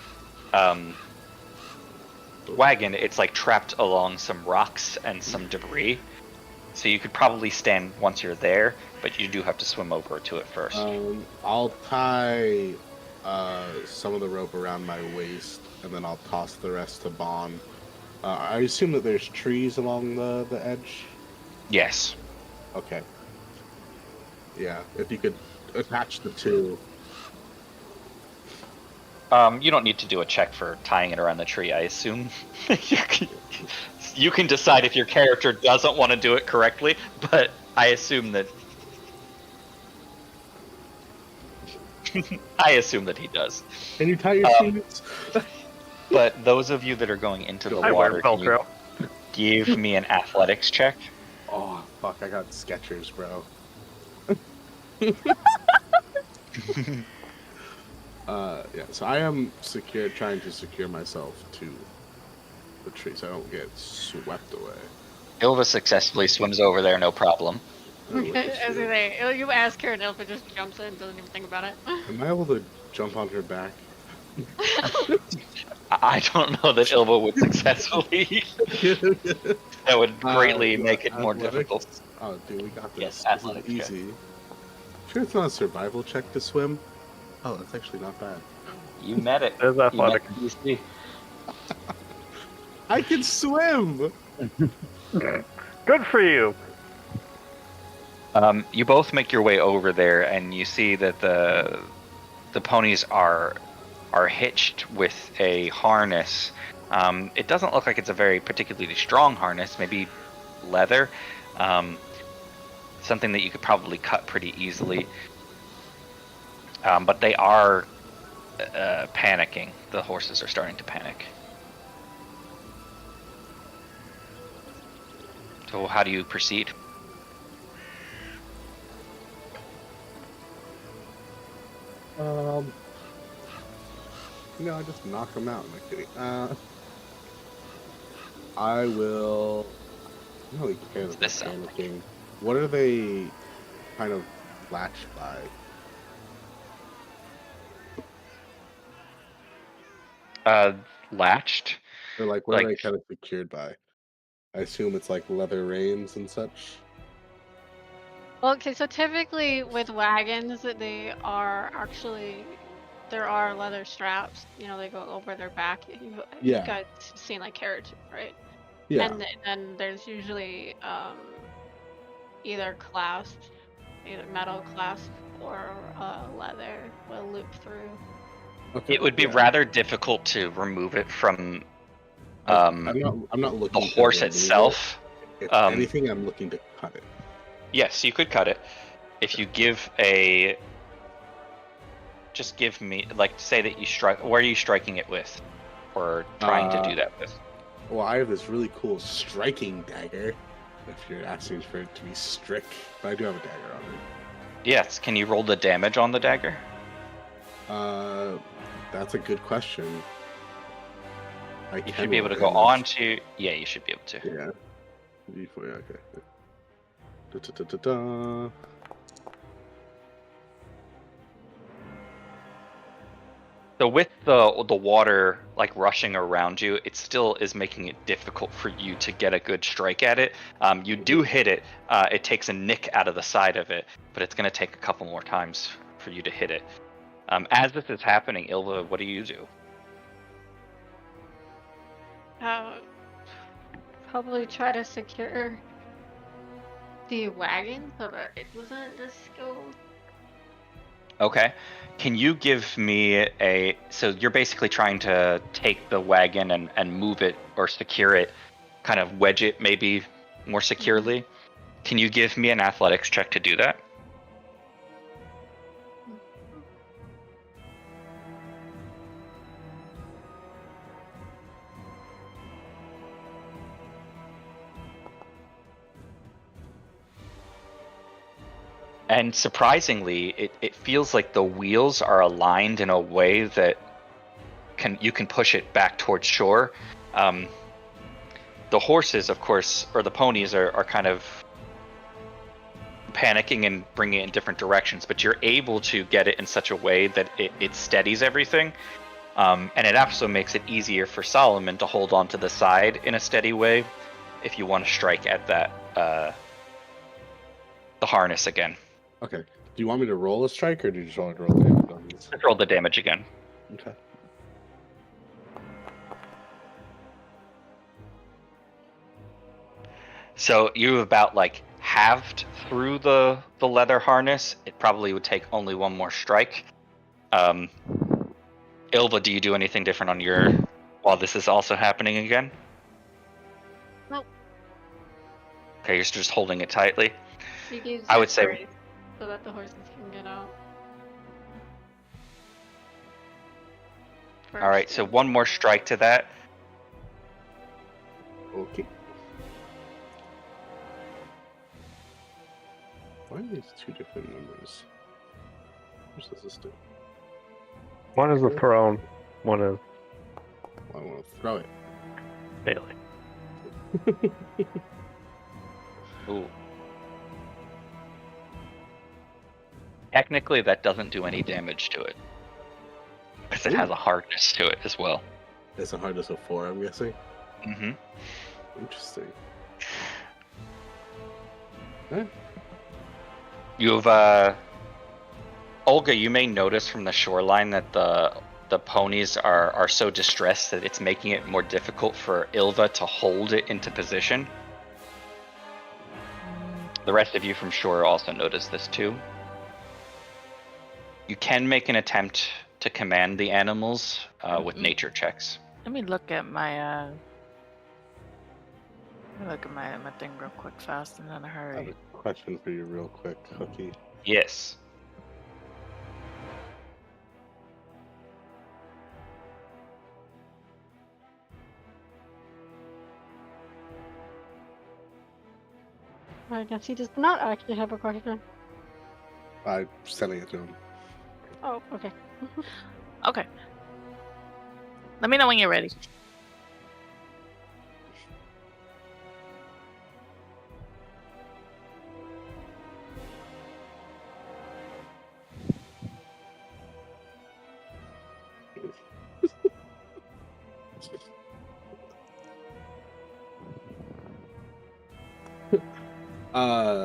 wagon, it's like trapped along some rocks and some debris. So you could probably stand once you're there, but you do have to swim over to it first. I'll tie some of the rope around my waist, and then I'll toss the rest to Bon. I assume that there's trees along the edge. Yes. Okay. Yeah, if you could attach the two. You don't need to do a check for tying it around the tree, I assume. You can decide if your character doesn't want to do it correctly, but I assume that he does. Can you tie your shoes? But those of you that are going into the I wear water, can you Velcro. give me an athletics check? Oh fuck! I got Skechers, bro. Yeah. So I am trying to secure myself to the tree so I don't get swept away. Ilva successfully swims over there, no problem. Oh, look at As you. you ask her and Ilva just jumps in, doesn't even think about it. Am I able to jump on her back? I don't know that Ilva would successfully. That would greatly make it more athletics? difficult. Oh, dude, we got this. Yes, This is athletics, okay. easy. Sure, it's not a survival check to swim. Oh, that's actually not bad. You met it. There's athletic. You met the DC. I can swim. Good for you. You both make your way over there, and you see that the ponies are hitched with a harness. It doesn't look like it's a very particularly strong harness, maybe leather, something that you could probably cut pretty easily. But they are panicking. The horses are starting to panic. So how do you proceed? I just knock them out. Am I kidding? I will. I'm not really care that they're This sound like panicking. What are they kind of latched by? Latched. Or like, what are they Like, kind of secured by? I assume it's like leather reins and such. Well, okay, so typically with wagons, they are actually there are leather straps. They go over their back. You Yeah. guys seen like carriage, right? Yeah. And then there's usually either clasp, either metal clasp or leather will loop through. Okay. it would be yeah. rather difficult to remove it from I'm not looking the to horse remove itself. it. If anything, I'm looking to cut it. Yes, you could cut it. If you just give me, like, say that you strike. Where are you striking it with, or trying to do that with? Well, I have this really cool striking dagger. If you're asking for it to be strict, but I do have a dagger on it. Yes. Can you roll the damage on the dagger? That's a good question. You should be able to go on to. Yeah, you should be able to. Yeah. D4, okay. Da-da-da-da-da. So with the water like rushing around you, it still is making it difficult for you to get a good strike at it. You do hit it. It takes a nick out of the side of it, but it's going to take a couple more times for you to hit it. As this is happening, Ilva, what do you do? Probably try to secure the wagon so that it doesn't just go. Okay. Can you give me so you're basically trying to take the wagon and move it or secure it, kind of wedge it maybe more securely. Can you give me an athletics check to do that? And surprisingly, it feels like the wheels are aligned in a way that you can push it back towards shore. The horses, of course, or the ponies are kind of panicking and bringing it in different directions, but you're able to get it in such a way that it steadies everything. And it also makes it easier for Solomon to hold on to the side in a steady way if you want to strike at that the harness again. Okay. Do you want me to roll a strike, or do you just want to roll damage on these? Let's roll the damage again. Okay. So you about like halved through the leather harness. It probably would take only one more strike. Ilva, do you do anything different on your while this is also happening again? Nope. Okay, you're just holding it tightly. I would say say so that the horses can get out. All right, so one more strike to that. Okay. Why are these two different numbers? What does this do? One is a throne, one is I want to throw it. Bailey. Ooh. Technically, that doesn't do any damage to it. Because it has a hardness to it as well. It's a hardness of 4, I'm guessing. Mm-hmm. Interesting. Huh? You've, Olga, you may notice from the shoreline that the ponies are so distressed that it's making it more difficult for Ilva to hold it into position. The rest of you from shore also notice this too. You can make an attempt to command the animals with nature checks. Let me look at my my thing real quick, fast, and in a I have hurry. a question for you, real quick, Cookie. Yes. I guess he does not actually have a question. I'm sending it to him. Oh, okay. Okay. Let me know when you're ready.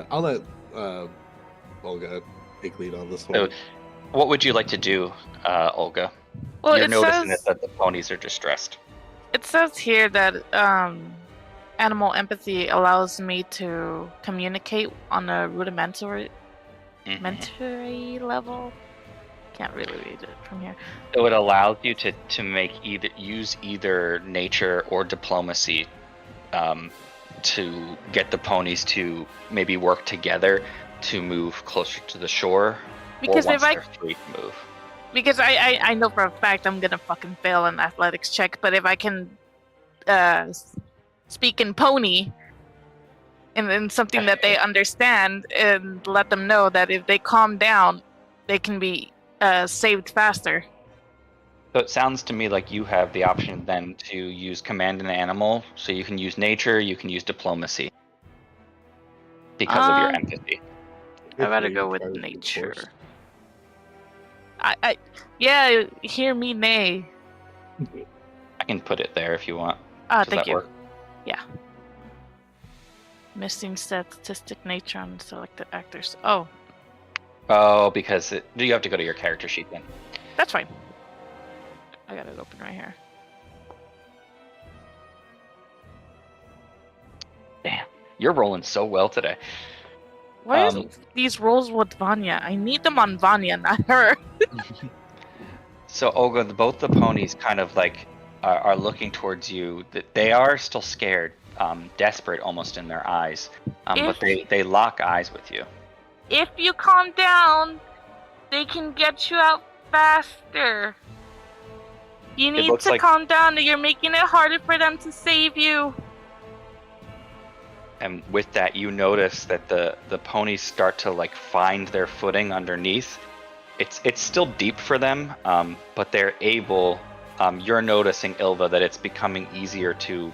I'll let Olga take lead on this one. So, what would you like to do, Olga? Well, You're it noticing says that the ponies are distressed. it says here that animal empathy allows me to communicate on a rudimentary level. Can't really read it from here. So it allows you to make use either nature or diplomacy to get the ponies to maybe work together to move closer to the shore, Because or once if I they're free to move. Because I know for a fact I'm gonna fucking fail an athletics check, but if I can speak in pony and in something that they understand and let them know that if they calm down, they can be saved faster. So it sounds to me like you have the option then to use command an animal, so you can use nature, you can use diplomacy because of your empathy. I better Maybe go try with with the nature. force. Yeah, hear me nay. I can put it there if you want. Thank Does that you. work? Yeah. Missing statistic nature on selected actors. Oh, Oh, because you have to go to your character sheet then. that's fine. I got it open right here. Damn, you're rolling so well today. Why is these rolls with Vanya? I need them on Vanya, not her. So Olga, both the ponies kind of like are looking towards you. They are still scared, desperate almost in their eyes, but they lock eyes with you. If you calm down, they can get you out faster. You need to calm down, or you're making it harder for them to save you. And with that, you notice that the ponies start to like find their footing underneath. It's still deep for them, but they're able. You're noticing, Ilva, that it's becoming easier to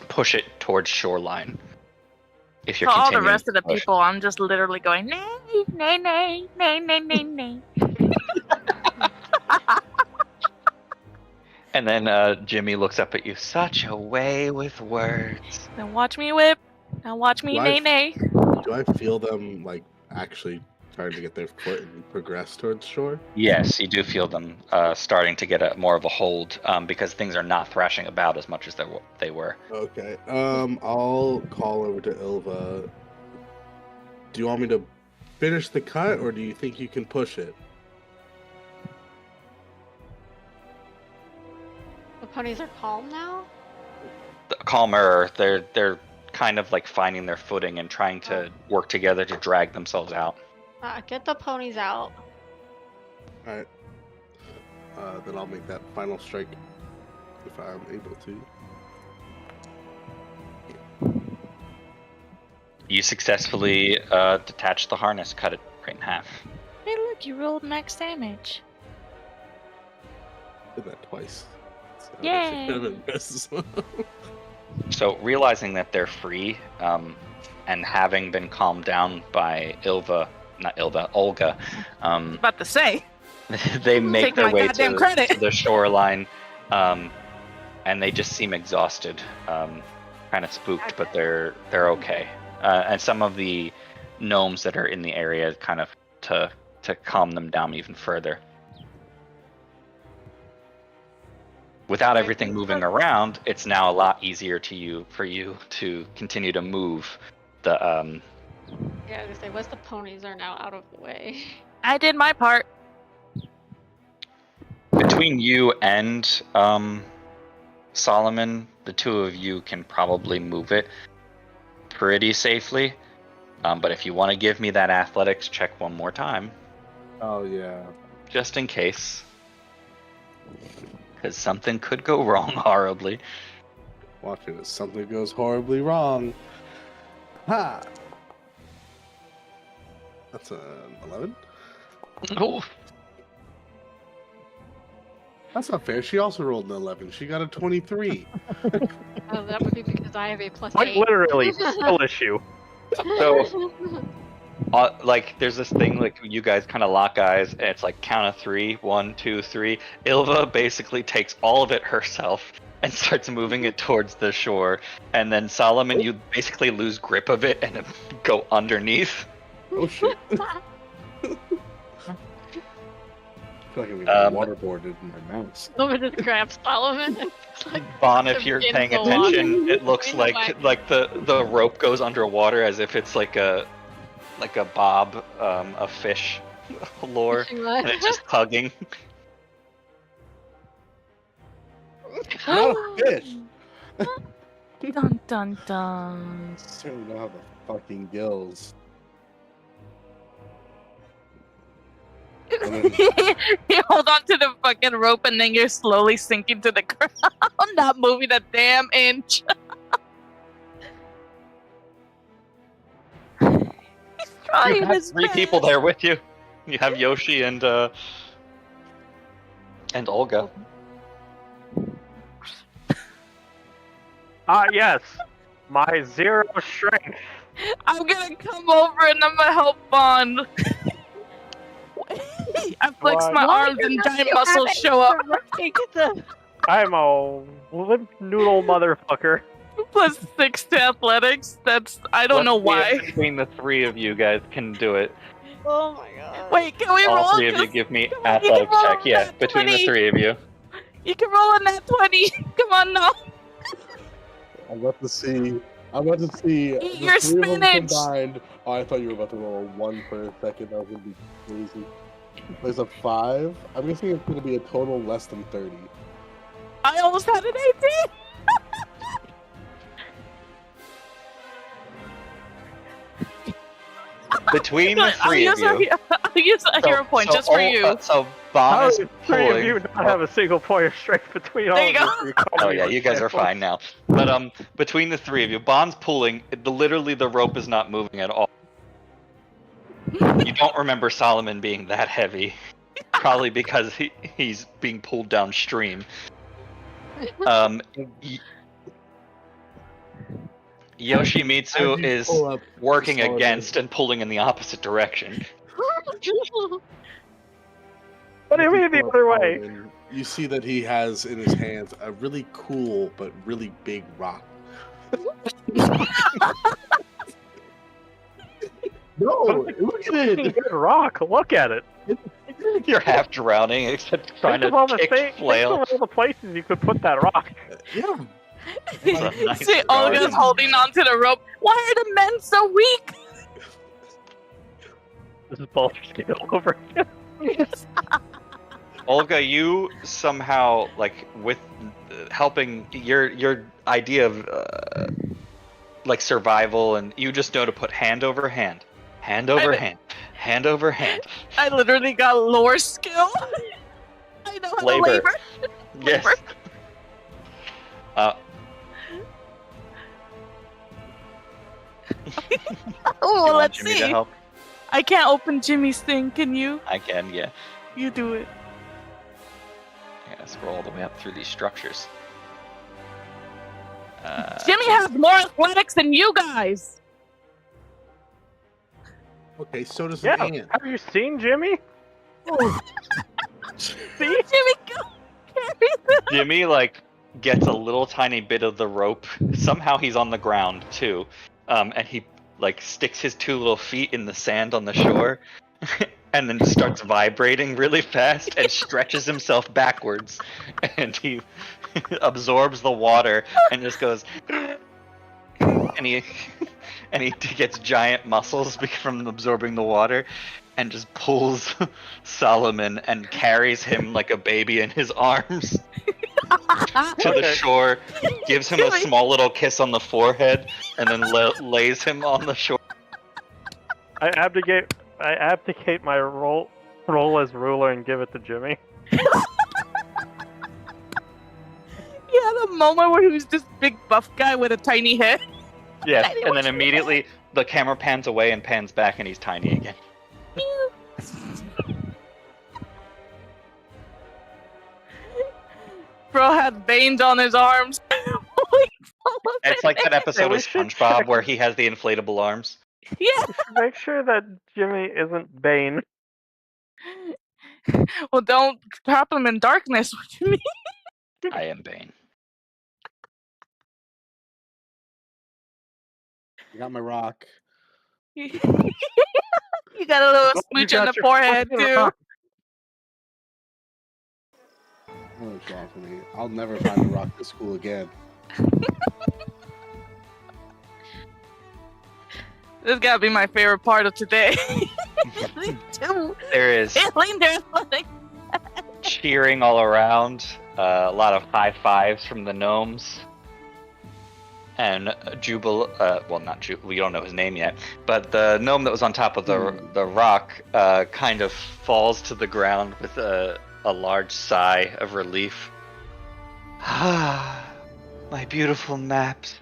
push it towards shoreline. If you're For all the continuing rest of the to push. people, I'm just literally going nay, nay, nay, nay, nay, nay, nay. And then Jimmy looks up at you. Such a way with words. Now watch me whip. Now watch me nay, nay. Do I feel them like actually trying to get their foot and progress towards shore? Yes, you do feel them starting to get more of a hold because things are not thrashing about as much as they were. Okay. I'll call over to Ilva. Do you want me to finish the cut, or do you think you can push it? The ponies are calm now? Calmer. They're kind of like finding their footing and trying to work together to drag themselves out. Get the ponies out. Alright. Then I'll make that final strike if I'm able to. You successfully detach the harness, cut it right in half. Hey, look, you rolled max damage. Did that twice. So Yay! So realizing that they're free, and having been calmed down by Olga, About to say. they make Take their my way goddamn to credit. the shoreline, and they just seem exhausted, kind of spooked, but they're okay. And some of the gnomes that are in the area kind of to calm them down even further. Without everything moving around, it's now a lot easier for you to continue to move the Yeah, I was gonna say, once the ponies are now out of the way. I did my part. Between you and Solomon, the two of you can probably move it pretty safely. But if you want to give me that athletics check one more time, Oh yeah. just in case, because something could go wrong horribly. Watch it. If something goes horribly wrong. Ha! That's an 11. Oh, That's not fair. She also rolled an 11. She got a 23. Oh, that would be because I have a plus Quite 8. literally, skill issue. so like there's this thing like you guys kind of lock eyes, and it's like count of 3, 1, 2, 3. Ilva basically takes all of it herself and starts moving it towards the shore, and then Solomon, you basically lose grip of it and go underneath. Oh shit. I feel like I'm getting waterboarded in my mouse. Someone just grabs Solomon. And like, Bon, if you're paying begins the water. attention, it looks In the like the rope goes underwater as if it's like a bob, a fish lure, Fishing and line. it's just tugging. Not a fish! Dun dun dun. Certainly don't have the fucking gills. You hold on to the fucking rope and then you're slowly sinking to the ground, not moving a damn inch. He's trying You have his 3 people best. there with you. You have Yoshi and Olga. Yes. My 0 strength. I'm gonna come over and I'm gonna help Bond. I flex Why? my Why arms and does giant you muscles have show up. I'm a limp noodle motherfucker. Plus 6 to athletics. I don't know why. Between the 3 of you guys can do it. Oh my god. Wait, can we roll? All 3 of you Just- give me come on, you can athletics roll check. Yeah, that between the 20. 3 of you. You can roll a nat 20. Come on now. I'm about to see. the Eat your 3 of them spinach! combined. Oh, I thought you were about to roll a 1 for a second. That was gonna be crazy. There's a 5. I'm guessing it's gonna be a total less than 30. I almost had an 18. Between the 3 of you. I'll use a hero point just for you. So Bon How is did 3 of you pulling. not have a single point of strength between all There of you you? go. Oh yeah, you guys are fine now. But between the 3 of you, Bon's pulling. Literally, the rope is not moving at all. You don't remember Solomon being that heavy, probably because he's being pulled downstream. Y- Yoshimitsu As you is pull up working Solomon. against and pulling in the opposite direction. What do you mean the other way? Solomon, you see that he has in his hands a really cool but really big rock. No, look at Fucking it. good rock. Look at it. You're half drowning, except trying Think of all to the kick think flail. of all the places you could put that rock. Yeah. That's a nice See, Olga's garden. holding onto the rope. Why are the men so weak? This is bullshit all over again. Olga, you somehow like with helping your idea of like survival, and you just know to put hand over hand, hand over hand, hand over hand. I literally got lore skill. I know how to Labor. labor. Yes. Oh, You want let's Jimmy to see. help? I can't open Jimmy's thing. Can you? I can, yeah. You do it. I gotta scroll all the way up through these structures. Jimmy has more athletics than you guys. Okay, so does Yeah, an ant. have you seen Jimmy? See? Jimmy, go carry them. Jimmy like gets a little tiny bit of the rope. Somehow he's on the ground too, and he like sticks his 2 little feet in the sand on the shore, and then starts vibrating really fast and stretches himself backwards, and he absorbs the water and just goes. and he and he gets giant muscles from absorbing the water, and just pulls Solomon and carries him like a baby in his arms to the Okay. shore, gives him a small little kiss on the forehead, and then lays him on the shore. I abdicate my role as ruler and give it to Jimmy. Yeah, the moment where he was this big buff guy with a tiny head. Yes, and then immediately the camera pans away and pans back, and he's tiny again. Bro had veins on his arms. It's like that episode we of should SpongeBob check- where he has the inflatable arms. Yeah. Make sure that Jimmy isn't Bane. Well, don't trap him in darkness. What do you mean? I am Bane. I got my rock. You got a little You smooch got on the your forehead fucking too. rock. What's wrong with me? I'll never find a rock this cool again. This gotta be my favorite part of today. Me too. There is Laying there like cheering all around. A lot of high fives from the gnomes. And Jubal, well, not Jubal, we don't know his name yet, but the gnome that was on top of the rock kind of falls to the ground with a large sigh of relief. Ah, my beautiful maps.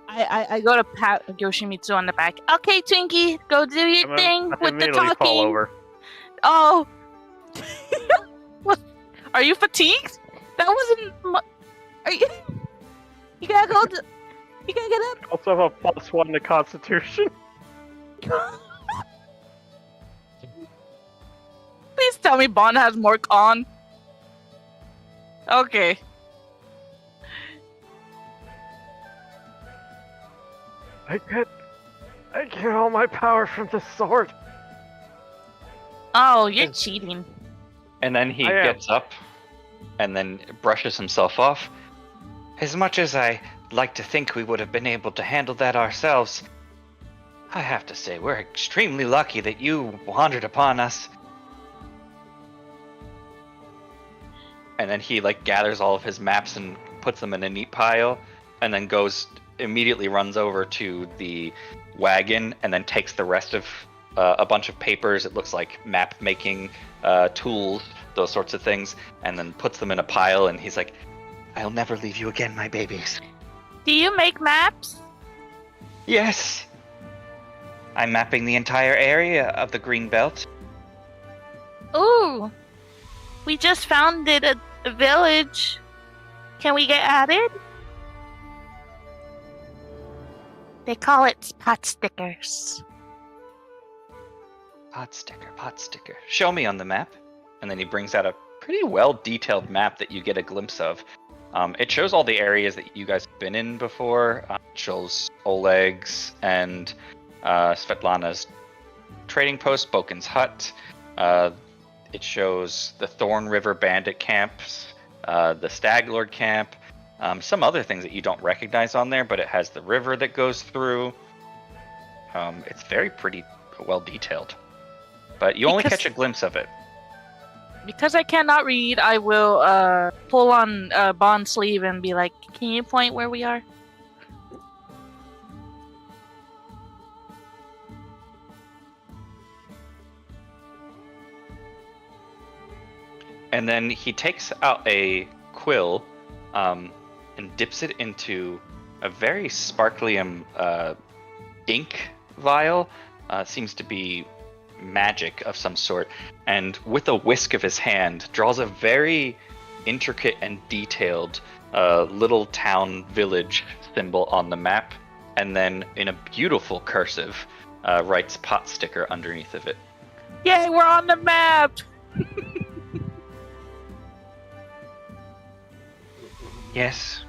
I go to pat Yoshimitsu on the back. Okay, Twinkie, go do your And then thing I with the immediately talking. fall over. Oh. What? Are you fatigued? That wasn't. Are you? You gotta go. You gotta get up. Also have a +1 to Constitution. Please tell me Bond has more con. Okay. I get all my power from the sword. Oh, you're cheating. And then he I am. gets up and then brushes himself off. As much as I like to think we would have been able to handle that ourselves, I have to say we're extremely lucky that you wandered upon us. And then he gathers all of his maps and puts them in a neat pile, and then immediately runs over to the wagon and then takes the rest of a bunch of papers. It looks like map making tools, those sorts of things, and then puts them in a pile, and he's like, I'll never leave you again, my babies. Do you make maps? Yes. I'm mapping the entire area of the green belt. Ooh. We just founded a village. Can we get added? They call it Potstickers. Potsticker. Show me on the map. And then he brings out a pretty well detailed map that you get a glimpse of. It shows all the areas that you guys have been in before. It shows Oleg's and Svetlana's trading post, Boken's hut. It shows the Thorn River bandit camps, the Stag Lord camp, some other things that you don't recognize on there, but it has the river that goes through. It's pretty well detailed. But you only catch a glimpse of it. Because I cannot read, I will pull on Bond's sleeve and be like, can you point where we are? And then he takes out a quill and dips it into a very sparkly ink vial. Seems to be magic of some sort. And with a whisk of his hand, draws a very intricate and detailed little town village symbol on the map. And then in a beautiful cursive, writes Potsticker underneath of it. Yay, we're on the map! Yes.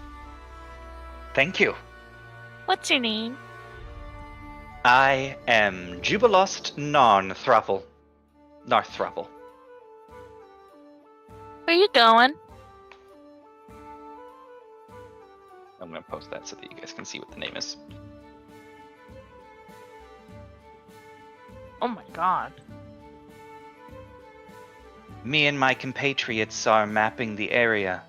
Thank you. What's your name? I am Jubilost Narthruffle. Where you going? I'm gonna post that so that you guys can see what the name is. Oh my god. Me and my compatriots are mapping the area.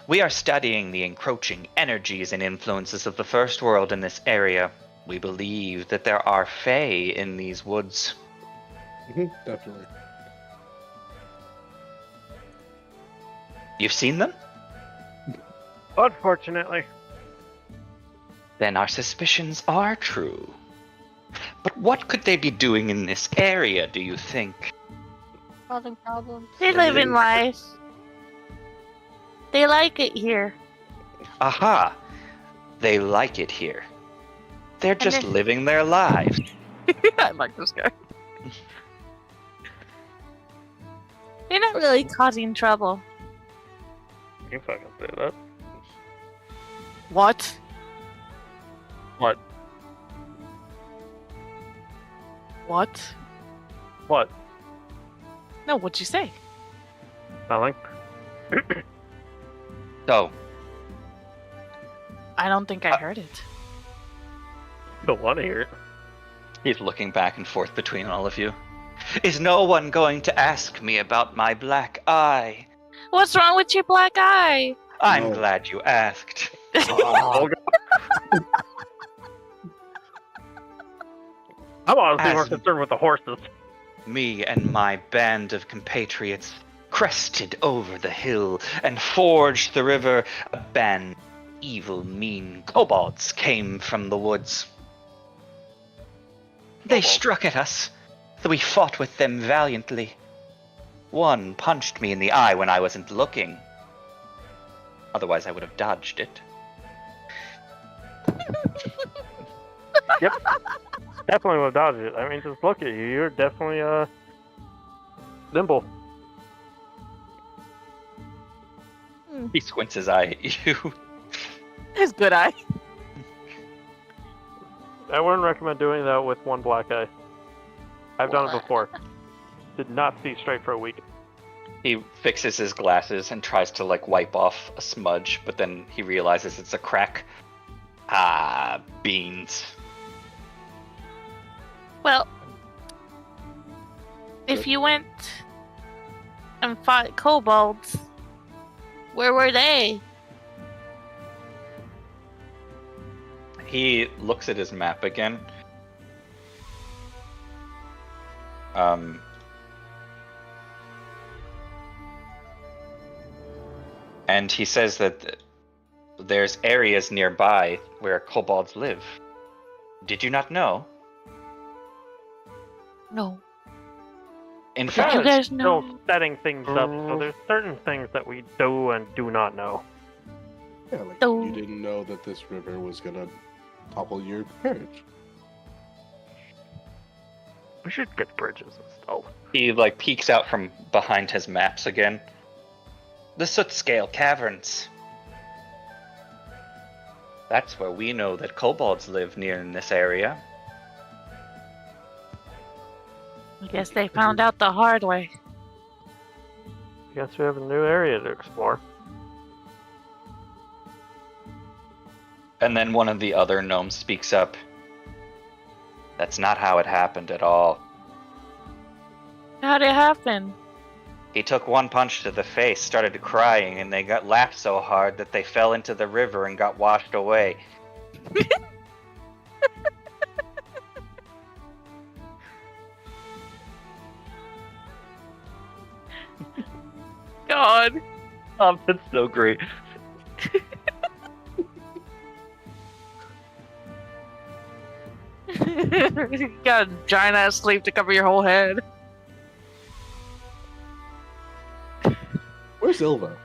We are studying the encroaching energies and influences of the First World in this area. We believe that there are Fae in these woods. Definitely. You've seen them? Unfortunately. Then our suspicions are true. But what could they be doing in this area, do you think? Causing problems. They live in life. They like it here. Aha! They like it here. They're just then- living their lives. I like this guy. They're not really causing trouble. You fucking say that. What? What? What? What? No, what'd you say? Nothing. So, I don't think I heard it. Don't want to hear it. he's looking back and forth between all of you. Is no one going to ask me about my black eye? What's wrong with your black eye? I'm No. glad you asked. I'm honestly more As- concerned with the horses. Me and my band of compatriots crested over the hill and forged the river. A band of evil, mean kobolds came from the woods. They Kobolds. struck at us, so we fought with them valiantly. One punched me in the eye when I wasn't looking. Otherwise, I would have dodged it. Definitely will dodge it. I mean, just look at you. You're definitely, nimble. He squints his eye at you. His good eye. I wouldn't recommend doing that with one black eye. I've done it What? before. Did not see straight for a week. He fixes his glasses and tries to wipe off a smudge, but then he realizes it's a crack. Ah, beans. Well, if you went and fought kobolds, where were they? He looks at his map again. And he says that there's areas nearby where kobolds live. Did you not know? No. In Did fact, you guys Still know? setting things up, so there's certain things that we do and do not know. Yeah, like So- you didn't know that this river was gonna topple your carriage. We should get bridges installed. he peeks out from behind his maps again. The Soot Scale Caverns. That's where we know that kobolds live near in this area. I guess they found out the hard way. Guess we have a new area to explore. And then one of the other gnomes speaks up. That's not how it happened at all. How'd it happen? He took one punch to the face, started crying, and they laughed so hard that they fell into the river and got washed away. God. Oh, that's so great. You got a giant ass sleeve to cover your whole head. Where's Ilva?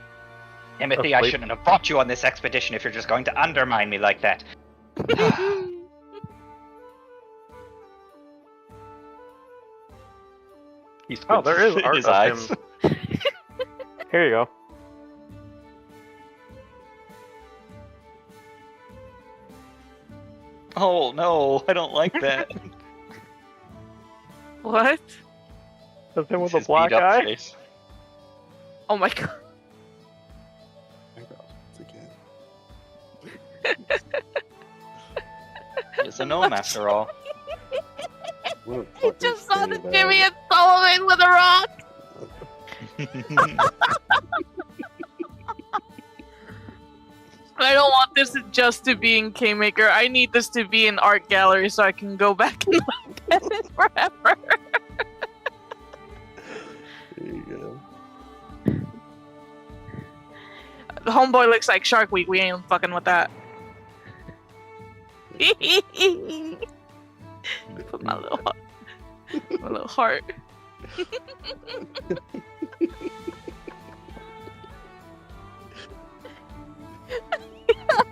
Timothy, I Asleep. shouldn't have brought you on this expedition if you're just going to undermine me like that. He Oh, there is squints art his of eyes. him. Here you go. Oh no, I don't like that. What? That's him with His a black beat-up eye. face. Oh my god. Eyebrows once again. a gnome after all. What a He fucking just saw the skinny man. Jimmy and Solomon with a rock. I don't want this just to be in Kingmaker. I need this to be an art gallery so I can go back and look at it forever. There you go. The homeboy looks like Shark Week. We ain't fucking with that. Put my little heart.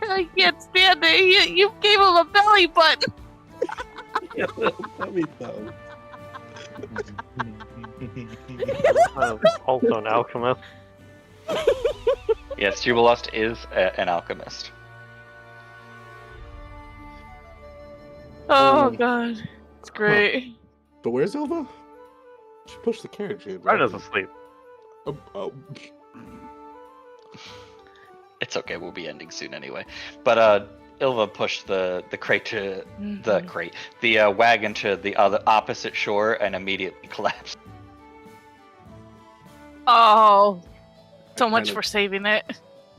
I can't stand it. You gave him a belly button. Tummy thumb. Also an alchemist. Yes, Jubilust is an alchemist. Oh god, it's great. But where's Ilva? She pushed the carriage in. Right as asleep. Oh. It's okay, we'll be ending soon anyway. But Ilva pushed the crate to the wagon to the other opposite shore and immediately collapsed. Oh, so much kind for of saving it.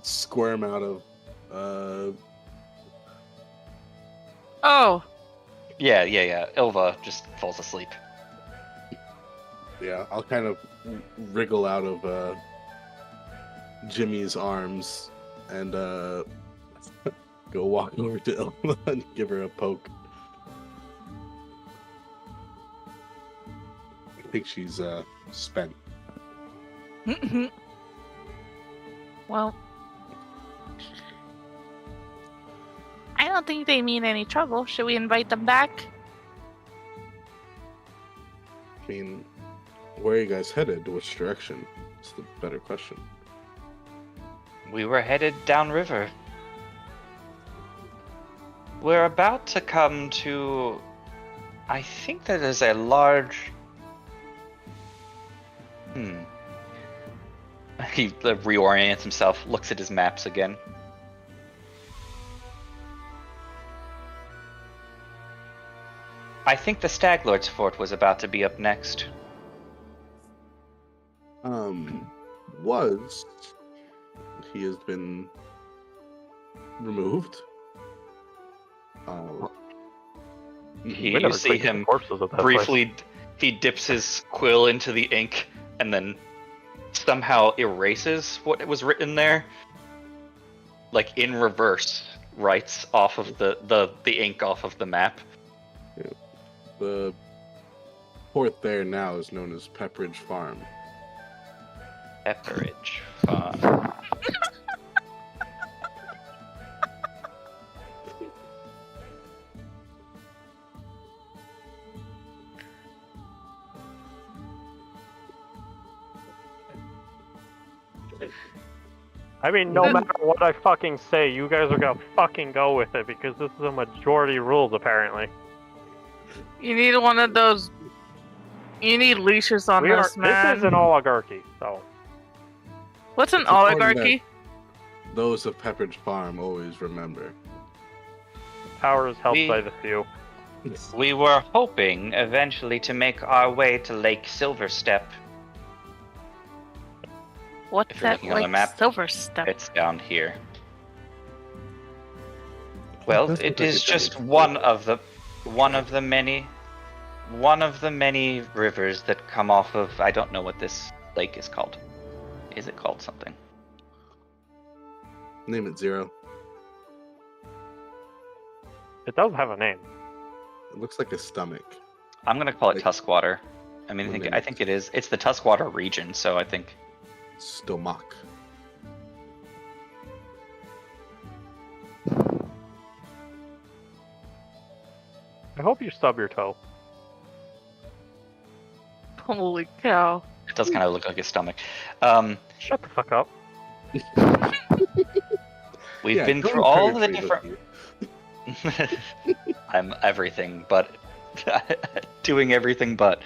Squirm out of Oh, Yeah. Ilva just falls asleep. yeah, I'll kind of wriggle out of Jimmy's arms and go walk over to Ilva and give her a poke. I think she's spent. well, I don't think they mean any trouble. Should we invite them back? I mean, where are you guys headed? Which direction? It's the better question. We were headed downriver. We're about to come to... I think that is a large... He reorients himself, looks at his maps again. I think the Stag Lord's fort was about to be up next. He has been removed. You see him briefly, he dips his quill into the ink and then somehow erases what was written there. Like in reverse, writes off of the ink off of the map. The port there now is known as Pepperidge Farm. Pepperidge Farm. I mean, no matter what I fucking say, you guys are gonna fucking go with it because this is a majority rules, apparently. You need one of those. You need leashes on this, man. This is an oligarchy, so. What's an It's important oligarchy? Those of Pepperidge Farm always remember. Power is held by the few. We were hoping eventually to make our way to Lake Silverstep. What's If you're that looking on the like map, silver step? It's down here. Well, That's it what I is could just tell you. one of the many rivers that come off of, I don't know what this lake is called. Is it called something? Name it Zero. It does have a name. It looks like a stomach. I'm gonna call it Like- Tuskwater. I mean, One I think it is. It's the Tuskwater region, so I think. Stomach. I hope you stub your toe. Holy cow! It does kind of look like a stomach. Shut the fuck up. We've Yeah, been go through and all cut the your different. tree. I'm everything but doing everything but.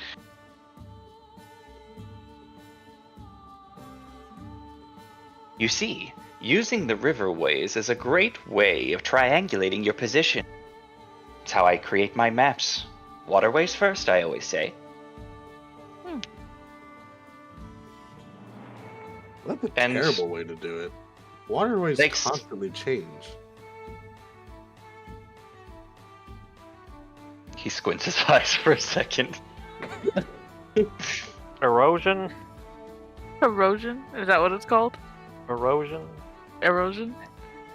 You see, using the riverways is a great way of triangulating your position. It's how I create my maps. Waterways first, I always say. That's a And- terrible way to do it. Waterways They- constantly change. He squints his eyes for a second. Erosion? Erosion? Is that what it's called? Erosion? Erosion?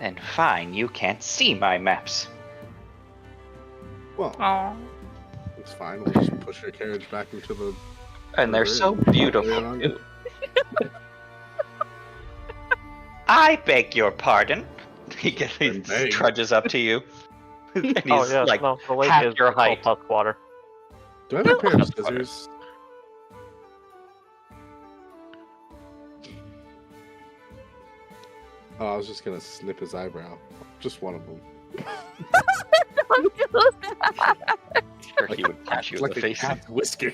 And fine, you can't see my maps. Well, Oh. it's fine. We'll just push your carriage back into the. And they're so Yeah. beautiful, too. I beg your pardon. He Beg. trudges up to you. And he's Oh, yeah, like, no, the lake half is your full height. tusk water. Do I have a pair of scissors? Oh, I was just gonna snip his eyebrow. Just one of them. Don't do that. or he would punch you in like the a face. cat's whisker.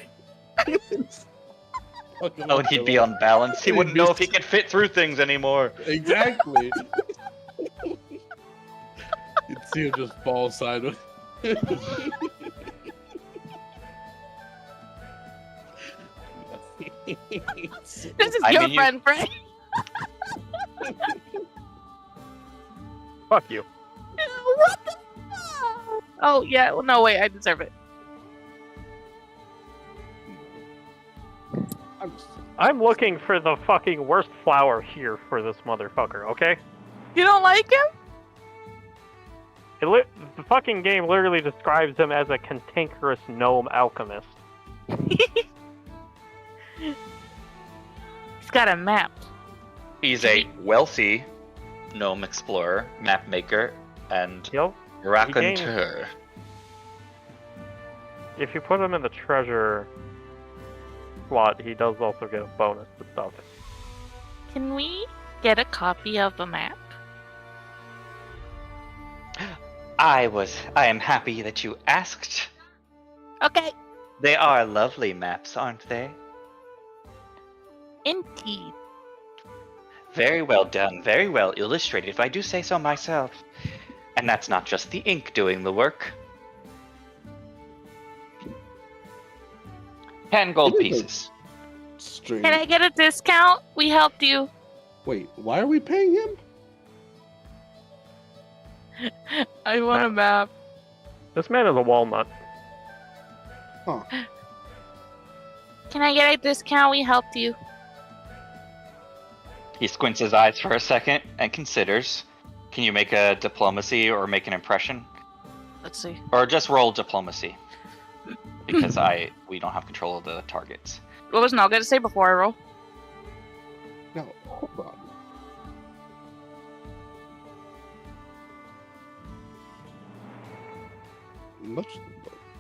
Oh, and he'd be on balance. He wouldn't know if he could fit through things anymore. Exactly. You'd see him just fall sideways. This is I your mean, you- friend, Frank. Fuck you. What the fuck? Oh, yeah. Well, no, wait. I deserve it. I'm just, I'm looking for the fucking worst flower here for this motherfucker, okay? You don't like him? The fucking game literally describes him as a cantankerous gnome alchemist. He's got a map. He's a wealthy gnome explorer, map maker, and Yep. raconteur. If you put him in the treasure slot, he does also get a bonus to stuff. Can we get a copy of the map? I am happy that you asked. Okay. They are lovely maps, aren't they? Indeed. Very well done, very well illustrated, if I do say so myself. And that's not just the ink doing the work. 10 gold It is a- pieces. strange. Can I get a discount? We helped you. Wait, why are we paying him? I want a map. This man is a walnut. Can I get a discount? We helped you. He squints his eyes for a second and considers. Can you make a diplomacy or make an impression? Let's see. Or just roll diplomacy. Because we don't have control of the targets. What was Nal going to say before I roll? No, hold on.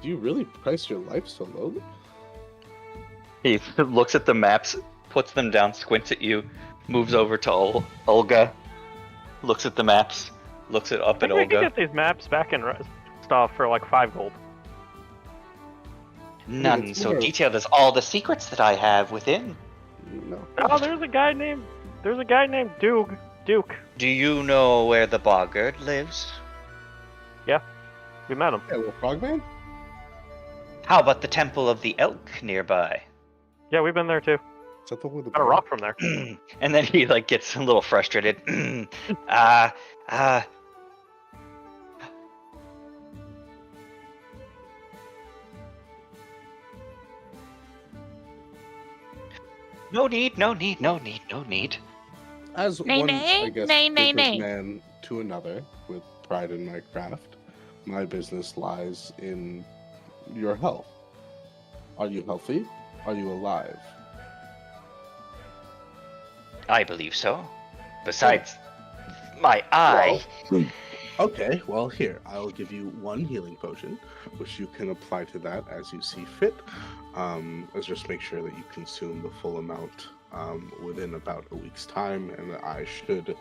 Do you really price your life so lowly? He looks at the maps, puts them down, squints at you, moves over to Olga, looks at the maps, looks it up I at think we can Olga. get these maps back in Restov for like 5 gold. None It's so more- detailed as all the secrets that I have within. No. Oh, there's a guy named Duke. Do you know where the boggart lives? We met him. Yeah, little frogman? How about the Temple of the Elk nearby? Yeah, we've been there too. Is that the one with the Got a rock from there. And then he gets a little frustrated. No need. As Nay, one, nay, I guess, nay, nay, nay. businessman to another, with pride in my craft, my business lies in your health. Are you healthy? Are you alive? I believe so. Besides, my eye. Okay, well, here, I'll give you 1 healing potion, which you can apply to that as you see fit. Let's just make sure that you consume the full amount within about a week's time, and the eye should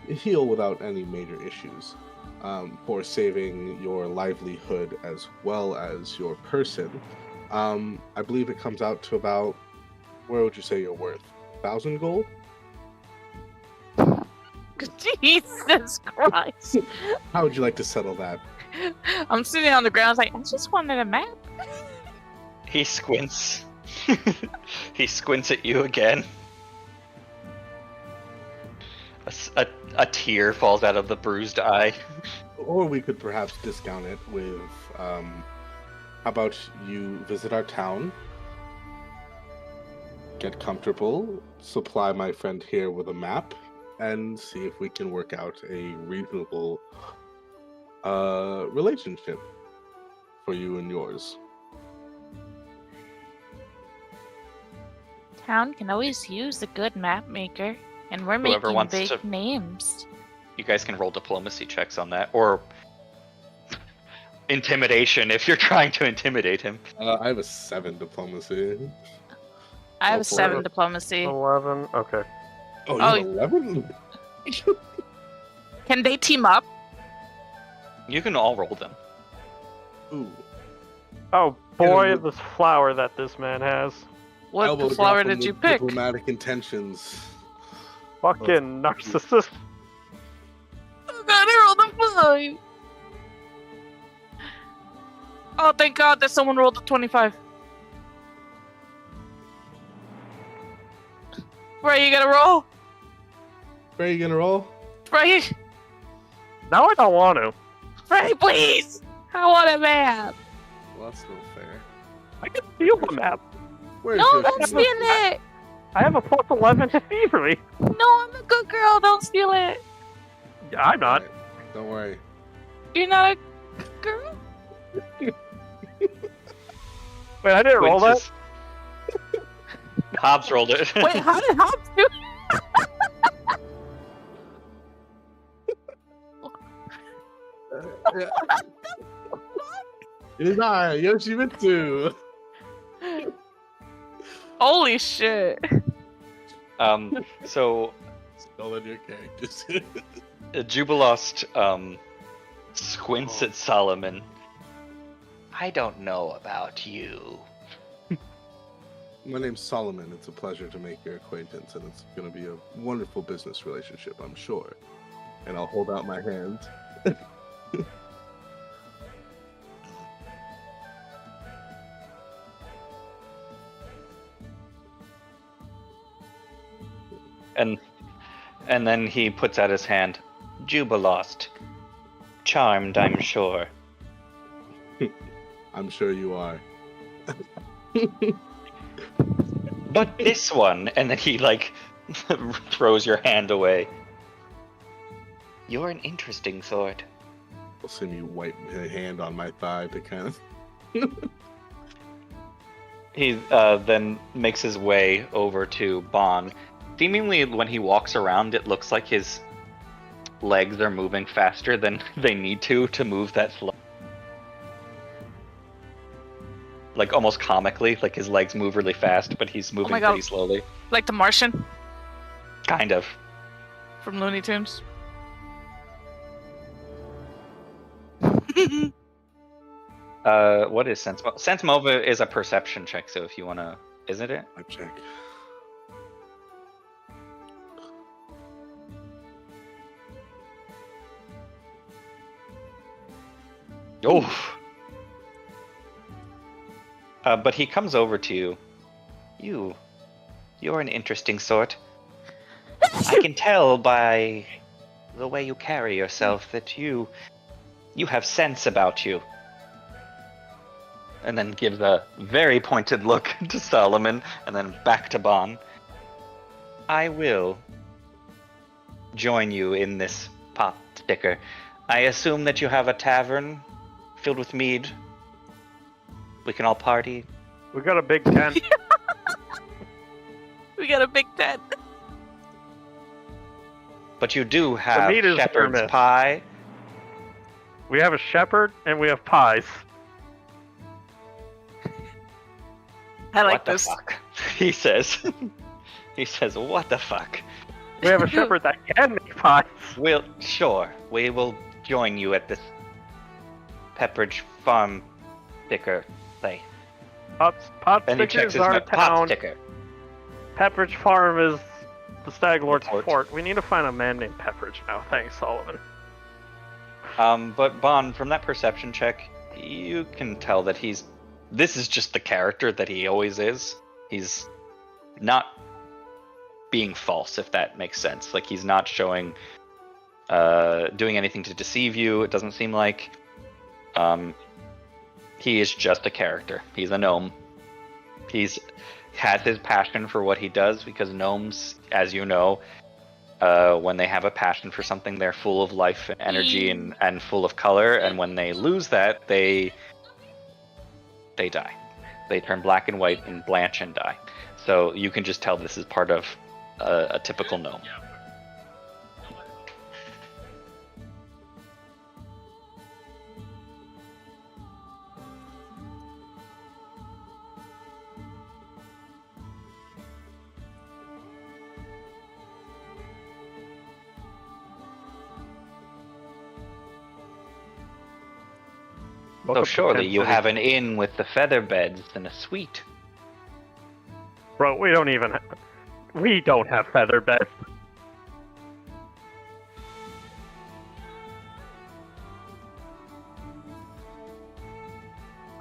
heal without any major issues. For saving your livelihood as well as your person, I believe it comes out to about, where would you say you're worth? 1,000 gold? Jesus Christ. How would you like to settle that? I'm sitting on the ground, I was like, I just wanted a map. He squints. He squints at you again. A tear falls out of the bruised eye. Or we could perhaps discount it with, how about you visit our town, get comfortable, supply my friend here with a map, and see if we can work out a reasonable relationship for you and yours. Town can always use a good map maker, and we're Whoever making wants big to- names. You guys can roll diplomacy checks on that, or intimidation if you're trying to intimidate him. I have a 7 diplomacy. I have Go a for 7 it. diplomacy. 11. Okay. Oh, you Oh, have 11? Can they team up? You can all roll them. Ooh. Oh boy, would- this flower that this man has. What Elbow flower drop 'em did you with pick? Diplomatic intentions. Fucking narcissist. Oh god, I rolled a 5! Oh, thank god that someone rolled a 25. Right, you gotta roll? Where are you gonna roll? Right, Now I don't want to. right, please! I want a map! Well, that's no fair. I can steal the map. Where's No, your don't steal it! I have a plus 11 to thievery. No, I'm a good girl, don't steal it! I'm not. Alright, don't worry. You're not a girl? Wait, I didn't roll that? Winces. Hobbs rolled it. Wait, how did Hobbs do It is I, Yoshimitsu. Holy shit. So All in your characters. Jubilost squints at Solomon. I don't know about you. My name's Solomon. It's a pleasure to make your acquaintance, and it's going to be a wonderful business relationship, I'm sure. And I'll hold out my hand. And then he puts out his hand. Jubilost. Charmed, I'm sure. I'm sure you are. But this one, and then he like throws your hand away. You're an interesting sort. You'll see me wipe my hand on my thigh to kind of. He then makes his way over to Bon. Seemingly, when he walks around, it looks like his legs are moving faster than they need to move that slow. Like almost comically, like his legs move really fast, but he's moving my God. pretty slowly. Like the Martian Kind of. from Looney Tunes? What is Sense Mova? Sense Mova is a perception check, so if you wanna, isn't it? I check. Oh. But he comes over to you. You're an interesting sort. I can tell by the way you carry yourself that you have sense about you. And then gives a very pointed look to Solomon, and then back to Bon. I will join you in this Potsticker. I assume that you have a tavern filled with mead. We can all party. We got a big tent. We got a big tent. But you do have meat is shepherd's permit. pie. We have a shepherd and we have pies. I like What the this. fuck? He says. He says, what the fuck? We have a shepherd that can make pies. Sure, we will join you at this Pepperidge Farm sticker place. And he Potsticker checks is his our map. town. Potsticker. Pepperidge Farm is the Stag Lord's Fort. fort. We need to find a man named Pepperidge now. Thanks, Sullivan. But Bon, from that perception check, you can tell that this is just the character that he always is. He's not being false, if that makes sense. Like, he's not showing, doing anything to deceive you, it doesn't seem like. He is just a character. He's a gnome. He's has his passion for what he does, because gnomes, as you know, when they have a passion for something, they're full of life and energy and full of color, and when they lose that, they die. They turn black and white and blanch and die. So you can just tell this is part of a typical gnome. So surely you have an inn with the feather beds and a suite. Bro, we don't have feather beds.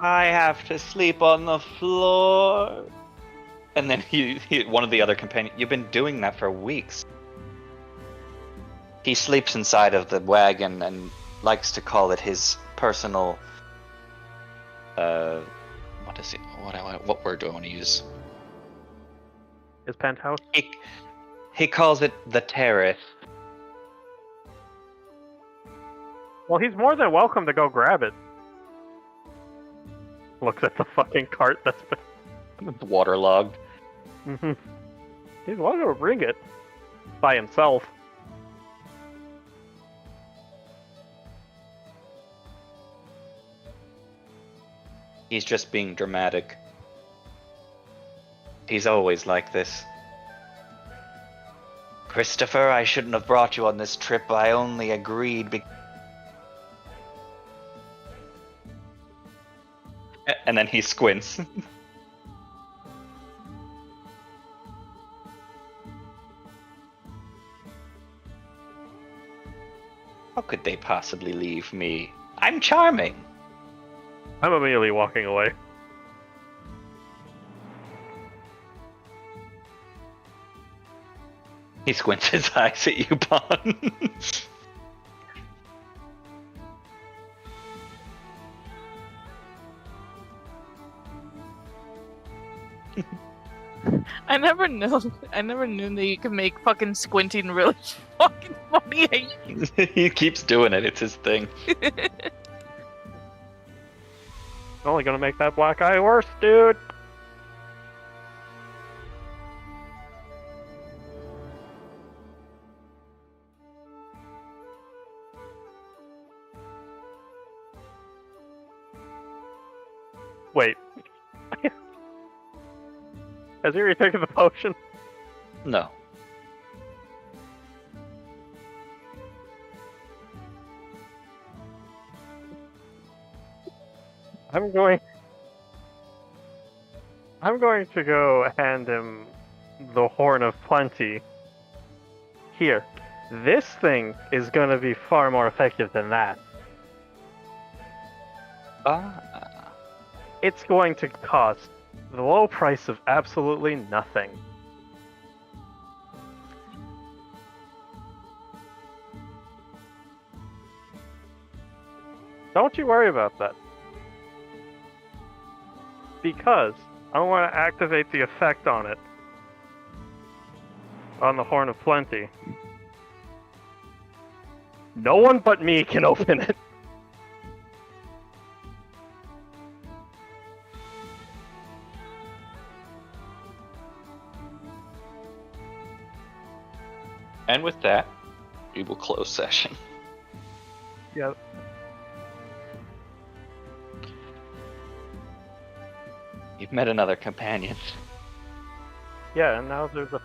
I have to sleep on the floor. And then one of the other companions, you've been doing that for weeks. He sleeps inside of the wagon and likes to call it his personal, what is it? What word do I want to use? His penthouse? He calls it the terrace. Well, he's more than welcome to go grab it. Looks at the fucking cart that's been... It's waterlogged. Mm-hmm. He's welcome to bring it. By himself. He's just being dramatic. He's always like this. Christopher, I shouldn't have brought you on this trip. I only agreed because... And then he squints. How could they possibly leave me? I'm charming. I'm immediately walking away. He squints his eyes at you, Bon. I never knew that you could make fucking squinting really fucking funny. He keeps doing it. It's his thing. Only gonna make that black eye worse, dude. Wait. Has he already taken the potion? No. I'm going to go hand him the Horn of Plenty. Here. This thing is going to be far more effective than that. It's going to cost the low price of absolutely nothing. Don't you worry about that. Because I want to activate the effect on it. On the Horn of Plenty. No one but me can open it. And with that, we will close session. Yeah. You've met another companion. Yeah, and now there's a